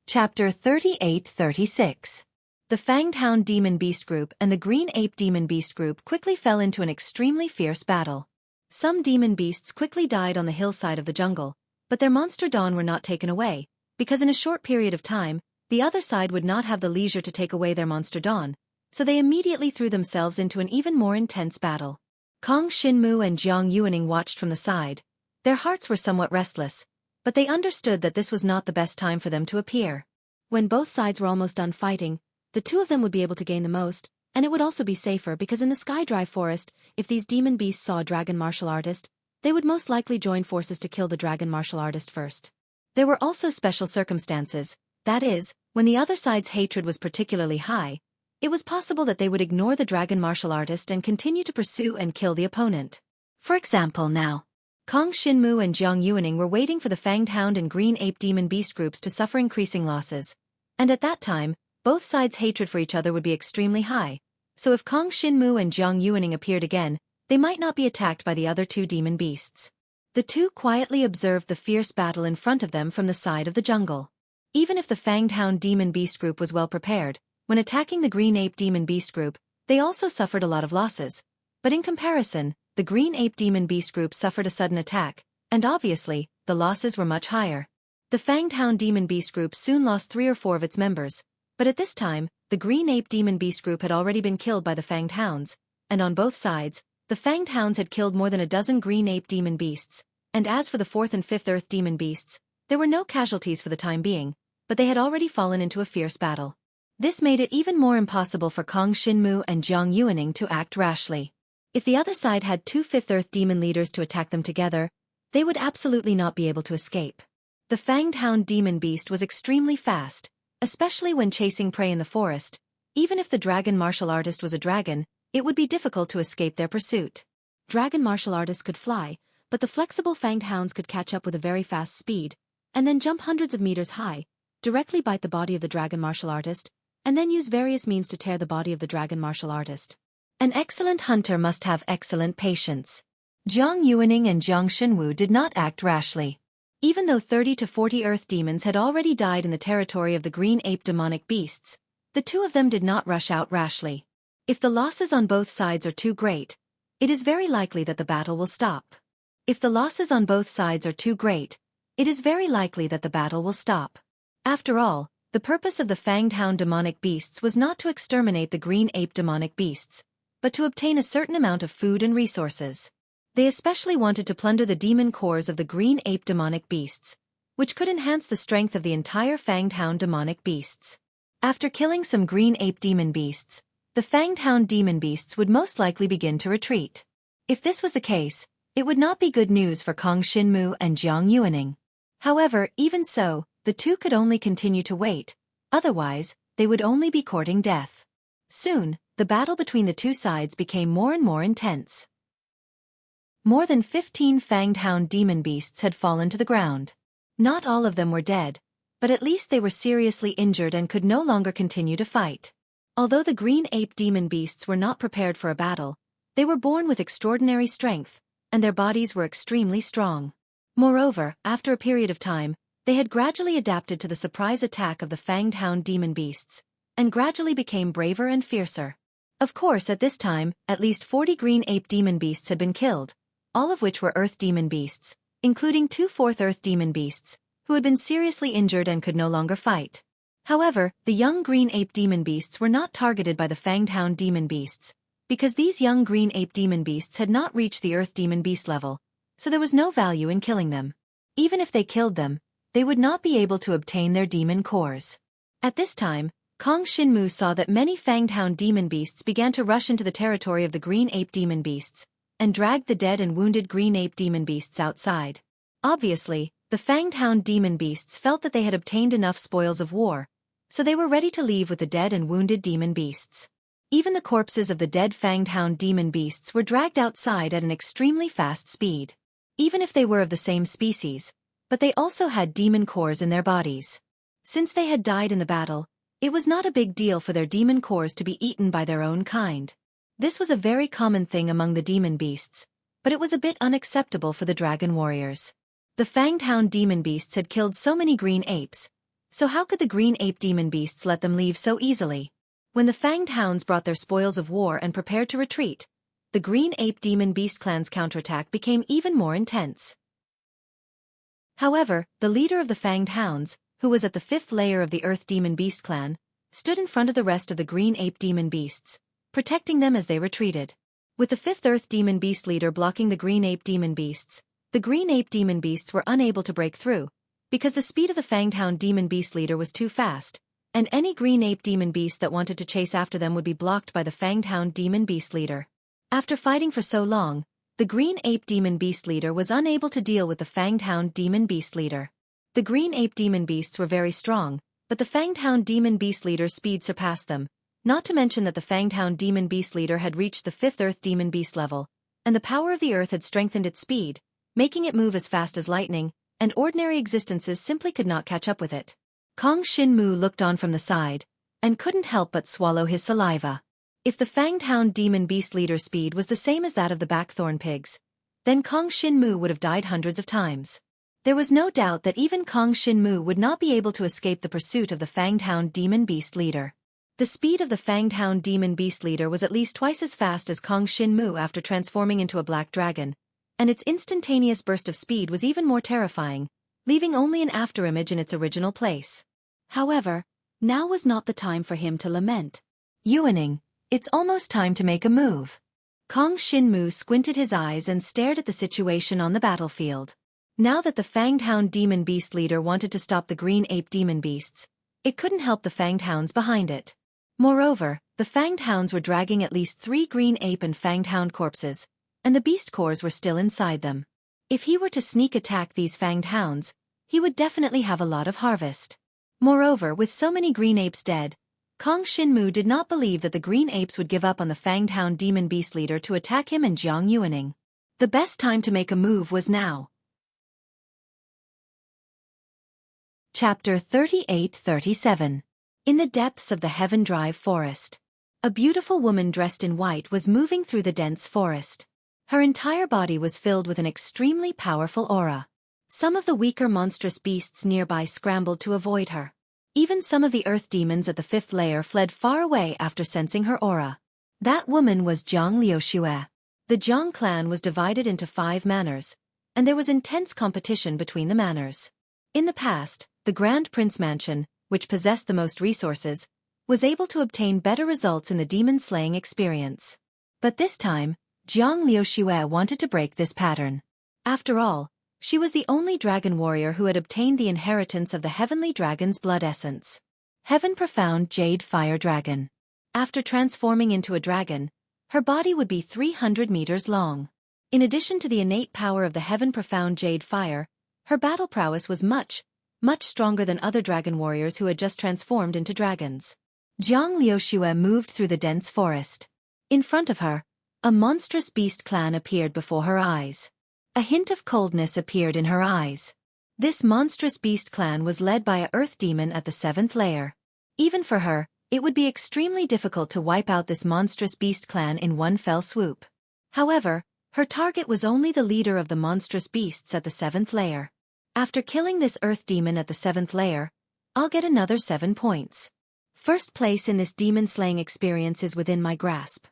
Chapter 38-36. The Fanged Hound Demon Beast Group and the Green Ape Demon Beast Group quickly fell into an extremely fierce battle. Some demon beasts quickly died on the hillside of the jungle, but their monster dawn were not taken away, because in a short period of time, the other side would not have the leisure to take away their monster dawn, so they immediately threw themselves into an even more intense battle. Kong Xinmu and Jiang Yuaning watched from the side. Their hearts were somewhat restless, but they understood that this was not the best time for them to appear. When both sides were almost done fighting, the two of them would be able to gain the most, and it would also be safer because in the Sky Dry Forest, if these demon beasts saw a dragon martial artist, they would most likely join forces to kill the dragon martial artist first. There were also special circumstances, that is, when the other side's hatred was particularly high, it was possible that they would ignore the dragon martial artist and continue to pursue and kill the opponent. For example now, Kong Xinmu and Jiang Yuaning were waiting for the Fanged Hound and Green Ape Demon Beast groups to suffer increasing losses, and at that time, both sides' hatred for each other would be extremely high, so if Kong Xinmu and Jiang Yuaning appeared again, they might not be attacked by the other two demon beasts. The two quietly observed the fierce battle in front of them from the side of the jungle. Even if the Fanged Hound Demon Beast group was well prepared, when attacking the Green Ape Demon Beast group, they also suffered a lot of losses. But in comparison, the Green Ape Demon Beast group suffered a sudden attack, and obviously, the losses were much higher. The Fanged Hound Demon Beast group soon lost 3 or 4 of its members, but at this time, the Green Ape Demon Beast group had already been killed by the Fanged Hounds, and on both sides, the Fanged Hounds had killed more than a dozen Green Ape Demon Beasts, and as for the 4th and 5th Earth Demon Beasts, there were no casualties for the time being, but they had already fallen into a fierce battle. This made it even more impossible for Kong Xinmu and Jiang Yuaning to act rashly. If the other side had 2 5th Earth Demon leaders to attack them together, they would absolutely not be able to escape. The Fanged Hound Demon Beast was extremely fast, especially when chasing prey in the forest. Even if the dragon martial artist was a dragon, it would be difficult to escape their pursuit. Dragon martial artists could fly, but the flexible Fanged Hounds could catch up with a very fast speed, and then jump hundreds of meters high, directly bite the body of the dragon martial artist, and then use various means to tear the body of the dragon martial artist. An excellent hunter must have excellent patience. Jiang Yuaning and Jiang Xinwu did not act rashly. Even though 30 to 40 earth demons had already died in the territory of the Green Ape demonic beasts, the two of them did not rush out rashly. If the losses on both sides are too great, it is very likely that the battle will stop. If the losses on both sides are too great, it is very likely that the battle will stop. After all, the purpose of the Fanged Hound demonic beasts was not to exterminate the Green Ape demonic beasts, but to obtain a certain amount of food and resources. They especially wanted to plunder the demon cores of the Green Ape demonic beasts, which could enhance the strength of the entire Fanged Hound demonic beasts. After killing some Green Ape demon beasts, the Fanged Hound demon beasts would most likely begin to retreat. If this was the case, it would not be good news for Kong Xinmu and Jiang Yuaning. However, even so, the two could only continue to wait, otherwise, they would only be courting death. Soon, the battle between the two sides became more and more intense. More than 15 Fanged Hound demon beasts had fallen to the ground. Not all of them were dead, but at least they were seriously injured and could no longer continue to fight. Although the Green Ape demon beasts were not prepared for a battle, they were born with extraordinary strength, and their bodies were extremely strong. Moreover, after a period of time, they had gradually adapted to the surprise attack of the Fanged Hound demon beasts, and gradually became braver and fiercer. Of course, at this time, at least 40 Green Ape demon beasts had been killed, all of which were Earth demon beasts, including 2 4th Earth demon beasts, who had been seriously injured and could no longer fight. However, the young Green Ape demon beasts were not targeted by the Fanged Hound demon beasts, because these young Green Ape demon beasts had not reached the Earth demon beast level, so there was no value in killing them. Even if they killed them, they would not be able to obtain their demon cores. At this time, Kong Xinmu saw that many Fanged Hound demon beasts began to rush into the territory of the Green Ape demon beasts, and dragged the dead and wounded Green Ape demon beasts outside. Obviously, the Fanged Hound demon beasts felt that they had obtained enough spoils of war, so they were ready to leave with the dead and wounded demon beasts. Even the corpses of the dead Fanged Hound demon beasts were dragged outside at an extremely fast speed. Even if they were of the same species, but they also had demon cores in their bodies. Since they had died in the battle, it was not a big deal for their demon cores to be eaten by their own kind. This was a very common thing among the demon beasts, but it was a bit unacceptable for the dragon warriors. The Fanged Hound demon beasts had killed so many Green Apes, so how could the Green Ape demon beasts let them leave so easily? When the Fanged Hounds brought their spoils of war and prepared to retreat, the Green Ape demon beast clan's counterattack became even more intense. However, the leader of the Fanged Hounds, who was at the 5th layer of the Earth Demon Beast clan, stood in front of the rest of the Green Ape demon beasts, protecting them as they retreated. With the 5th Earth Demon Beast leader blocking the Green Ape demon beasts, the Green Ape demon beasts were unable to break through, because the speed of the Fanged Hound demon beast leader was too fast, and any Green Ape demon beast that wanted to chase after them would be blocked by the Fanged Hound demon beast leader. After fighting for so long, the Green Ape demon beast leader was unable to deal with the Fanged Hound demon beast leader. The Green Ape demon beasts were very strong, but the Fanged Hound demon beast leader's speed surpassed them, not to mention that the Fanged Hound demon beast leader had reached the 5th Earth demon beast level, and the power of the earth had strengthened its speed, making it move as fast as lightning, and ordinary existences simply could not catch up with it. Kong Xinmu looked on from the side, and couldn't help but swallow his saliva. If the Fanged Hound demon beast leader's speed was the same as that of the Blackthorn pigs, then Kong Shinmu would have died hundreds of times. There was no doubt that even Kong Shinmu would not be able to escape the pursuit of the Fanged Hound Demon Beast Leader. The speed of the Fanged Hound Demon Beast Leader was at least twice as fast as Kong Shinmu after transforming into a black dragon, and its instantaneous burst of speed was even more terrifying, leaving only an afterimage in its original place. However, now was not the time for him to lament. Yuaning, it's almost time to make a move. Kong Shinmu squinted his eyes and stared at the situation on the battlefield. Now that the Fanged Hound Demon Beast Leader wanted to stop the Green Ape Demon Beasts, it couldn't help the Fanged Hounds behind it. Moreover, the Fanged Hounds were dragging at least 3 Green Ape and Fanged Hound corpses, and the Beast Cores were still inside them. If he were to sneak attack these Fanged Hounds, he would definitely have a lot of harvest. Moreover, with so many Green Apes dead, Kong Shinmu did not believe that the Green Apes would give up on the Fanged Hound Demon Beast Leader to attack him and Jiang Yuaning. The best time to make a move was now. Chapter 38-37. In the depths of the Heaven Drive forest, a beautiful woman dressed in white was moving through the dense forest. Her entire body was filled with an extremely powerful aura. Some of the weaker monstrous beasts nearby scrambled to avoid her. Even some of the earth demons at the 5th layer fled far away after sensing her aura. That woman was Zhang Liuxue. The Zhang clan was divided into 5 manors, and there was intense competition between the manors. In the past, the Grand Prince Mansion, which possessed the most resources, was able to obtain better results in the demon-slaying experience. But this time, Zhang Liuxue wanted to break this pattern. After all, she was the only dragon warrior who had obtained the inheritance of the Heavenly Dragon's blood essence. Heaven Profound Jade Fire Dragon. After transforming into a dragon, her body would be 300 meters long. In addition to the innate power of the Heaven Profound Jade Fire, her battle prowess was much stronger than other dragon warriors who had just transformed into dragons. Zhang Liuxue moved through the dense forest. In front of her, a monstrous beast clan appeared before her eyes. A hint of coldness appeared in her eyes. This monstrous beast clan was led by a earth demon at the 7th layer. Even for her, it would be extremely difficult to wipe out this monstrous beast clan in one fell swoop. However, her target was only the leader of the monstrous beasts at the 7th layer. After killing this earth demon at the 7th layer, I'll get another 7 points. First place in this demon-slaying experience is within my grasp.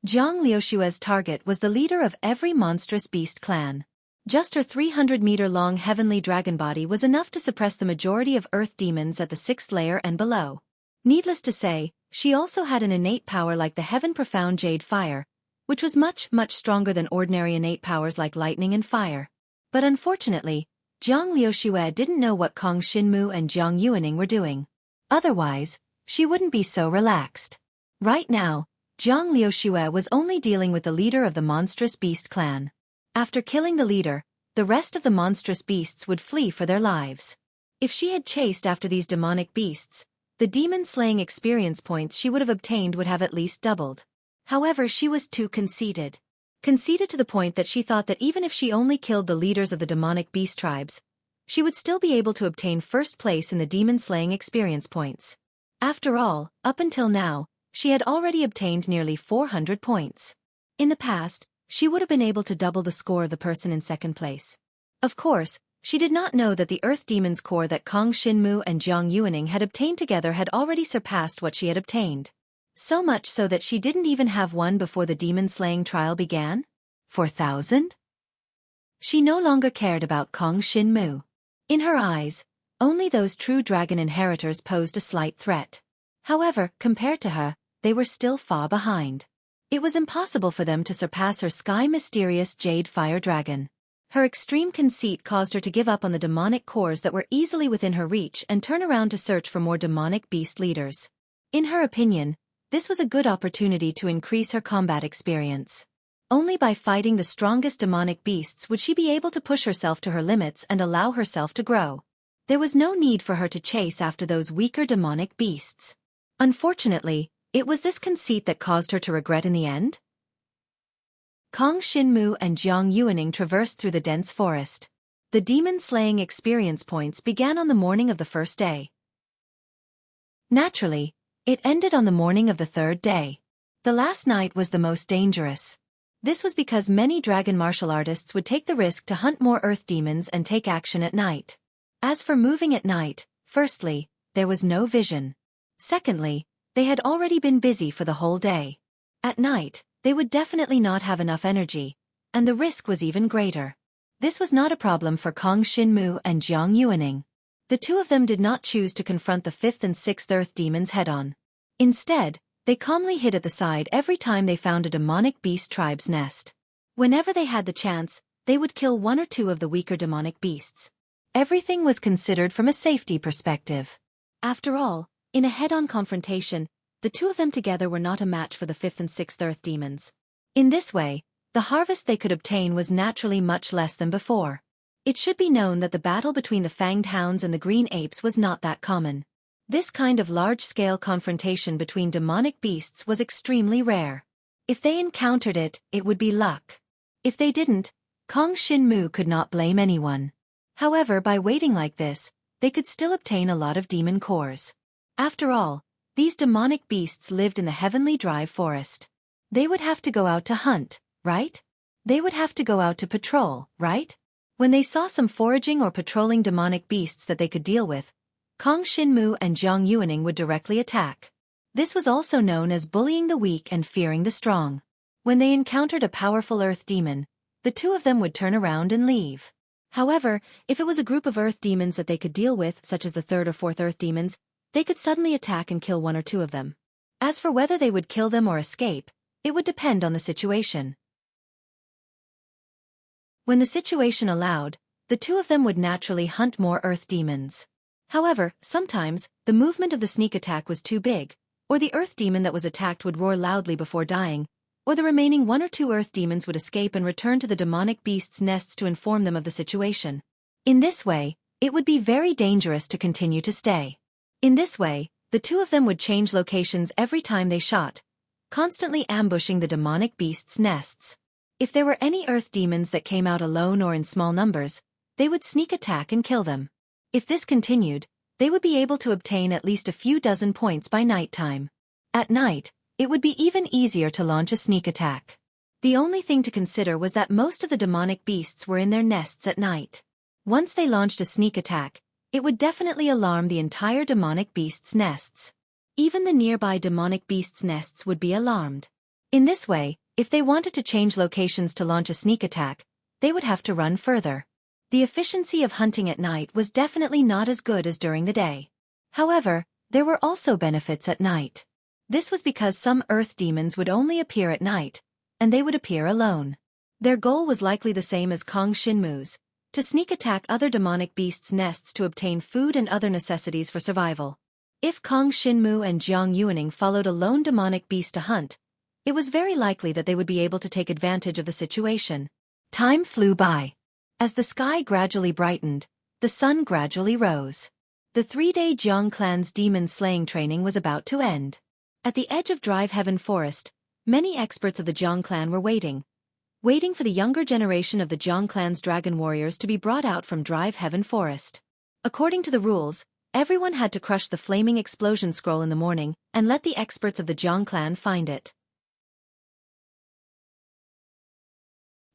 Zhang Liuxue's target was the leader of every monstrous beast clan. Just her 300-meter-long heavenly dragon body was enough to suppress the majority of earth demons at the 6th layer and below. Needless to say, she also had an innate power like the Heaven Profound Jade Fire, which was much stronger than ordinary innate powers like lightning and fire. But unfortunately, Zhang Liuxue didn't know what Kong Shinmu and Jiang Yuaning were doing. Otherwise, she wouldn't be so relaxed. Right now, Zhang Liuxue was only dealing with the leader of the monstrous beast clan. After killing the leader, the rest of the monstrous beasts would flee for their lives. If she had chased after these demonic beasts, the demon-slaying experience points she would have obtained would have at least doubled. However, she was too conceited. Conceited to the point that she thought that even if she only killed the leaders of the demonic beast tribes, she would still be able to obtain first place in the demon-slaying experience points. After all, up until now, she had already obtained nearly 400 points. In the past, she would have been able to double the score of the person in second place. Of course, she did not know that the Earth Demon's core that Kong Shinmu and Jiang Yuaning had obtained together had already surpassed what she had obtained. So much so that she didn't even have one before the demon-slaying trial began? 4,000? She no longer cared about Kong Shinmu. In her eyes, only those true dragon inheritors posed a slight threat. However, compared to her, they were still far behind. It was impossible for them to surpass her sky-mysterious Jade Fire Dragon. Her extreme conceit caused her to give up on the demonic cores that were easily within her reach and turn around to search for more demonic beast leaders. In her opinion, this was a good opportunity to increase her combat experience. Only by fighting the strongest demonic beasts would she be able to push herself to her limits and allow herself to grow. There was no need for her to chase after those weaker demonic beasts. Unfortunately, it was this conceit that caused her to regret in the end. Kong Shinmu and Jiang Yuaning traversed through the dense forest. The demon-slaying experience points began on the morning of the first day. Naturally, it ended on the morning of the third day. The last night was the most dangerous. This was because many dragon martial artists would take the risk to hunt more earth demons and take action at night. As for moving at night, firstly, there was no vision. Secondly, they had already been busy for the whole day. At night, they would definitely not have enough energy, and the risk was even greater. This was not a problem for Kong Xinmu and Jiang Yuaning. The two of them did not choose to confront the fifth and sixth earth demons head-on. Instead, they calmly hid at the side every time they found a demonic beast tribe's nest. Whenever they had the chance, they would kill one or two of the weaker demonic beasts. Everything was considered from a safety perspective. After all, in a head-on confrontation, the two of them together were not a match for the fifth and sixth earth demons. In this way, the harvest they could obtain was naturally much less than before. It should be known that the battle between the fanged hounds and the green apes was not that common. This kind of large-scale confrontation between demonic beasts was extremely rare. If they encountered it, it would be luck. If they didn't, Kong Xinmu could not blame anyone. However, by waiting like this, they could still obtain a lot of demon cores. After all, these demonic beasts lived in the Heavenly Drive forest. They would have to go out to hunt, right? They would have to go out to patrol, right? When they saw some foraging or patrolling demonic beasts that they could deal with, Kong Xinmu and Jiang Yuaning would directly attack. This was also known as bullying the weak and fearing the strong. When they encountered a powerful earth demon, the two of them would turn around and leave. However, if it was a group of earth demons that they could deal with, such as the third or fourth earth demons, they could suddenly attack and kill one or two of them. As for whether they would kill them or escape, it would depend on the situation. When the situation allowed, the two of them would naturally hunt more earth demons. However, sometimes, the movement of the sneak attack was too big, or the earth demon that was attacked would roar loudly before dying, or the remaining one or two earth demons would escape and return to the demonic beasts' nests to inform them of the situation. In this way, it would be very dangerous to continue to stay. In this way, the two of them would change locations every time they shot, constantly ambushing the demonic beasts' nests. If there were any earth demons that came out alone or in small numbers, they would sneak attack and kill them. If this continued, they would be able to obtain at least a few dozen points by nighttime. At night, it would be even easier to launch a sneak attack. The only thing to consider was that most of the demonic beasts were in their nests at night. Once they launched a sneak attack, it would definitely alarm the entire demonic beasts' nests. Even the nearby demonic beasts' nests would be alarmed. In this way, if they wanted to change locations to launch a sneak attack, they would have to run further. The efficiency of hunting at night was definitely not as good as during the day. However, there were also benefits at night. This was because some earth demons would only appear at night, and they would appear alone. Their goal was likely the same as Kong Xinmu's, to sneak attack other demonic beasts' nests to obtain food and other necessities for survival. If Kong Xinmu and Jiang Yuaning followed a lone demonic beast to hunt, it was very likely that they would be able to take advantage of the situation. Time flew by. As the sky gradually brightened, the sun gradually rose. The 3-day Jiang clan's demon slaying training was about to end. At the edge of Drive Heaven Forest, many experts of the Jiang clan were waiting for the younger generation of the Jiang clan's dragon warriors to be brought out from Drive Heaven Forest. According to the rules, everyone had to crush the flaming explosion scroll in the morning and let the experts of the Jiang clan find it.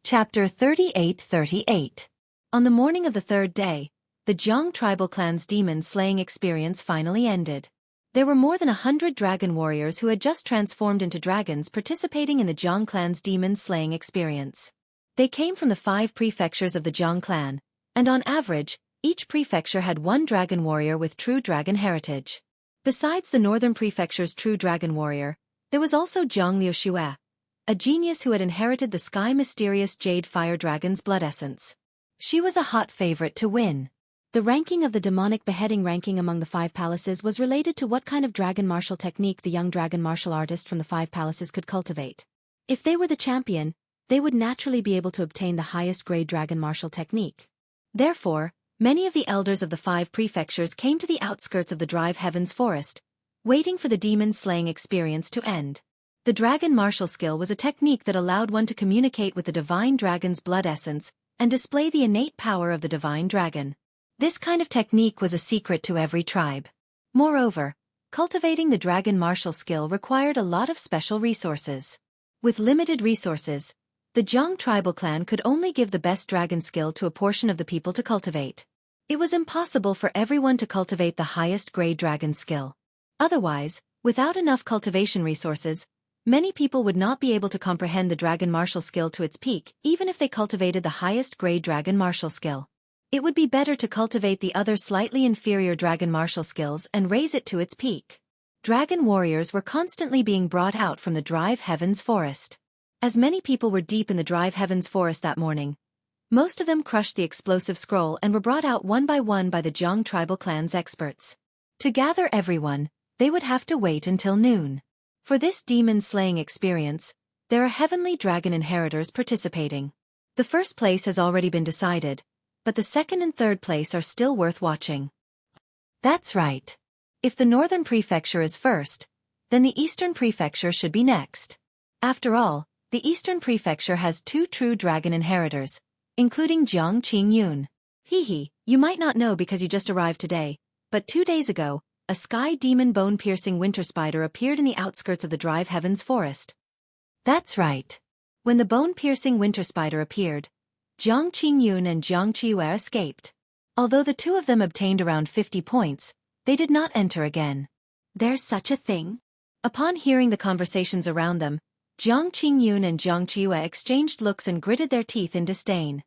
Chapter 38:38. On the morning of the third day, the Jiang tribal clan's demon slaying experience finally ended. There were more than 100 dragon warriors who had just transformed into dragons participating in the Jiang clan's demon slaying experience. They came from the 5 prefectures of the Jiang clan, and on average, each prefecture had one dragon warrior with true dragon heritage. Besides the northern prefecture's true dragon warrior, there was also Jiang Xueqi, a genius who had inherited the sky mysterious jade fire dragon's blood essence. She was a hot favorite to win. The ranking of the demonic beheading ranking among the 5 palaces was related to what kind of dragon martial technique the young dragon martial artist from the 5 palaces could cultivate. If they were the champion, they would naturally be able to obtain the highest grade dragon martial technique. Therefore, many of the elders of the 5 prefectures came to the outskirts of the Drive Heavens Forest, waiting for the demon slaying experience to end. The dragon martial skill was a technique that allowed one to communicate with the divine dragon's blood essence and display the innate power of the divine dragon. This kind of technique was a secret to every tribe. Moreover, cultivating the dragon martial skill required a lot of special resources. With limited resources, The Zhang tribal clan could only give the best dragon skill to a portion of the people to cultivate. It was impossible for everyone to cultivate the highest grade dragon skill. Otherwise, without enough cultivation resources, many people would not be able to comprehend the dragon martial skill to its peak even if they cultivated the highest grade dragon martial skill. It would be better to cultivate the other slightly inferior dragon martial skills and raise it to its peak. Dragon warriors were constantly being brought out from the Drive Heavens forest. As many people were deep in the Drive Heavens forest that morning, most of them crushed the explosive scroll and were brought out one by the Zhang tribal clan's experts. To gather everyone, they would have to wait until noon. For this demon-slaying experience, there are heavenly dragon inheritors participating. The first place has already been decided, but the second and third place are still worth watching. That's right. If the northern prefecture is first, then the eastern prefecture should be next. After all, the eastern prefecture has 2 true dragon inheritors, including Jiang Qingyun. You might not know because you just arrived today, but 2 days ago, a sky demon bone-piercing winter spider appeared in the outskirts of the Drive Heavens forest. That's right. When the bone-piercing winter spider appeared, Jiang Qingyun and Jiang Qiyu escaped. Although the two of them obtained around 50 points, they did not enter again. There's such a thing? Upon hearing the conversations around them, Jiang Qingyun and Jiang Qiyu exchanged looks and gritted their teeth in disdain.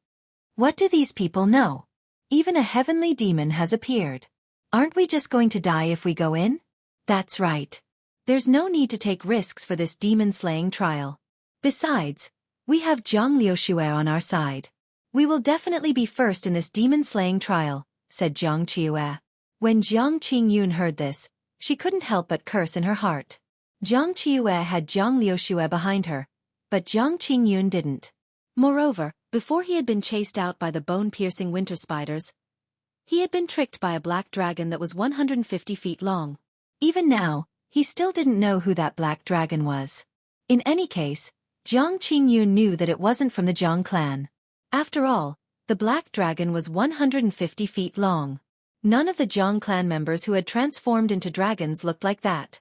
What do these people know? Even a heavenly demon has appeared. Aren't we just going to die if we go in? That's right. There's no need to take risks for this demon-slaying trial. Besides, we have Zhang Liuxue on our side. We will definitely be first in this demon-slaying trial, said Jiang Qiyu. When Jiang Qingyun heard this, she couldn't help but curse in her heart. Jiang Qiyu had Zhang Liuxue behind her, but Jiang Qingyun didn't. Moreover, before he had been chased out by the bone-piercing winter spiders, he had been tricked by a black dragon that was 150 feet long. Even now, he still didn't know who that black dragon was. In any case, Jiang Qingyun knew that it wasn't from the Zhang clan. After all, the black dragon was 150 feet long. None of the Zhang clan members who had transformed into dragons looked like that.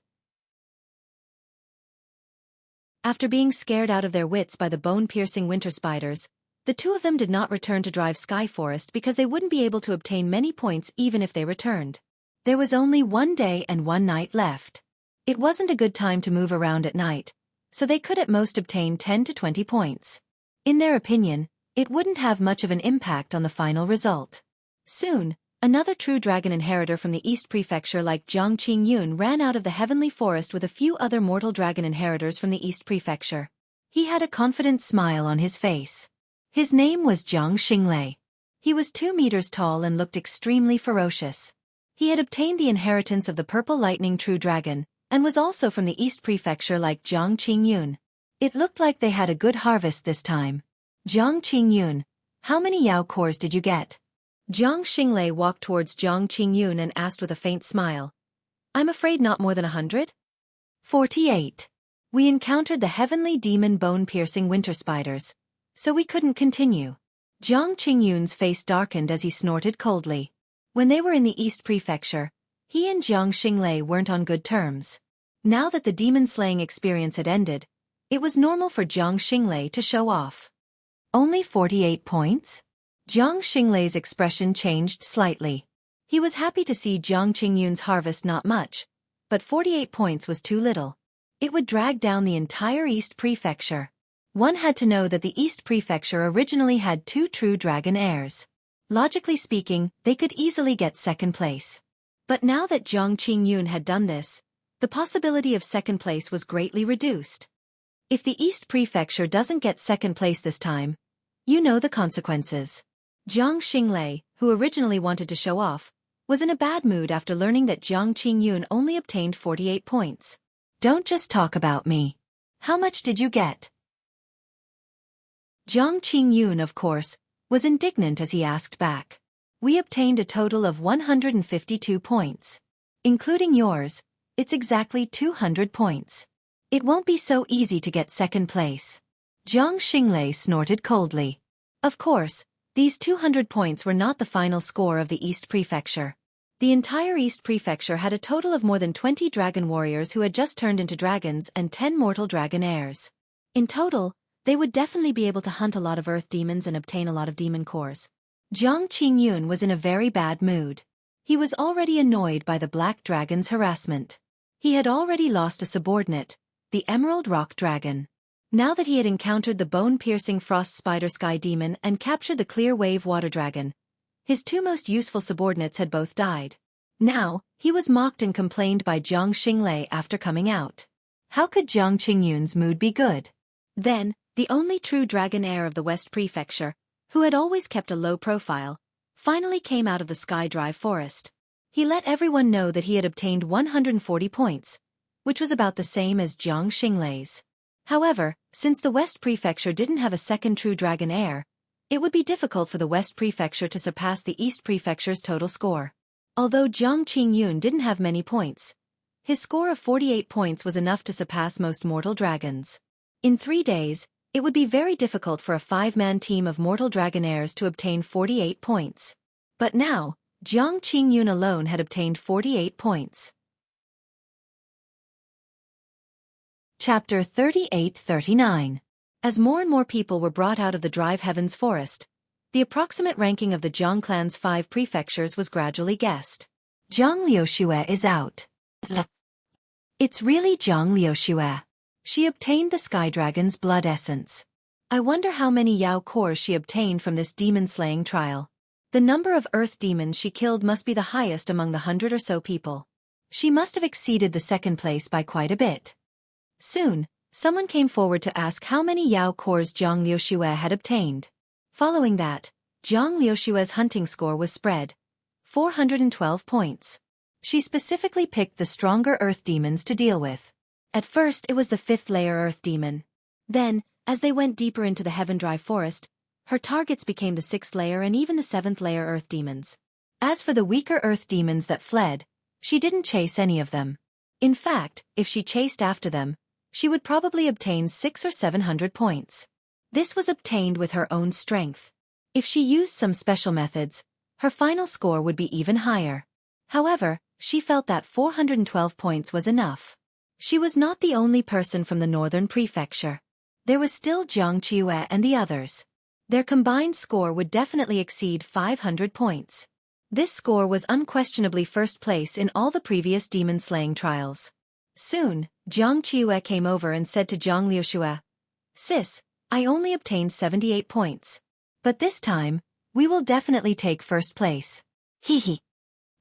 After being scared out of their wits by the bone-piercing winter spiders, the two of them did not return to Drive Sky Forest because they wouldn't be able to obtain many points even if they returned. There was only 1 day and 1 night left. It wasn't a good time to move around at night, so they could at most obtain 10 to 20 points. In their opinion, it wouldn't have much of an impact on the final result. Soon, another true dragon inheritor from the East Prefecture like Jiang Qingyun ran out of the heavenly forest with a few other mortal dragon inheritors from the East Prefecture. He had a confident smile on his face. His name was Jiang Xinglei. He was 2 meters tall and looked extremely ferocious. He had obtained the inheritance of the Purple Lightning True Dragon, and was also from the East Prefecture like Jiang Qingyun. It looked like they had a good harvest this time. Jiang Qingyun, how many Yao cores did you get? Jiang Xinglei walked towards Jiang Qingyun and asked with a faint smile. I'm afraid not more than 100. 48. We encountered the heavenly demon bone-piercing winter spiders, so we couldn't continue. Jiang Qingyun's face darkened as he snorted coldly. When they were in the East Prefecture, he and Jiang Xinglei weren't on good terms. Now that the demon-slaying experience had ended, it was normal for Jiang Xinglei to show off. Only 48 points? Jiang Xinglei's expression changed slightly. He was happy to see Jiang Qingyun's harvest not much, but 48 points was too little. It would drag down the entire East Prefecture. One had to know that the East Prefecture originally had 2 true dragon heirs. Logically speaking, they could easily get second place. But now that Jiang Qingyun had done this, the possibility of second place was greatly reduced. If the East Prefecture doesn't get second place this time, you know the consequences. Jiang Xinglei, who originally wanted to show off, was in a bad mood after learning that Jiang Qingyun only obtained 48 points. Don't just talk about me. How much did you get? Jiang Qingyun, of course, was indignant as he asked back. We obtained a total of 152 points. Including yours, it's exactly 200 points. It won't be so easy to get second place. Jiang Xinglei snorted coldly. Of course, these 200 points were not the final score of the East Prefecture. The entire East Prefecture had a total of more than 20 dragon warriors who had just turned into dragons and 10 mortal dragon heirs. In total, They would definitely be able to hunt a lot of earth demons and obtain a lot of demon cores. Jiang Qingyun was in a very bad mood. He was already annoyed by the Black Dragon's harassment. He had already lost a subordinate, the Emerald Rock Dragon. Now that he had encountered the bone-piercing Frost Spider Sky Demon and captured the Clear Wave Water Dragon, his two most useful subordinates had both died. Now, he was mocked and complained by Zhang Xinglei after coming out. How could Jiang Qingyun's mood be good? Then, the only true dragon heir of the West Prefecture, who had always kept a low profile, finally came out of the Sky Drive Forest. He let everyone know that he had obtained 140 points, which was about the same as Zhang Xinglei's. However, since the West Prefecture didn't have a second true dragon heir, it would be difficult for the West Prefecture to surpass the East Prefecture's total score. Although Jiang Qingyun didn't have many points, his score of 48 points was enough to surpass most mortal dragons. In 3 days, it would be very difficult for a 5-man team of mortal dragon heirs to obtain 48 points. But now, Jiang Qingyun alone had obtained 48 points. Chapter 38-39. As more and more people were brought out of the Drive Heavens Forest, the approximate ranking of the Jiang clan's 5 prefectures was gradually guessed. Zhang Liuxue is out. It's really Zhang Liuxue. She obtained the Sky Dragon's blood essence. I wonder how many Yao cores she obtained from this demon-slaying trial. The number of earth demons she killed must be the highest among the 100 or so people. She must have exceeded the second place by quite a bit. Soon, someone came forward to ask how many Yao cores Zhang Liuxue had obtained. Following that, Zhang Liuxue's hunting score was spread. 412 points. She specifically picked the stronger earth demons to deal with. At first it was the 5th layer earth demon. Then, as they went deeper into the Heaven Drive Forest, her targets became the 6th layer and even the 7th layer earth demons. As for the weaker earth demons that fled, she didn't chase any of them. In fact, if she chased after them, she would probably obtain 600 or 700 points. This was obtained with her own strength. If she used some special methods, her final score would be even higher. However, she felt that 412 points was enough. She was not the only person from the Northern Prefecture. There was still Jiang Qiue and the others. Their combined score would definitely exceed 500 points. This score was unquestionably first place in all the previous demon-slaying trials. Soon, Jiang Qiue came over and said to Zhang Liuxue, "Sis, I only obtained 78 points. But this time, we will definitely take first place." Hee.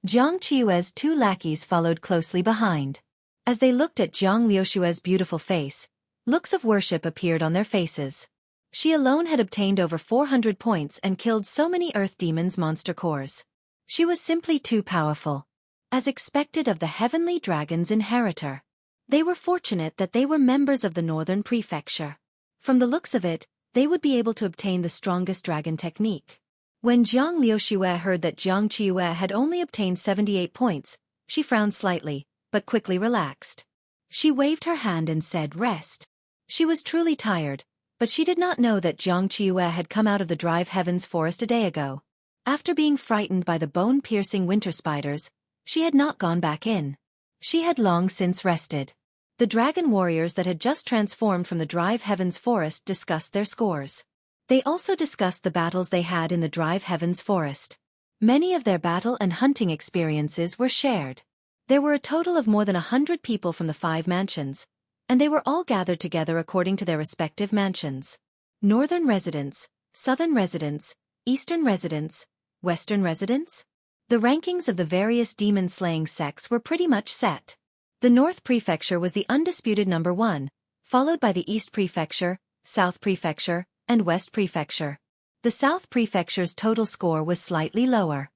Jiang Qiue's 2 lackeys followed closely behind. As they looked at Zhang Liuxue's beautiful face, looks of worship appeared on their faces. She alone had obtained over 400 points and killed so many earth demons' monster cores. She was simply too powerful. As expected of the heavenly dragon's inheritor. They were fortunate that they were members of the Northern Prefecture. From the looks of it, they would be able to obtain the strongest dragon technique. When Zhang Liuxue heard that Jiang Qiue had only obtained 78 points, she frowned slightly, but quickly relaxed. She waved her hand and said, "Rest." She was truly tired, but she did not know that Jiang Qiue had come out of the Drive Heavens Forest a day ago. After being frightened by the bone-piercing winter spiders, she had not gone back in. She had long since rested. The dragon warriors that had just transformed from the Drive Heavens Forest discussed their scores. They also discussed the battles they had in the Drive Heavens Forest. Many of their battle and hunting experiences were shared. There were a total of more than 100 people from the 5 mansions, and they were all gathered together according to their respective mansions. Northern residents, Southern residents, Eastern residents, Western residents? The rankings of the various demon-slaying sects were pretty much set. The North Prefecture was the undisputed number 1, followed by the East Prefecture, South Prefecture, and West Prefecture. The South Prefecture's total score was slightly lower.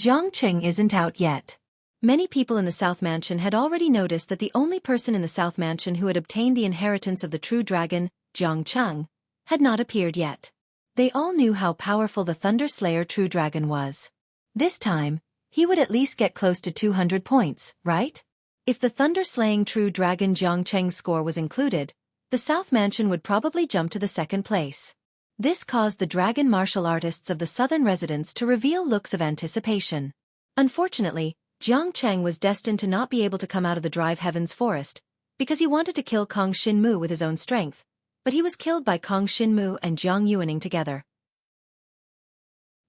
Zhang Cheng isn't out yet. Many people in the South Mansion had already noticed that the only person in the South Mansion who had obtained the inheritance of the true dragon, Zhang Cheng, had not appeared yet. They all knew how powerful the Thunder Slayer true dragon was. This time, he would at least get close to 200 points, right? If the thunder-slaying true dragon Zhang Cheng's score was included, the South Mansion would probably jump to the 2nd place. This caused the dragon martial artists of the southern residents to reveal looks of anticipation. Unfortunately, Jiang Cheng was destined to not be able to come out of the Drive Heavens Forest, because he wanted to kill Kong Shinmu with his own strength, but he was killed by Kong Xinmu and Jiang Yuaning together.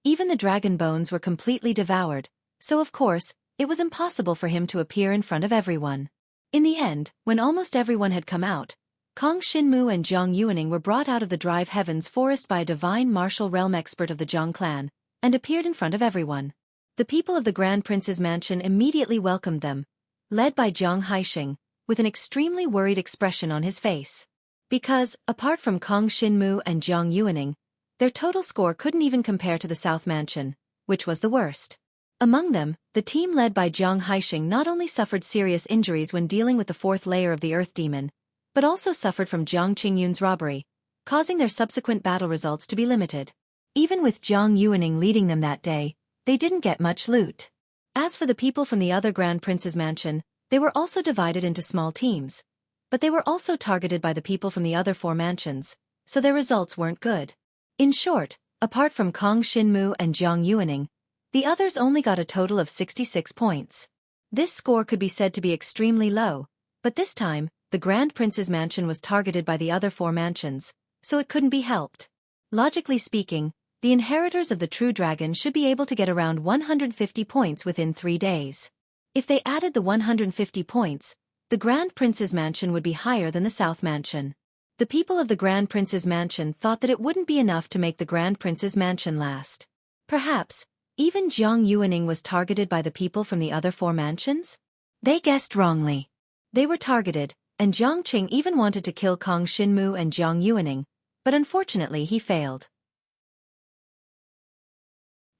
Even the dragon bones were completely devoured, so of course, it was impossible for him to appear in front of everyone. In the end, when almost everyone had come out, Kong Xinmu and Jiang Yuaning were brought out of the Drive Heavens forest by a divine martial realm expert of the Jiang clan, and appeared in front of everyone. The people of the Grand Prince's mansion immediately welcomed them, led by Jiang Haixing, with an extremely worried expression on his face. Because, apart from Kong Xinmu and Jiang Yuaning, their total score couldn't even compare to the South Mansion, which was the worst. Among them, the team led by Jiang Haixing not only suffered serious injuries when dealing with the fourth layer of the Earth Demon, but also suffered from Jiang Qingyun's robbery, causing their subsequent battle results to be limited. Even with Jiang Yuaning leading them that day, they didn't get much loot. As for the people from the other Grand Prince's mansion, they were also divided into small teams, but they were also targeted by the people from the other 4 mansions, so their results weren't good. In short, apart from Kong Xinmu and Jiang Yuaning, the others only got a total of 66 points. This score could be said to be extremely low, but this time, the Grand Prince's mansion was targeted by the other 4 mansions, so it couldn't be helped. Logically speaking, the inheritors of the True Dragon should be able to get around 150 points within 3 days. If they added the 150 points, the Grand Prince's mansion would be higher than the South Mansion. The people of the Grand Prince's mansion thought that it wouldn't be enough to make the Grand Prince's mansion last. Perhaps, even Jiang Yuaning was targeted by the people from the other 4 mansions? They guessed wrongly. They were targeted, and Jiang Qing even wanted to kill Kong Xinmu and Jiang Yuaning, but unfortunately he failed.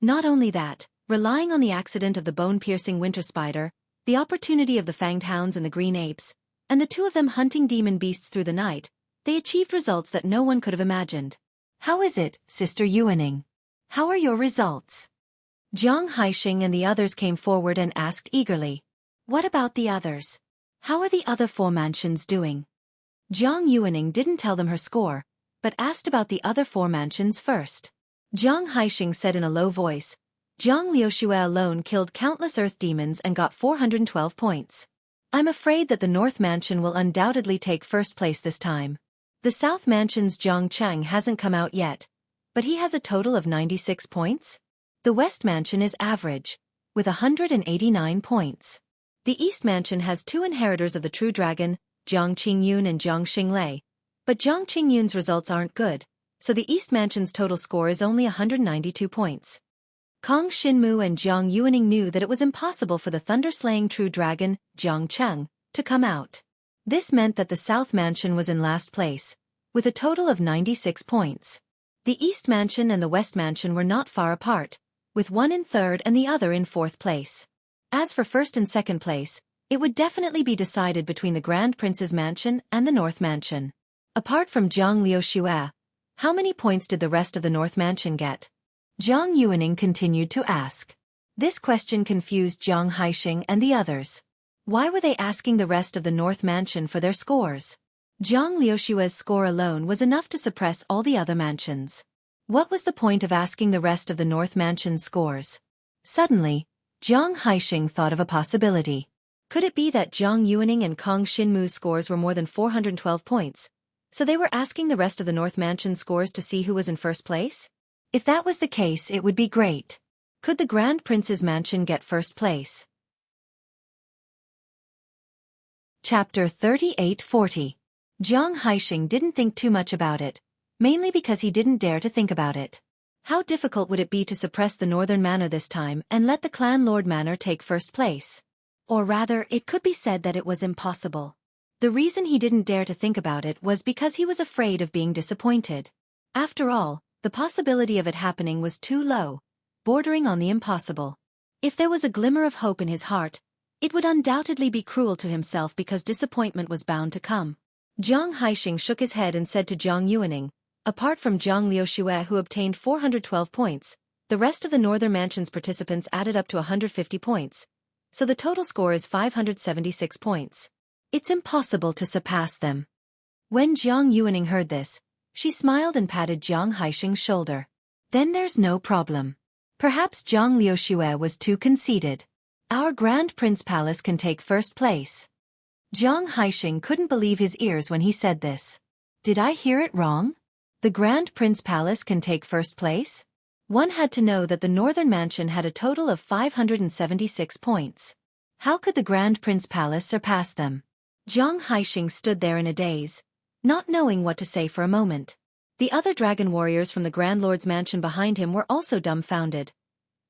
Not only that, relying on the accident of the bone-piercing winter spider, the opportunity of the fanged hounds and the green apes, and the 2 of them hunting demon beasts through the night, they achieved results that no one could have imagined. How is it, Sister Yuaning? How are your results? Jiang Haixing and the others came forward and asked eagerly. What about the others? How are the other 4 mansions doing? Jiang Yuaning didn't tell them her score, but asked about the other 4 mansions first. Jiang Haixing said in a low voice, Jiang Liuxue alone killed countless earth demons and got 412 points. I'm afraid that the North Mansion will undoubtedly take first place this time. The South Mansion's Jiang Cheng hasn't come out yet, but he has a total of 96 points. The West Mansion is average, with 189 points. The East Mansion has 2 inheritors of the True Dragon, Jiang Qingyun and Jiang Xinglei, but Jiang Qingyun's results aren't good, so the East Mansion's total score is only 192 points. Kong Xinmu and Jiang Yuaning knew that it was impossible for the thunder-slaying True Dragon, Jiang Cheng, to come out. This meant that the South Mansion was in last place, with a total of 96 points. The East Mansion and the West Mansion were not far apart, with one in 3rd and the other in 4th place. As for 1st and 2nd place, it would definitely be decided between the Grand Prince's mansion and the North Mansion. Apart from Jiang Liuxue, how many points did the rest of the North Mansion get? Jiang Yuaning continued to ask. This question confused Jiang Haixing and the others. Why were they asking the rest of the North Mansion for their scores? Jiang Liuxue's score alone was enough to suppress all the other mansions. What was the point of asking the rest of the North Mansion's scores? Suddenly, Jiang Haixing thought of a possibility. Could it be that Jiang Yuaning and Kong Xinmu's scores were more than 412 points, so they were asking the rest of the North Mansion scores to see who was in first place? If that was the case, it would be great. Could the Grand Prince's mansion get first place? Chapter 3840. Jiang Haixing didn't think too much about it, mainly because he didn't dare to think about it. How difficult would it be to suppress the Northern Manor this time and let the Clan Lord Manor take first place? Or rather, it could be said that it was impossible. The reason he didn't dare to think about it was because he was afraid of being disappointed. After all, the possibility of it happening was too low, bordering on the impossible. If there was a glimmer of hope in his heart, it would undoubtedly be cruel to himself because disappointment was bound to come. Jiang Haixing shook his head and said to Jiang Yuaning, apart from Jiang Liuxue who obtained 412 points, the rest of the Northern Mansion's participants added up to 150 points, so the total score is 576 points. It's impossible to surpass them. When Jiang Yuaning heard this, she smiled and patted Jiang Haixing's shoulder. Then there's no problem. Perhaps Jiang Liuxue was too conceited. Our Grand Prince Palace can take first place. Jiang Haixing couldn't believe his ears when he said this. Did I hear it wrong? The Grand Prince Palace can take first place? One had to know that the Northern Mansion had a total of 576 points. How could the Grand Prince Palace surpass them? Zhang Haixing stood there in a daze, not knowing what to say for a moment. The other dragon warriors from the Grand Lord's mansion behind him were also dumbfounded,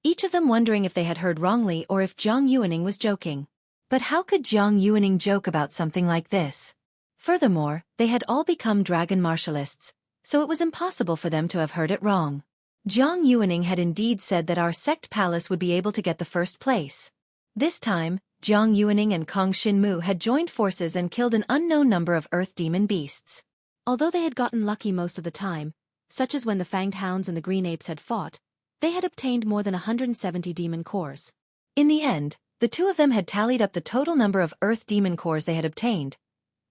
each of them wondering if they had heard wrongly or if Zhang Yuaning was joking. But how could Zhang Yuaning joke about something like this? Furthermore, they had all become dragon martialists, so it was impossible for them to have heard it wrong. Zhang Yuaning had indeed said that our sect palace would be able to get the first place. This time, Zhang Yuaning and Kong Xinmu had joined forces and killed an unknown number of earth demon beasts. Although they had gotten lucky most of the time, such as when the fanged hounds and the green apes had fought, they had obtained more than 170 demon cores. In the end, the two of them had tallied up the total number of earth demon cores they had obtained,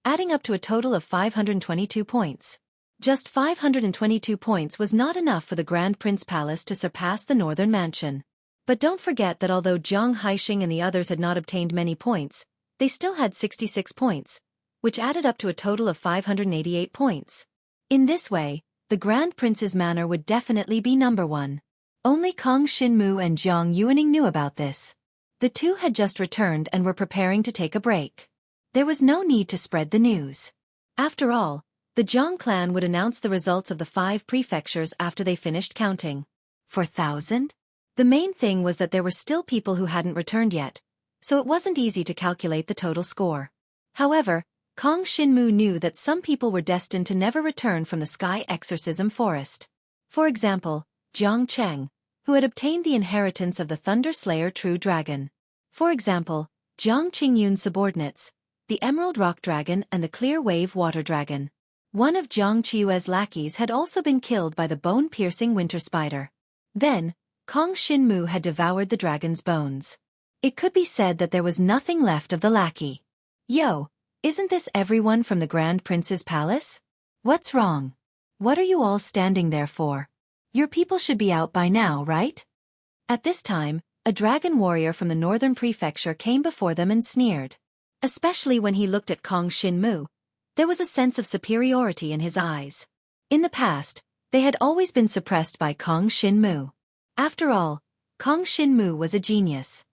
adding up to a total of 522 points. Just 522 points was not enough for the Grand Prince Palace to surpass the Northern Mansion. But don't forget that although Zhang Haixing and the others had not obtained many points, they still had 66 points, which added up to a total of 588 points. In this way, the Grand Prince's manor would definitely be number one. Only Kong Xinmu and Zhang Yuaning knew about this. The two had just returned and were preparing to take a break. There was no need to spread the news. After all, the Zhang clan would announce the results of the 5 prefectures after they finished counting. 4,000? The main thing was that there were still people who hadn't returned yet, so it wasn't easy to calculate the total score. However, Kong Xinmu knew that some people were destined to never return from the Sky Exorcism Forest. For example, Jiang Cheng, who had obtained the inheritance of the Thunder Slayer True Dragon. For example, Jiang Qingyun's subordinates, the Emerald Rock Dragon and the Clear Wave Water Dragon. One of Zhang Qiue's lackeys had also been killed by the bone-piercing winter spider. Then, Kong Xinmu had devoured the dragon's bones. It could be said that there was nothing left of the lackey. Yo, isn't this everyone from the Grand Prince's palace? What's wrong? What are you all standing there for? Your people should be out by now, right? At this time, a dragon warrior from the northern prefecture came before them and sneered. Especially when he looked at Kong Xinmu, there was a sense of superiority in his eyes. In the past, they had always been suppressed by Kong Xinmu. After all, Kong Xinmu was a genius.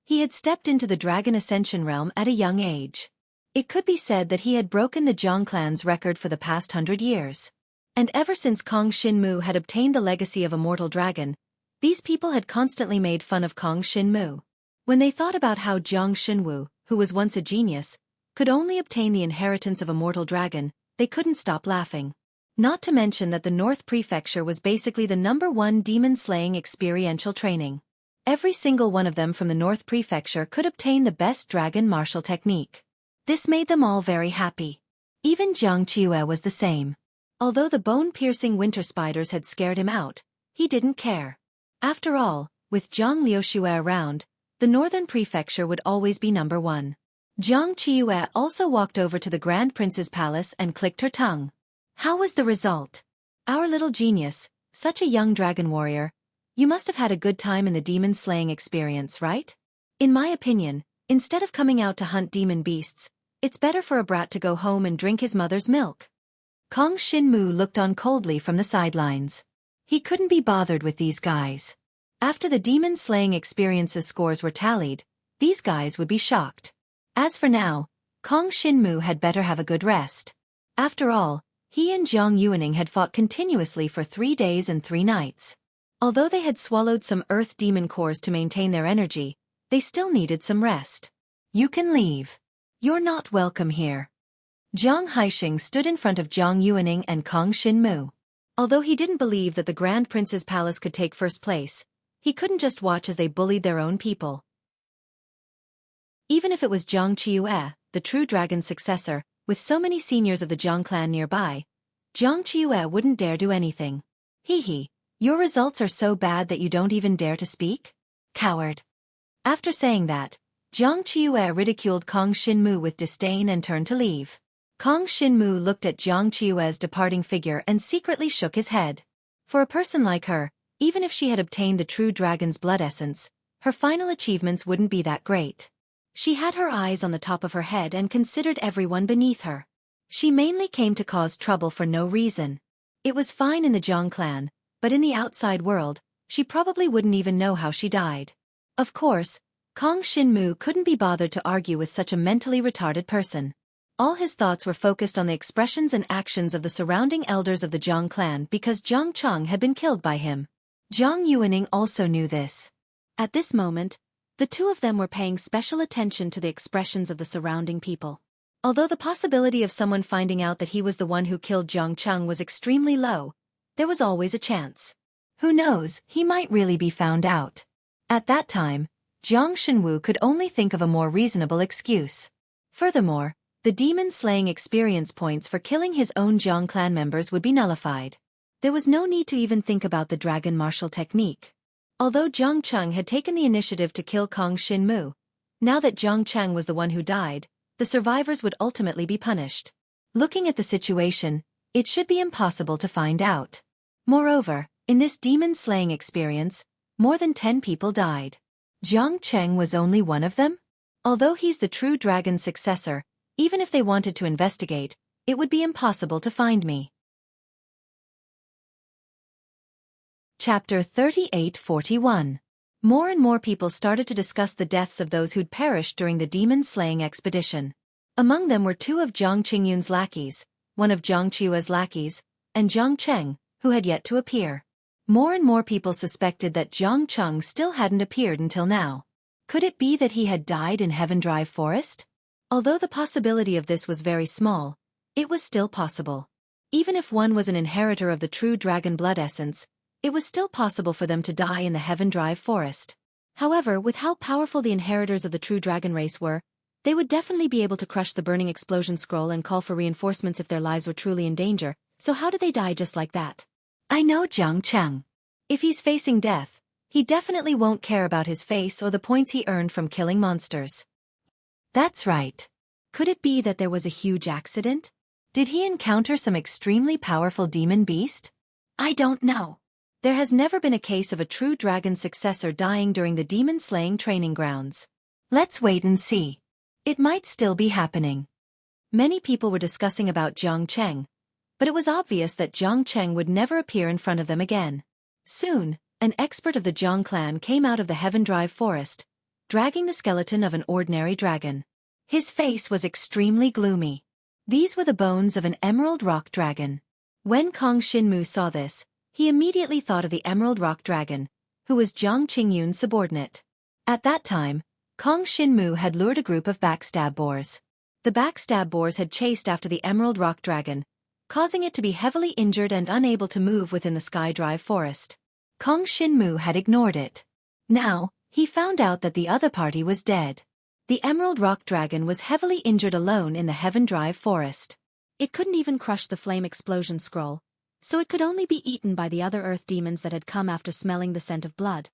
He had stepped into the Dragon Ascension realm at a young age. It could be said that he had broken the Zhang clan's record for the past 100 years. And ever since Kong Xinmu had obtained the legacy of a mortal dragon, these people had constantly made fun of Kong Xinmu. When they thought about how Jiang Xinwu, who was once a genius, could only obtain the inheritance of a mortal dragon, they couldn't stop laughing. Not to mention that the North Prefecture was basically the #1 demon-slaying experiential training. Every single one of them from the North Prefecture could obtain the best dragon martial technique. This made them all very happy. Even Zhang Qiue was the same. Although the bone-piercing winter spiders had scared him out, he didn't care. After all, with Zhang Liuxue around, the Northern Prefecture would always be #1. Zhang Qiue also walked over to the Grand Prince's palace and clicked her tongue. How was the result? Our little genius, such a young dragon warrior, you must have had a good time in the demon-slaying experience, right? In my opinion, instead of coming out to hunt demon beasts, it's better for a brat to go home and drink his mother's milk. Kong Xinmu looked on coldly from the sidelines. He couldn't be bothered with these guys. After the demon-slaying experiences scores were tallied, these guys would be shocked. As for now, Kong Xinmu had better have a good rest. After all, he and Zhang Yuaning had fought continuously for 3 days and 3 nights. Although they had swallowed some earth demon cores to maintain their energy, they still needed some rest. You can leave. You're not welcome here. Zhang Haixing stood in front of Zhang Yuaning and Kong Xinmu. Although he didn't believe that the Grand Prince's palace could take first place, he couldn't just watch as they bullied their own people. Even if it was Zhang Qiue, the true dragon's successor, with so many seniors of the Zhang clan nearby, Zhang Qiue wouldn't dare do anything. Hee, your results are so bad that you don't even dare to speak? Coward. After saying that, Zhang Qiue ridiculed Kong Xinmu with disdain and turned to leave. Kong Xinmu looked at Zhang Qiue's departing figure and secretly shook his head. For a person like her, even if she had obtained the true dragon's blood essence, her final achievements wouldn't be that great. She had her eyes on the top of her head and considered everyone beneath her. She mainly came to cause trouble for no reason. It was fine in the Zhang clan, but in the outside world, she probably wouldn't even know how she died. Of course, Kong Xinmu couldn't be bothered to argue with such a mentally retarded person. All his thoughts were focused on the expressions and actions of the surrounding elders of the Zhang clan because Zhang Cheng had been killed by him. Zhang Yuaning also knew this. At this moment, the two of them were paying special attention to the expressions of the surrounding people. Although the possibility of someone finding out that he was the one who killed Zhang Cheng was extremely low, there was always a chance. Who knows, he might really be found out. At that time, Jiang Shenwu could only think of a more reasonable excuse. Furthermore, the demon-slaying experience points for killing his own Zhang clan members would be nullified. There was no need to even think about the dragon martial technique. Although Zhang Cheng had taken the initiative to kill Kong Xinmu, now that Zhang Cheng was the one who died, the survivors would ultimately be punished. Looking at the situation, it should be impossible to find out. Moreover, in this demon-slaying experience, more than 10 people died. Zhang Cheng was only one of them? Although he's the true dragon's successor, even if they wanted to investigate, it would be impossible to find me. Chapter 38-41. More and more people started to discuss the deaths of those who'd perished during the demon-slaying expedition. Among them were two of Jiang Qingyun's lackeys, one of Jiang Qiue's lackeys, and Jiang Cheng, who had yet to appear. More and more people suspected that Jiang Cheng still hadn't appeared until now. Could it be that he had died in Heaven Drive Forest? Although the possibility of this was very small, it was still possible. Even if one was an inheritor of the true dragon blood essence, it was still possible for them to die in the Heaven Drive Forest. However, with how powerful the inheritors of the true dragon race were, they would definitely be able to crush the burning explosion scroll and call for reinforcements if their lives were truly in danger, so how did they die just like that? I know Jiang Cheng. If he's facing death, he definitely won't care about his face or the points he earned from killing monsters. That's right. Could it be that there was a huge accident? Did he encounter some extremely powerful demon beast? I don't know. There has never been a case of a true dragon successor dying during the demon-slaying training grounds. Let's wait and see. It might still be happening. Many people were discussing about Jiang Cheng, but it was obvious that Jiang Cheng would never appear in front of them again. Soon, an expert of the Jiang clan came out of the Heaven Drive Forest, dragging the skeleton of an ordinary dragon. His face was extremely gloomy. These were the bones of an emerald rock dragon. When Kong Xinmu saw this, he immediately thought of the Emerald Rock Dragon, who was Jiang Qingyun's subordinate. At that time, Kong Xinmu had lured a group of backstab boars. The backstab boars had chased after the Emerald Rock Dragon, causing it to be heavily injured and unable to move within the Sky Drive Forest. Kong Xinmu had ignored it. Now, he found out that the other party was dead. The Emerald Rock Dragon was heavily injured alone in the Heaven Drive Forest. It couldn't even crush the flame explosion scroll, so it could only be eaten by the other earth demons that had come after smelling the scent of blood.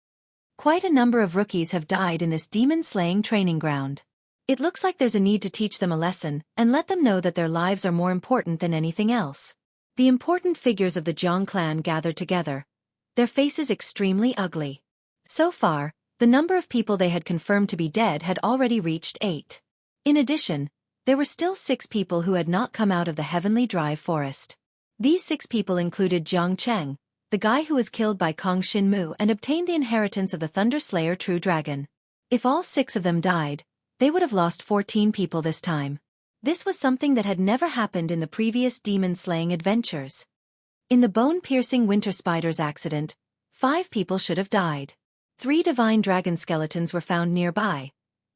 Quite a number of rookies have died in this demon-slaying training ground. It looks like there's a need to teach them a lesson and let them know that their lives are more important than anything else. The important figures of the Jiang clan gathered together, their faces extremely ugly. So far, the number of people they had confirmed to be dead had already reached 8. In addition, there were still 6 people who had not come out of the Heavenly Drive Forest. These 6 people included Jiang Cheng, the guy who was killed by Kong Xinmu and obtained the inheritance of the Thunder Slayer True Dragon. If all 6 of them died, they would have lost 14 people this time. This was something that had never happened in the previous demon-slaying adventures. In the bone-piercing winter spiders accident, 5 people should have died. 3 divine dragon skeletons were found nearby,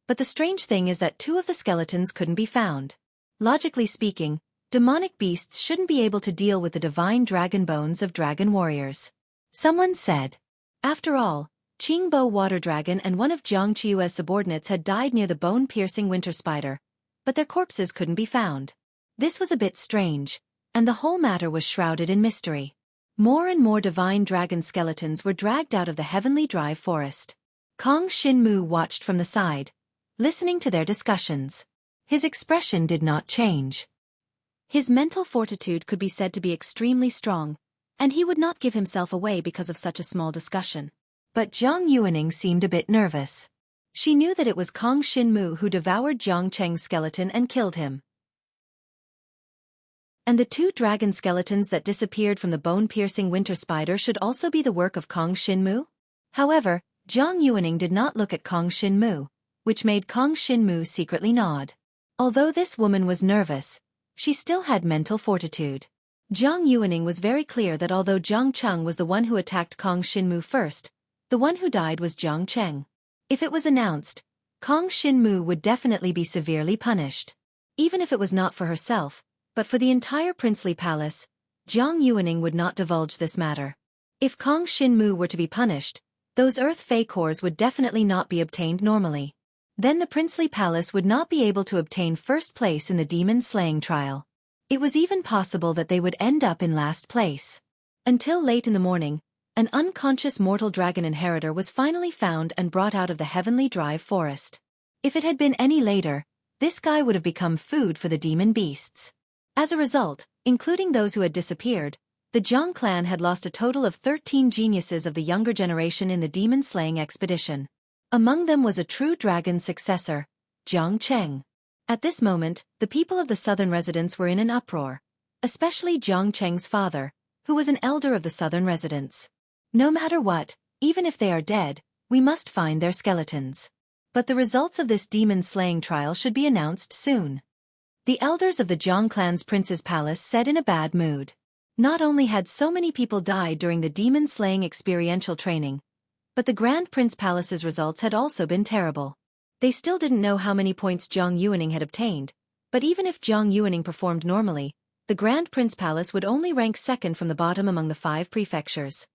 but the strange thing is that 2 of the skeletons couldn't be found. Logically speaking, demonic beasts shouldn't be able to deal with the divine dragon bones of dragon warriors. Someone said. After all, Qingbo Water Dragon and one of Jiang Qiue's subordinates had died near the bone-piercing winter spider, but their corpses couldn't be found. This was a bit strange, and the whole matter was shrouded in mystery. More and more divine dragon skeletons were dragged out of the Heavenly Drive Forest. Kong Xinmu watched from the side, listening to their discussions. His expression did not change. His mental fortitude could be said to be extremely strong, and he would not give himself away because of such a small discussion. But Zhang Yuaning seemed a bit nervous. She knew that it was Kong Xinmu who devoured Jiang Cheng's skeleton and killed him. And the 2 dragon skeletons that disappeared from the bone-piercing winter spider should also be the work of Kong Shinmu? However, Jiang Yuaning did not look at Kong Shinmu, which made Kong Shinmu secretly nod. Although this woman was nervous, she still had mental fortitude. Jiang Yuaning was very clear that although Jiang Cheng was the one who attacked Kong Shinmu first, the one who died was Jiang Cheng. If it was announced, Kong Shinmu would definitely be severely punished. Even if it was not for herself, but for the entire princely palace, Jiang Yuaning would not divulge this matter. If Kong Shinmu were to be punished, those earth fey cores would definitely not be obtained normally. Then the princely palace would not be able to obtain first place in the demon slaying trial. It was even possible that they would end up in last place. Until late in the morning, an unconscious mortal dragon inheritor was finally found and brought out of the heavenly drive forest. If it had been any later, this guy would have become food for the demon beasts. As a result, including those who had disappeared, the Jiang clan had lost a total of 13 geniuses of the younger generation in the demon-slaying expedition. Among them was a true dragon successor, Jiang Cheng. At this moment, the people of the southern residence were in an uproar, especially Jiang Cheng's father, who was an elder of the southern residence. No matter what, even if they are dead, we must find their skeletons. But the results of this demon-slaying trial should be announced soon. The elders of the Jiang clan's prince's palace said in a bad mood. Not only had so many people died during the demon-slaying experiential training, but the Grand Prince Palace's results had also been terrible. They still didn't know how many points Jiang Yuaning had obtained, but even if Jiang Yuaning performed normally, the Grand Prince Palace would only rank second from the bottom among the 5 prefectures.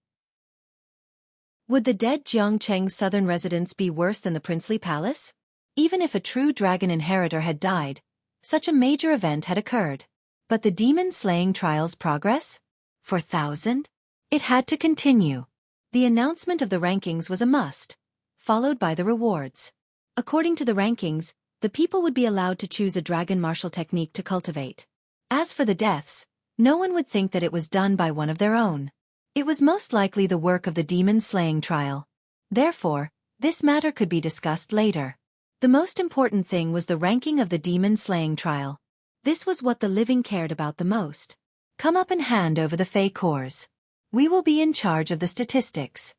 Would the dead Jiang Cheng's southern residence be worse than the princely palace? Even if a true dragon inheritor had died, such a major event had occurred. But the demon-slaying trial's progress? For 1,000? It had to continue. The announcement of the rankings was a must, followed by the rewards. According to the rankings, the people would be allowed to choose a dragon martial technique to cultivate. As for the deaths, no one would think that it was done by one of their own. It was most likely the work of the demon-slaying trial. Therefore, this matter could be discussed later. The most important thing was the ranking of the demon-slaying trial. This was what the living cared about the most. Come up and hand over the fey cores. We will be in charge of the statistics.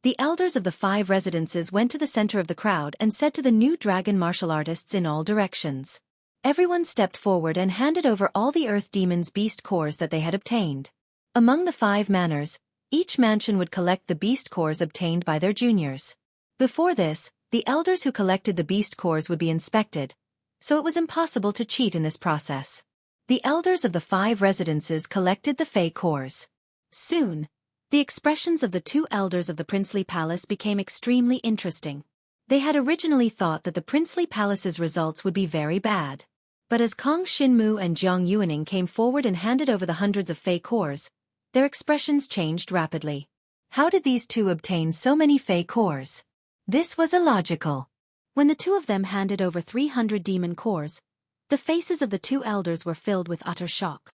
The elders of the 5 residences went to the center of the crowd and said to the new dragon martial artists in all directions. Everyone stepped forward and handed over all the earth demons' beast cores that they had obtained. Among the 5 manors, each mansion would collect the beast cores obtained by their juniors. Before this, the elders who collected the beast cores would be inspected, so it was impossible to cheat in this process. The elders of the 5 residences collected the fey cores. Soon, the expressions of the 2 elders of the princely palace became extremely interesting. They had originally thought that the princely palace's results would be very bad. But as Kong Shinmu and Jiang Yuaning came forward and handed over the hundreds of fey cores, their expressions changed rapidly. How did these 2 obtain so many fey cores? This was illogical. When the 2 of them handed over 300 demon cores, the faces of the 2 elders were filled with utter shock.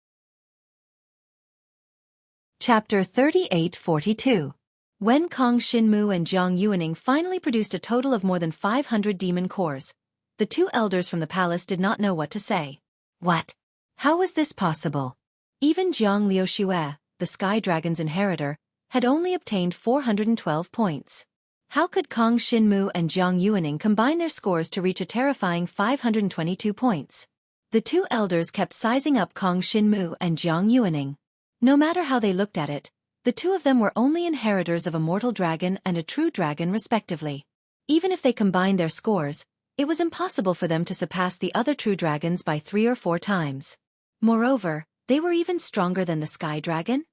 Chapter 3842. When Kong Shinmu and Jiang Yuaning finally produced a total of more than 500 demon cores, the 2 elders from the palace did not know what to say. What? How was this possible? Even Jiang Liuxue, the Sky Dragon's inheritor, had only obtained 412 points. How could Kong Shinmu and Jiang Yuaning combine their scores to reach a terrifying 522 points? The 2 elders kept sizing up Kong Shinmu and Jiang Yuaning. No matter how they looked at it, the 2 of them were only inheritors of a mortal dragon and a true dragon respectively. Even if they combined their scores, it was impossible for them to surpass the other true dragons by 3 or 4 times. Moreover, they were even stronger than the Sky Dragon.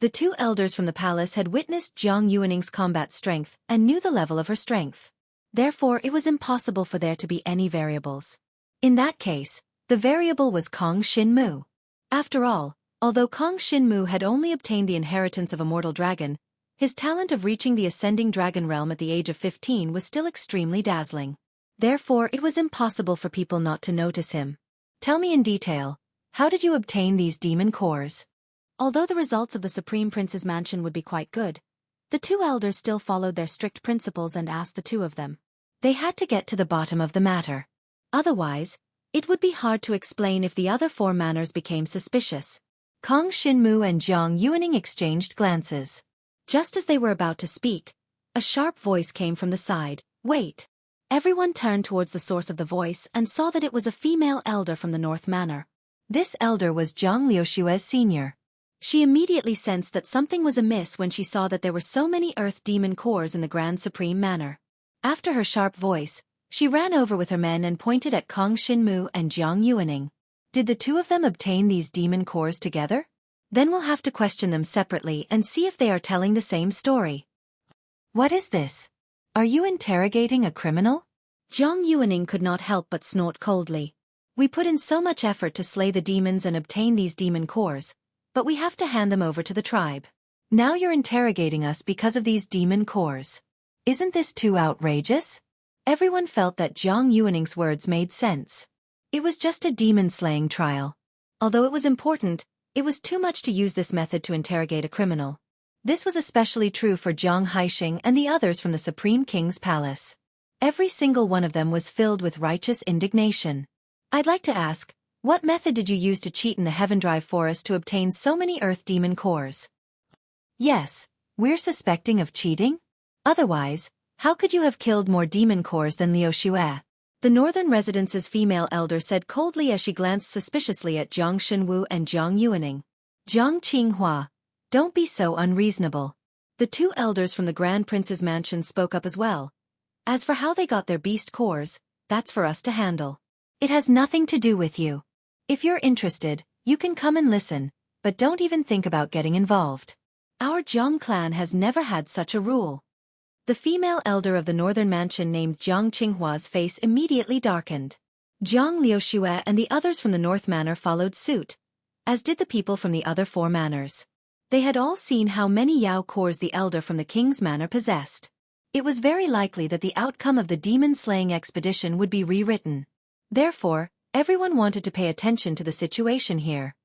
The 2 elders from the palace had witnessed Jiang Yuaning's combat strength and knew the level of her strength. Therefore, it was impossible for there to be any variables. In that case, the variable was Kong Shinmu. After all, although Kong Shinmu had only obtained the inheritance of a mortal dragon, his talent of reaching the ascending dragon realm at the age of 15 was still extremely dazzling. Therefore, it was impossible for people not to notice him. Tell me in detail, how did you obtain these demon cores? Although the results of the Supreme Prince's mansion would be quite good, the 2 elders still followed their strict principles and asked the 2 of them. They had to get to the bottom of the matter. Otherwise, It would be hard to explain if the other four manners became suspicious. Kong Xinmu and Jiang Yuaning exchanged glances. Just as they were about to speak, a sharp voice came from the side. Wait. Everyone turned towards the source of the voice and saw that it was a female elder from the North Manor. This elder was Zhang Liuxue's senior. She immediately sensed that something was amiss when she saw that there were so many earth demon cores in the Grand Supreme Manor. After her sharp voice, she ran over with her men and pointed at Kong Xinmu and Jiang Yuaning. Did the two of them obtain these demon cores together? Then we'll have to question them separately and see if they are telling the same story. What is this? Are you interrogating a criminal? Jiang Yuaning could not help but snort coldly. We put in so much effort to slay the demons and obtain these demon cores, but we have to hand them over to the tribe. Now you're interrogating us because of these demon cores. Isn't this too outrageous? Everyone felt that Jiang Yuaning's words made sense. It was just a demon-slaying trial. Although it was important, it was too much to use this method to interrogate a criminal. This was especially true for Jiang Haixing and the others from the Supreme King's palace. Every single one of them was filled with righteous indignation. I'd like to ask, what method did you use to cheat in the Heaven Drive Forest to obtain so many Earth Demon cores? Yes, we're suspecting of cheating? Otherwise, how could you have killed more demon cores than Liu Xue? The Northern Residence's female elder said coldly as she glanced suspiciously at Jiang Xinwu and Jiang Yuaning. Jiang Qinghua, don't be so unreasonable. The two elders from the Grand Prince's mansion spoke up as well. As for how they got their beast cores, that's for us to handle. It has nothing to do with you. If you're interested, you can come and listen, but don't even think about getting involved. Our Jiang clan has never had such a rule. The female elder of the northern mansion named Jiang Qinghua's face immediately darkened. Jiang Liuxue and the others from the North Manor followed suit, as did the people from the other four manors. They had all seen how many Yao cores the elder from the King's Manor possessed. It was very likely that the outcome of the demon-slaying expedition would be rewritten. Therefore, everyone wanted to pay attention to the situation here.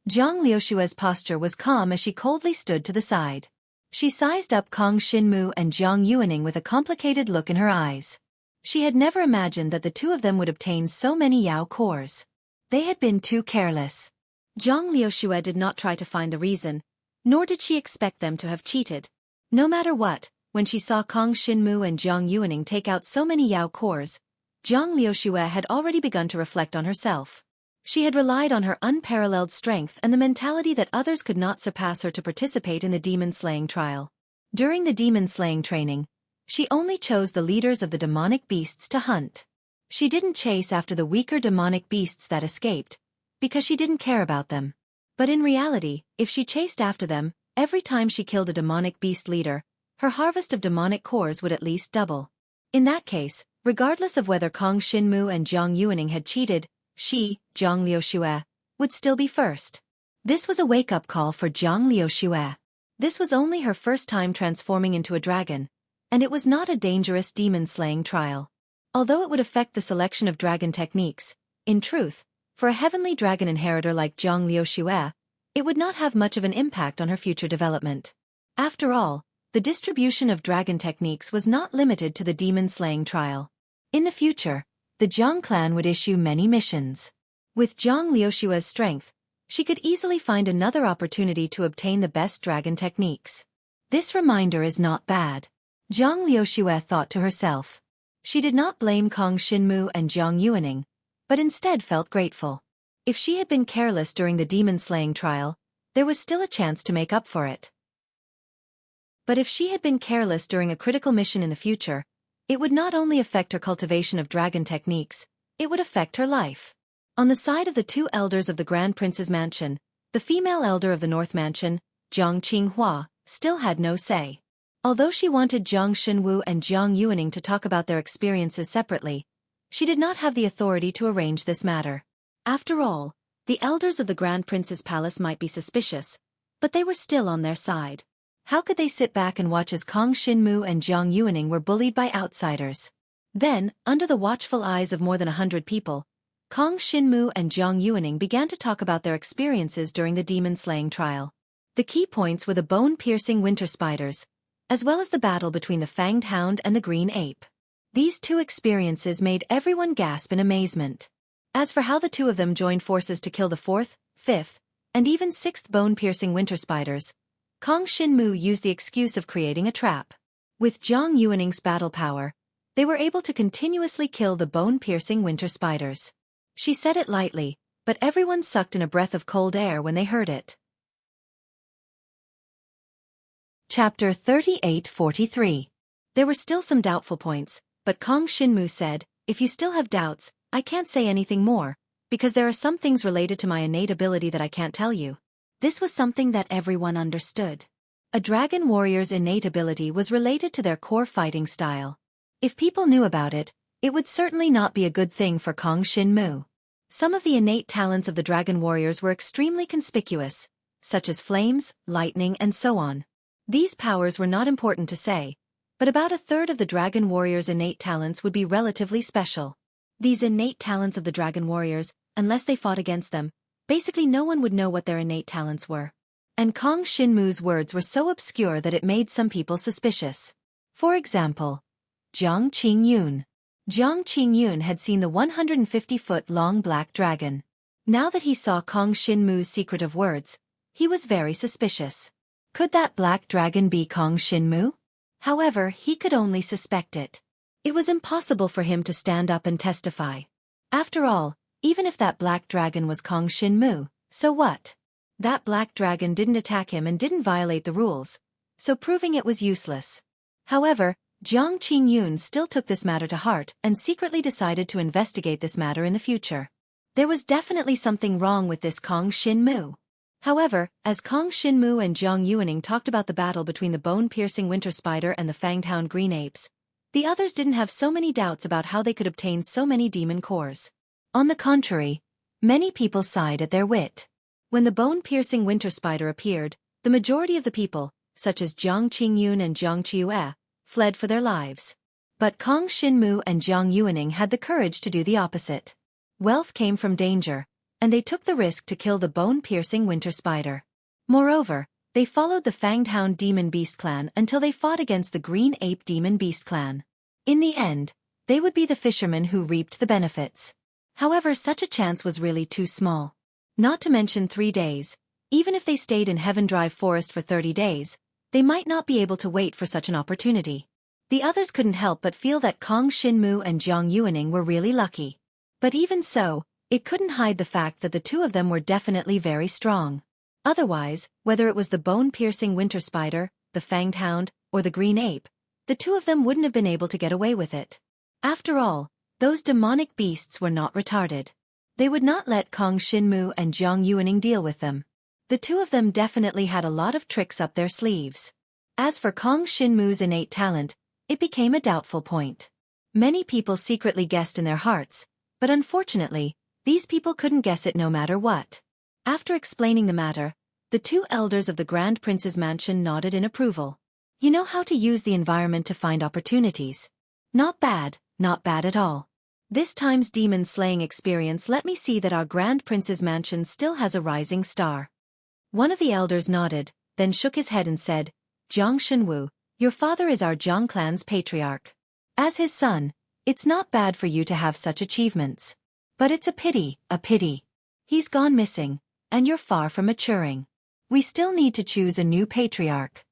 Jiang Liuxue's posture was calm as she coldly stood to the side. She sized up Kong Xinmu and Jiang Yuaning with a complicated look in her eyes. She had never imagined that the two of them would obtain so many Yao cores. They had been too careless. Jiang Liuxue did not try to find the reason, nor did she expect them to have cheated. No matter what, when she saw Kong Xinmu and Jiang Yuaning take out so many Yao cores, Jiang Liuxue had already begun to reflect on herself. She had relied on her unparalleled strength and the mentality that others could not surpass her to participate in the demon-slaying trial. During the demon-slaying training, she only chose the leaders of the demonic beasts to hunt. She didn't chase after the weaker demonic beasts that escaped, because she didn't care about them. But in reality, if she chased after them, every time she killed a demonic beast leader, her harvest of demonic cores would at least double. In that case, regardless of whether Kong Xinmu and Jiang Yuaning had cheated, she, Jiang Liuxue, would still be first. This was a wake-up call for Jiang Liuxue. This was only her first time transforming into a dragon, and it was not a dangerous demon-slaying trial. Although it would affect the selection of dragon techniques, in truth, for a heavenly dragon inheritor like Jiang Liuxue, it would not have much of an impact on her future development. After all, the distribution of dragon techniques was not limited to the demon-slaying trial. In the future, the Jiang clan would issue many missions. With Jiang Liuxue's strength, she could easily find another opportunity to obtain the best dragon techniques. This reminder is not bad. Jiang Liuxue thought to herself. She did not blame Kong Xinmu and Jiang Yuaning, but instead felt grateful. If she had been careless during the demon-slaying trial, there was still a chance to make up for it. But if she had been careless during a critical mission in the future, it would not only affect her cultivation of dragon techniques, it would affect her life. On the side of the two elders of the Grand Prince's mansion, the female elder of the North Mansion, Jiang Qinghua, still had no say. Although she wanted Jiang Xinwu and Jiang Yuaning to talk about their experiences separately, she did not have the authority to arrange this matter. After all, the elders of the Grand Prince's palace might be suspicious, but they were still on their side. How could they sit back and watch as Kong Xinmu and Jiang Yuaning were bullied by outsiders? Then, under the watchful eyes of more than 100 people, Kong Xinmu and Jiang Yuaning began to talk about their experiences during the demon-slaying trial. The key points were the bone-piercing winter spiders, as well as the battle between the fanged hound and the green ape. These two experiences made everyone gasp in amazement. As for how the two of them joined forces to kill the fourth, fifth, and even sixth bone-piercing winter spiders, Kong Shin-mu used the excuse of creating a trap. With Jiang Yuaning's battle power, they were able to continuously kill the bone-piercing winter spiders. She said it lightly, but everyone sucked in a breath of cold air when they heard it. Chapter 38-43. There were still some doubtful points, but Kong Shin-mu said, "If you still have doubts, I can't say anything more, because there are some things related to my innate ability that I can't tell you." This was something that everyone understood. A dragon warrior's innate ability was related to their core fighting style. If people knew about it, it would certainly not be a good thing for Kong Shin-mu. Some of the innate talents of the dragon warriors were extremely conspicuous, such as flames, lightning, and so on. These powers were not important to say, but about a third of the dragon warriors' innate talents would be relatively special. These innate talents of the dragon warriors, unless they fought against them, basically no one would know what their innate talents were. And Kong Shin-mu's words were so obscure that it made some people suspicious. For example, Jiang Qingyun. Jiang Qingyun had seen the 150-foot-long black dragon. Now that he saw Kong Shin-mu's secretive words, he was very suspicious. Could that black dragon be Kong Shin-mu? However, he could only suspect it. It was impossible for him to stand up and testify. After all, even if that black dragon was Kong Shin-mu, so what? That black dragon didn't attack him and didn't violate the rules, so proving it was useless. However, Jiang Qingyun still took this matter to heart and secretly decided to investigate this matter in the future. There was definitely something wrong with this Kong Shin-mu. However, as Kong Shin-mu and Jiang Yuaning talked about the battle between the bone-piercing winter spider and the fanged hound green apes, the others didn't have so many doubts about how they could obtain so many demon cores. On the contrary, many people sighed at their wit. When the bone-piercing winter spider appeared, the majority of the people, such as Jiang Qingyun and Jiang Xueqi, fled for their lives. But Kong Shin-mu and Jiang Yuaning had the courage to do the opposite. Wealth came from danger, and they took the risk to kill the bone-piercing winter spider. Moreover, they followed the fanged hound demon beast clan until they fought against the green ape demon beast clan. In the end, they would be the fishermen who reaped the benefits. However, such a chance was really too small. Not to mention 3 days, even if they stayed in Heaven Drive Forest for 30 days, they might not be able to wait for such an opportunity. The others couldn't help but feel that Kong Shin-mu and Jiang Yuaning were really lucky. But even so, it couldn't hide the fact that the two of them were definitely very strong. Otherwise, whether it was the bone-piercing winter spider, the fanged hound, or the green ape, the two of them wouldn't have been able to get away with it. After all, those demonic beasts were not retarded. They would not let Kong Shin-mu and Jiang Yuaning deal with them. The two of them definitely had a lot of tricks up their sleeves. As for Kong Shin-mu's innate talent, it became a doubtful point. Many people secretly guessed in their hearts, but unfortunately, these people couldn't guess it no matter what. After explaining the matter, the two elders of the Grand Prince's mansion nodded in approval. You know how to use the environment to find opportunities. Not bad at all. This time's demon-slaying experience let me see that our Grand Prince's mansion still has a rising star. One of the elders nodded, then shook his head and said, "Jiang Shenwu, your father is our Jiang clan's patriarch. As his son, it's not bad for you to have such achievements. But it's a pity. He's gone missing, and you're far from maturing. We still need to choose a new patriarch."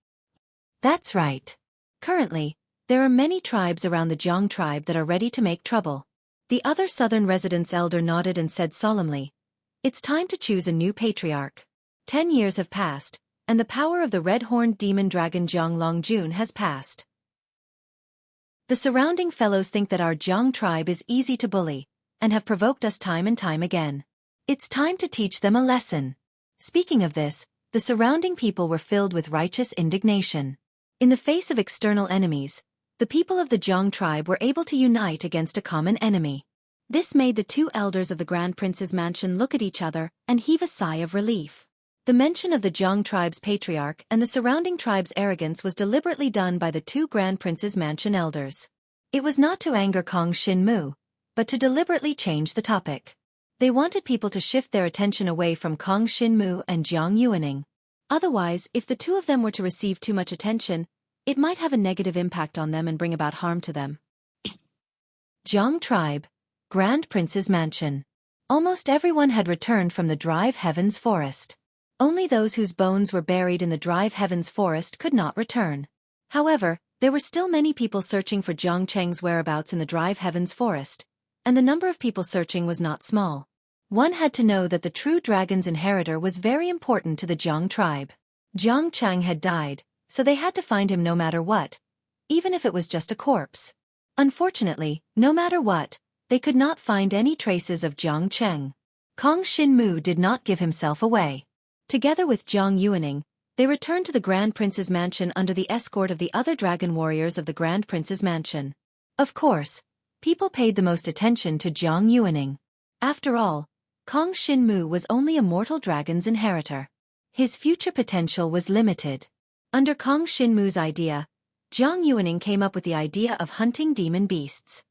That's right. Currently, there are many tribes around the Jiang tribe that are ready to make trouble. The other southern residents' elder nodded and said solemnly, "It's time to choose a new patriarch. 10 years have passed, and the power of the red-horned demon dragon Jiang Longjun has passed. The surrounding fellows think that our Jiang tribe is easy to bully, and have provoked us time and time again. It's time to teach them a lesson." Speaking of this, the surrounding people were filled with righteous indignation. In the face of external enemies, the people of the Jiang tribe were able to unite against a common enemy. This made the two elders of the Grand Prince's mansion look at each other and heave a sigh of relief. The mention of the Jiang tribe's patriarch and the surrounding tribe's arrogance was deliberately done by the two Grand Prince's mansion elders. It was not to anger Kong Shin-mu, but to deliberately change the topic. They wanted people to shift their attention away from Kong Shin-mu and Jiang Yuaning. Otherwise, if the two of them were to receive too much attention, it might have a negative impact on them and bring about harm to them. Jiang Tribe, Grand Prince's Mansion. Almost everyone had returned from the Drive Heavens Forest. Only those whose bones were buried in the Drive Heavens Forest could not return. However, there were still many people searching for Jiang Cheng's whereabouts in the Drive Heavens Forest, and the number of people searching was not small. One had to know that the true dragon's inheritor was very important to the Jiang tribe. Jiang Cheng had died, so they had to find him no matter what, even if it was just a corpse. Unfortunately, no matter what, they could not find any traces of Jiang Cheng. Kong Xinmu did not give himself away. Together with Jiang Yuaning, they returned to the Grand Prince's mansion under the escort of the other dragon warriors of the Grand Prince's mansion. Of course, people paid the most attention to Jiang Yuaning. After all, Kong Xinmu was only a mortal dragon's inheritor. His future potential was limited. Under Kong Xinmu's idea, Jiang Yuaning came up with the idea of hunting demon beasts.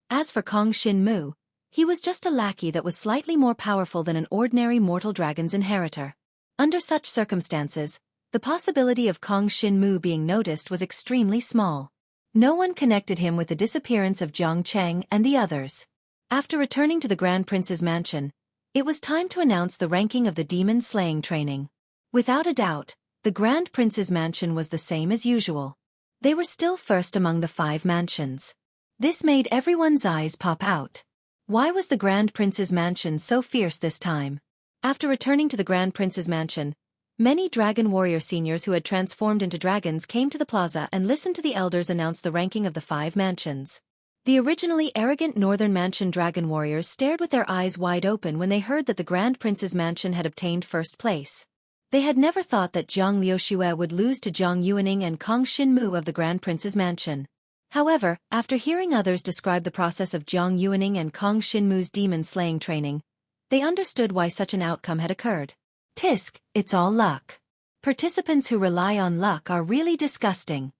As for Kong Xinmu, he was just a lackey that was slightly more powerful than an ordinary mortal dragon's inheritor. Under such circumstances, the possibility of Kong Xinmu being noticed was extremely small. No one connected him with the disappearance of Jiang Cheng and the others. After returning to the Grand Prince's mansion, it was time to announce the ranking of the demon slaying training. Without a doubt, the Grand Prince's mansion was the same as usual. They were still first among the 5 mansions. This made everyone's eyes pop out. Why was the Grand Prince's mansion so fierce this time? After returning to the Grand Prince's mansion, many dragon warrior seniors who had transformed into dragons came to the plaza and listened to the elders announce the ranking of the 5 mansions. The originally arrogant Northern Mansion dragon warriors stared with their eyes wide open when they heard that the Grand Prince's mansion had obtained first place. They had never thought that Zhang Liuxue would lose to Jiang Yuaning and Kong Xinmu of the Grand Prince's mansion. However, after hearing others describe the process of Jiang Yuaning and Kong Xinmu's demon-slaying training, they understood why such an outcome had occurred. Tisk, it's all luck. Participants who rely on luck are really disgusting.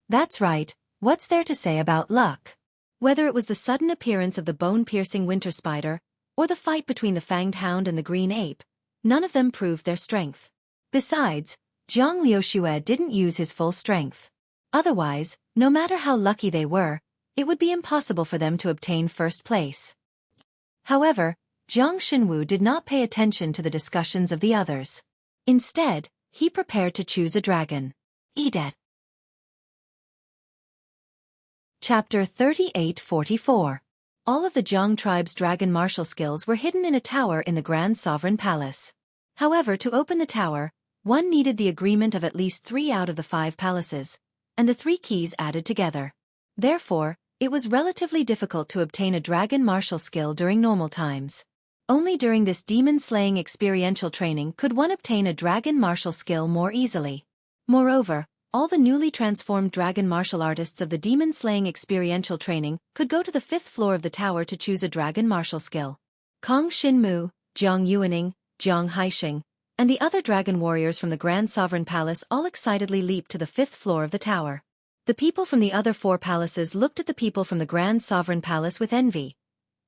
That's right, what's there to say about luck? Whether it was the sudden appearance of the bone-piercing winter spider, or the fight between the fanged hound and the green ape, none of them proved their strength. Besides, Zhang Liuxue didn't use his full strength. Otherwise, no matter how lucky they were, it would be impossible for them to obtain first place. However, Jiang Xinwu did not pay attention to the discussions of the others. Instead, he prepared to choose a dragon. Edet. Chapter 3844. All of the Jiang tribe's dragon martial skills were hidden in a tower in the Grand Sovereign Palace. However, to open the tower, one needed the agreement of at least 3 out of the 5 palaces, and the 3 keys added together. Therefore, it was relatively difficult to obtain a dragon martial skill during normal times. Only during this demon-slaying experiential training could one obtain a dragon martial skill more easily. Moreover, all the newly transformed dragon martial artists of the demon-slaying experiential training could go to the 5th floor of the tower to choose a dragon martial skill. Kong Xinmu, Jiang Yuaning, Jiang Haixing, and the other dragon warriors from the Grand Sovereign Palace all excitedly leaped to the 5th floor of the tower. The people from the other 4 palaces looked at the people from the Grand Sovereign Palace with envy,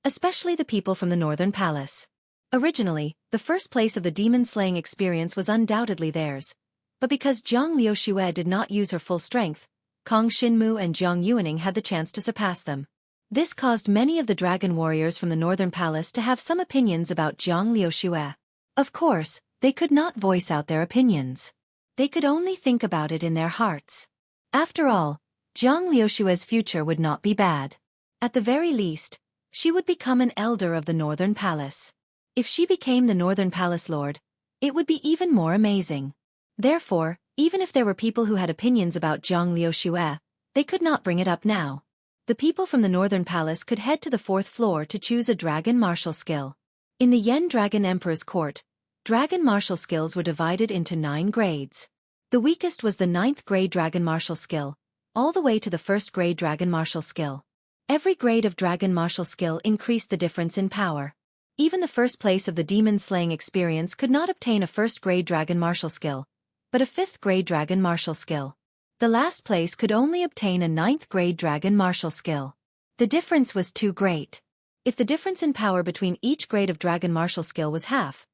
especially the people from the Northern Palace. Originally, the first place of the demon-slaying experience was undoubtedly theirs, but because Zhang Liuxue did not use her full strength, Kong Xinmu and Jiang Yuaning had the chance to surpass them. This caused many of the dragon warriors from the Northern Palace to have some opinions about Zhang Liuxue. Of course, they could not voice out their opinions. They could only think about it in their hearts. After all, Zhang Liuxue's future would not be bad. At the very least, she would become an elder of the Northern Palace. If she became the Northern Palace Lord, it would be even more amazing. Therefore, even if there were people who had opinions about Zhang Liuxue, they could not bring it up now. The people from the Northern Palace could head to the 4th floor to choose a dragon martial skill. In the Yen Dragon Emperor's court, dragon martial skills were divided into 9 grades. The weakest was the 9th grade dragon martial skill, all the way to the 1st grade dragon martial skill. Every grade of dragon martial skill increased the difference in power. Even the first place of the demon-slaying experience could not obtain a 1st grade dragon martial skill, but a 5th grade dragon martial skill. The last place could only obtain a 9th grade dragon martial skill. The difference was too great. If the difference in power between each grade of dragon martial skill was half,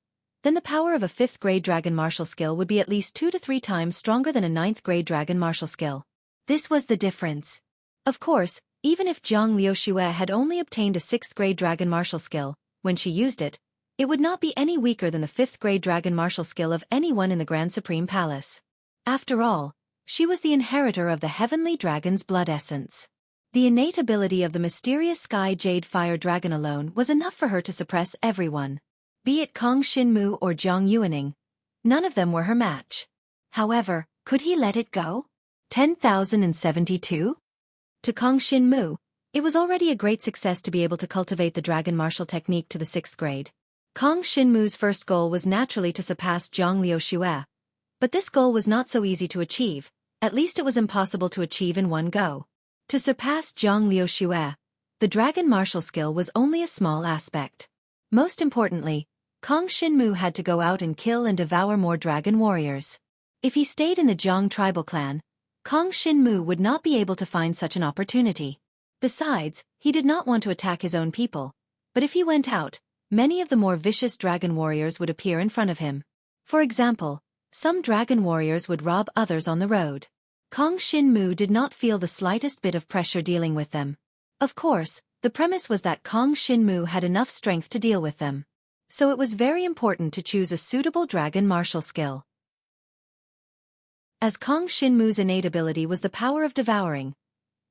then the power of a 5th grade dragon martial skill would be at least 2 to 3 times stronger than a 9th grade dragon martial skill. This was the difference. Of course, Even if Zhang Liuxue had only obtained a 6th grade dragon martial skill, when she used it, it would not be any weaker than the 5th grade dragon martial skill of anyone in the Grand Supreme Palace. After all, she was the inheritor of the heavenly dragon's blood essence. The innate ability of the mysterious Sky Jade Fire Dragon alone was enough for her to suppress everyone. Be it Kong Xinmu or Zhang Yuaning, none of them were her match. However, could he let it go? 10,072? To Kong Xinmu, it was already a great success to be able to cultivate the dragon martial technique to the 6th grade. Kong Xinmu's first goal was naturally to surpass Zhang Liuxue. But this goal was not so easy to achieve, at least it was impossible to achieve in one go. To surpass Zhang Liuxue, the dragon martial skill was only a small aspect. Most importantly, Kong Xinmu had to go out and kill and devour more dragon warriors. If he stayed in the Zhang tribal clan, Kong Xinmu would not be able to find such an opportunity. Besides, he did not want to attack his own people, but if he went out, many of the more vicious dragon warriors would appear in front of him. For example, some dragon warriors would rob others on the road. Kong Xinmu did not feel the slightest bit of pressure dealing with them. Of course, the premise was that Kong Xinmu had enough strength to deal with them. So it was very important to choose a suitable dragon martial skill. As Kong Xinmu's innate ability was the power of devouring,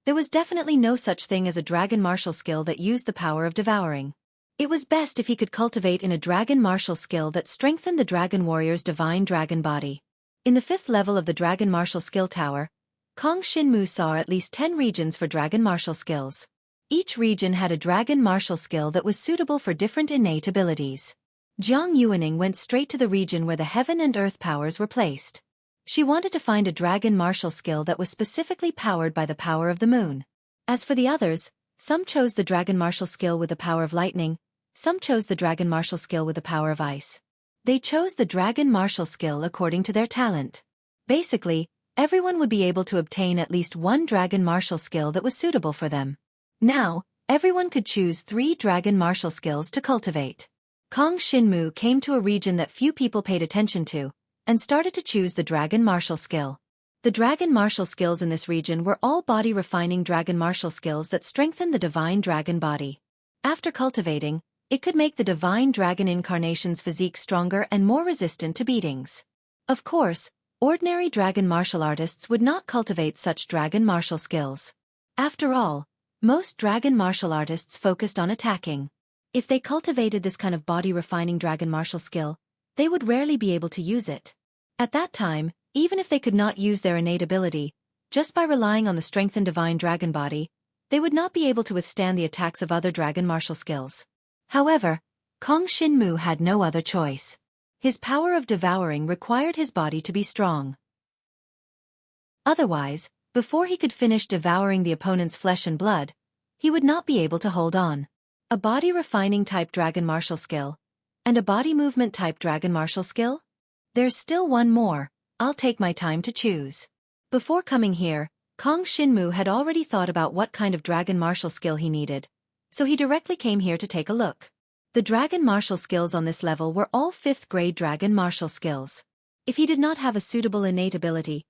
there was definitely no such thing as a dragon martial skill that used the power of devouring. It was best if he could cultivate in a dragon martial skill that strengthened the dragon warrior's divine dragon body. In the 5th level of the dragon martial skill tower, Kong Xinmu saw at least 10 regions for dragon martial skills. Each region had a dragon martial skill that was suitable for different innate abilities. Zhang Yuaning went straight to the region where the heaven and earth powers were placed. She wanted to find a dragon martial skill that was specifically powered by the power of the moon. As for the others, some chose the dragon martial skill with the power of lightning, some chose the dragon martial skill with the power of ice. They chose the dragon martial skill according to their talent. Basically, everyone would be able to obtain at least one dragon martial skill that was suitable for them. Now, everyone could choose 3 dragon martial skills to cultivate. Kong Xinmu came to a region that few people paid attention to, and started to choose the dragon martial skill. The dragon martial skills in this region were all body-refining dragon martial skills that strengthened the divine dragon body. After cultivating, it could make the divine dragon incarnation's physique stronger and more resistant to beatings. Of course, ordinary dragon martial artists would not cultivate such dragon martial skills. After all, most dragon martial artists focused on attacking. If they cultivated this kind of body-refining dragon martial skill, they would rarely be able to use it. At that time, even if they could not use their innate ability, just by relying on the strengthened divine dragon body, they would not be able to withstand the attacks of other dragon martial skills. However, Kong Xinmu had no other choice. His power of devouring required his body to be strong. Otherwise, before he could finish devouring the opponent's flesh and blood, he would not be able to hold on. A body-refining type dragon martial skill, and a body movement type dragon martial skill? There's still one more. I'll take my time to choose. Before coming here, Kong Xinmu had already thought about what kind of dragon martial skill he needed, so he directly came here to take a look. The dragon martial skills on this level were all 5th grade dragon martial skills. If he did not have a suitable innate ability,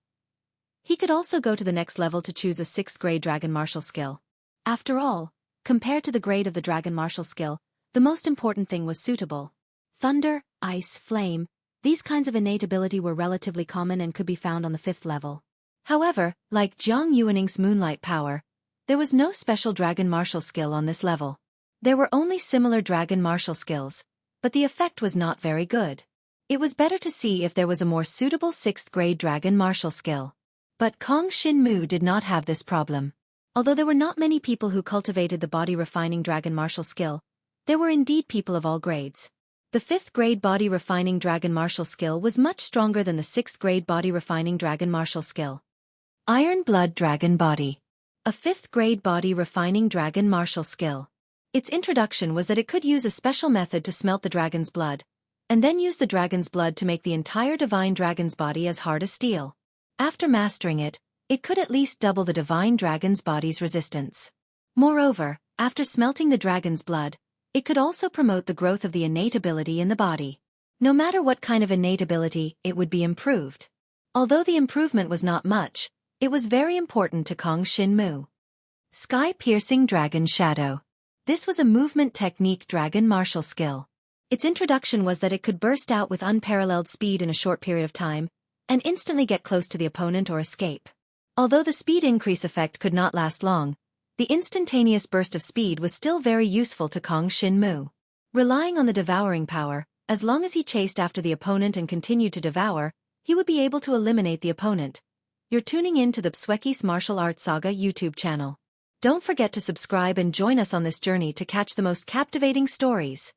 he could also go to the next level to choose a 6th grade dragon martial skill. After all, compared to the grade of the dragon martial skill, the most important thing was suitable. Thunder, ice, flame, these kinds of innate ability were relatively common and could be found on the 5th level. However, like Zhang Yuaning's moonlight power, there was no special dragon martial skill on this level. There were only similar dragon martial skills, but the effect was not very good. It was better to see if there was a more suitable 6th grade dragon martial skill. But Kong Xinmu did not have this problem. Although there were not many people who cultivated the body-refining dragon martial skill, there were indeed people of all grades. The 5th grade body-refining dragon martial skill was much stronger than the 6th grade body-refining dragon martial skill. Iron Blood Dragon Body. A 5th grade body-refining dragon martial skill. Its introduction was that it could use a special method to smelt the dragon's blood, and then use the dragon's blood to make the entire divine dragon's body as hard as steel. After mastering it, it could at least double the divine dragon's body's resistance. Moreover, after smelting the dragon's blood, it could also promote the growth of the innate ability in the body. No matter what kind of innate ability, it would be improved. Although the improvement was not much, it was very important to Kong Xinmu. Sky-piercing dragon shadow. This was a movement technique dragon martial skill. Its introduction was that it could burst out with unparalleled speed in a short period of time, and instantly get close to the opponent or escape. Although the speed increase effect could not last long, the instantaneous burst of speed was still very useful to Kong Shin-mu. Relying on the devouring power, as long as he chased after the opponent and continued to devour, he would be able to eliminate the opponent. You're tuning in to the Xueqi's Martial Arts Saga YouTube channel. Don't forget to subscribe and join us on this journey to catch the most captivating stories.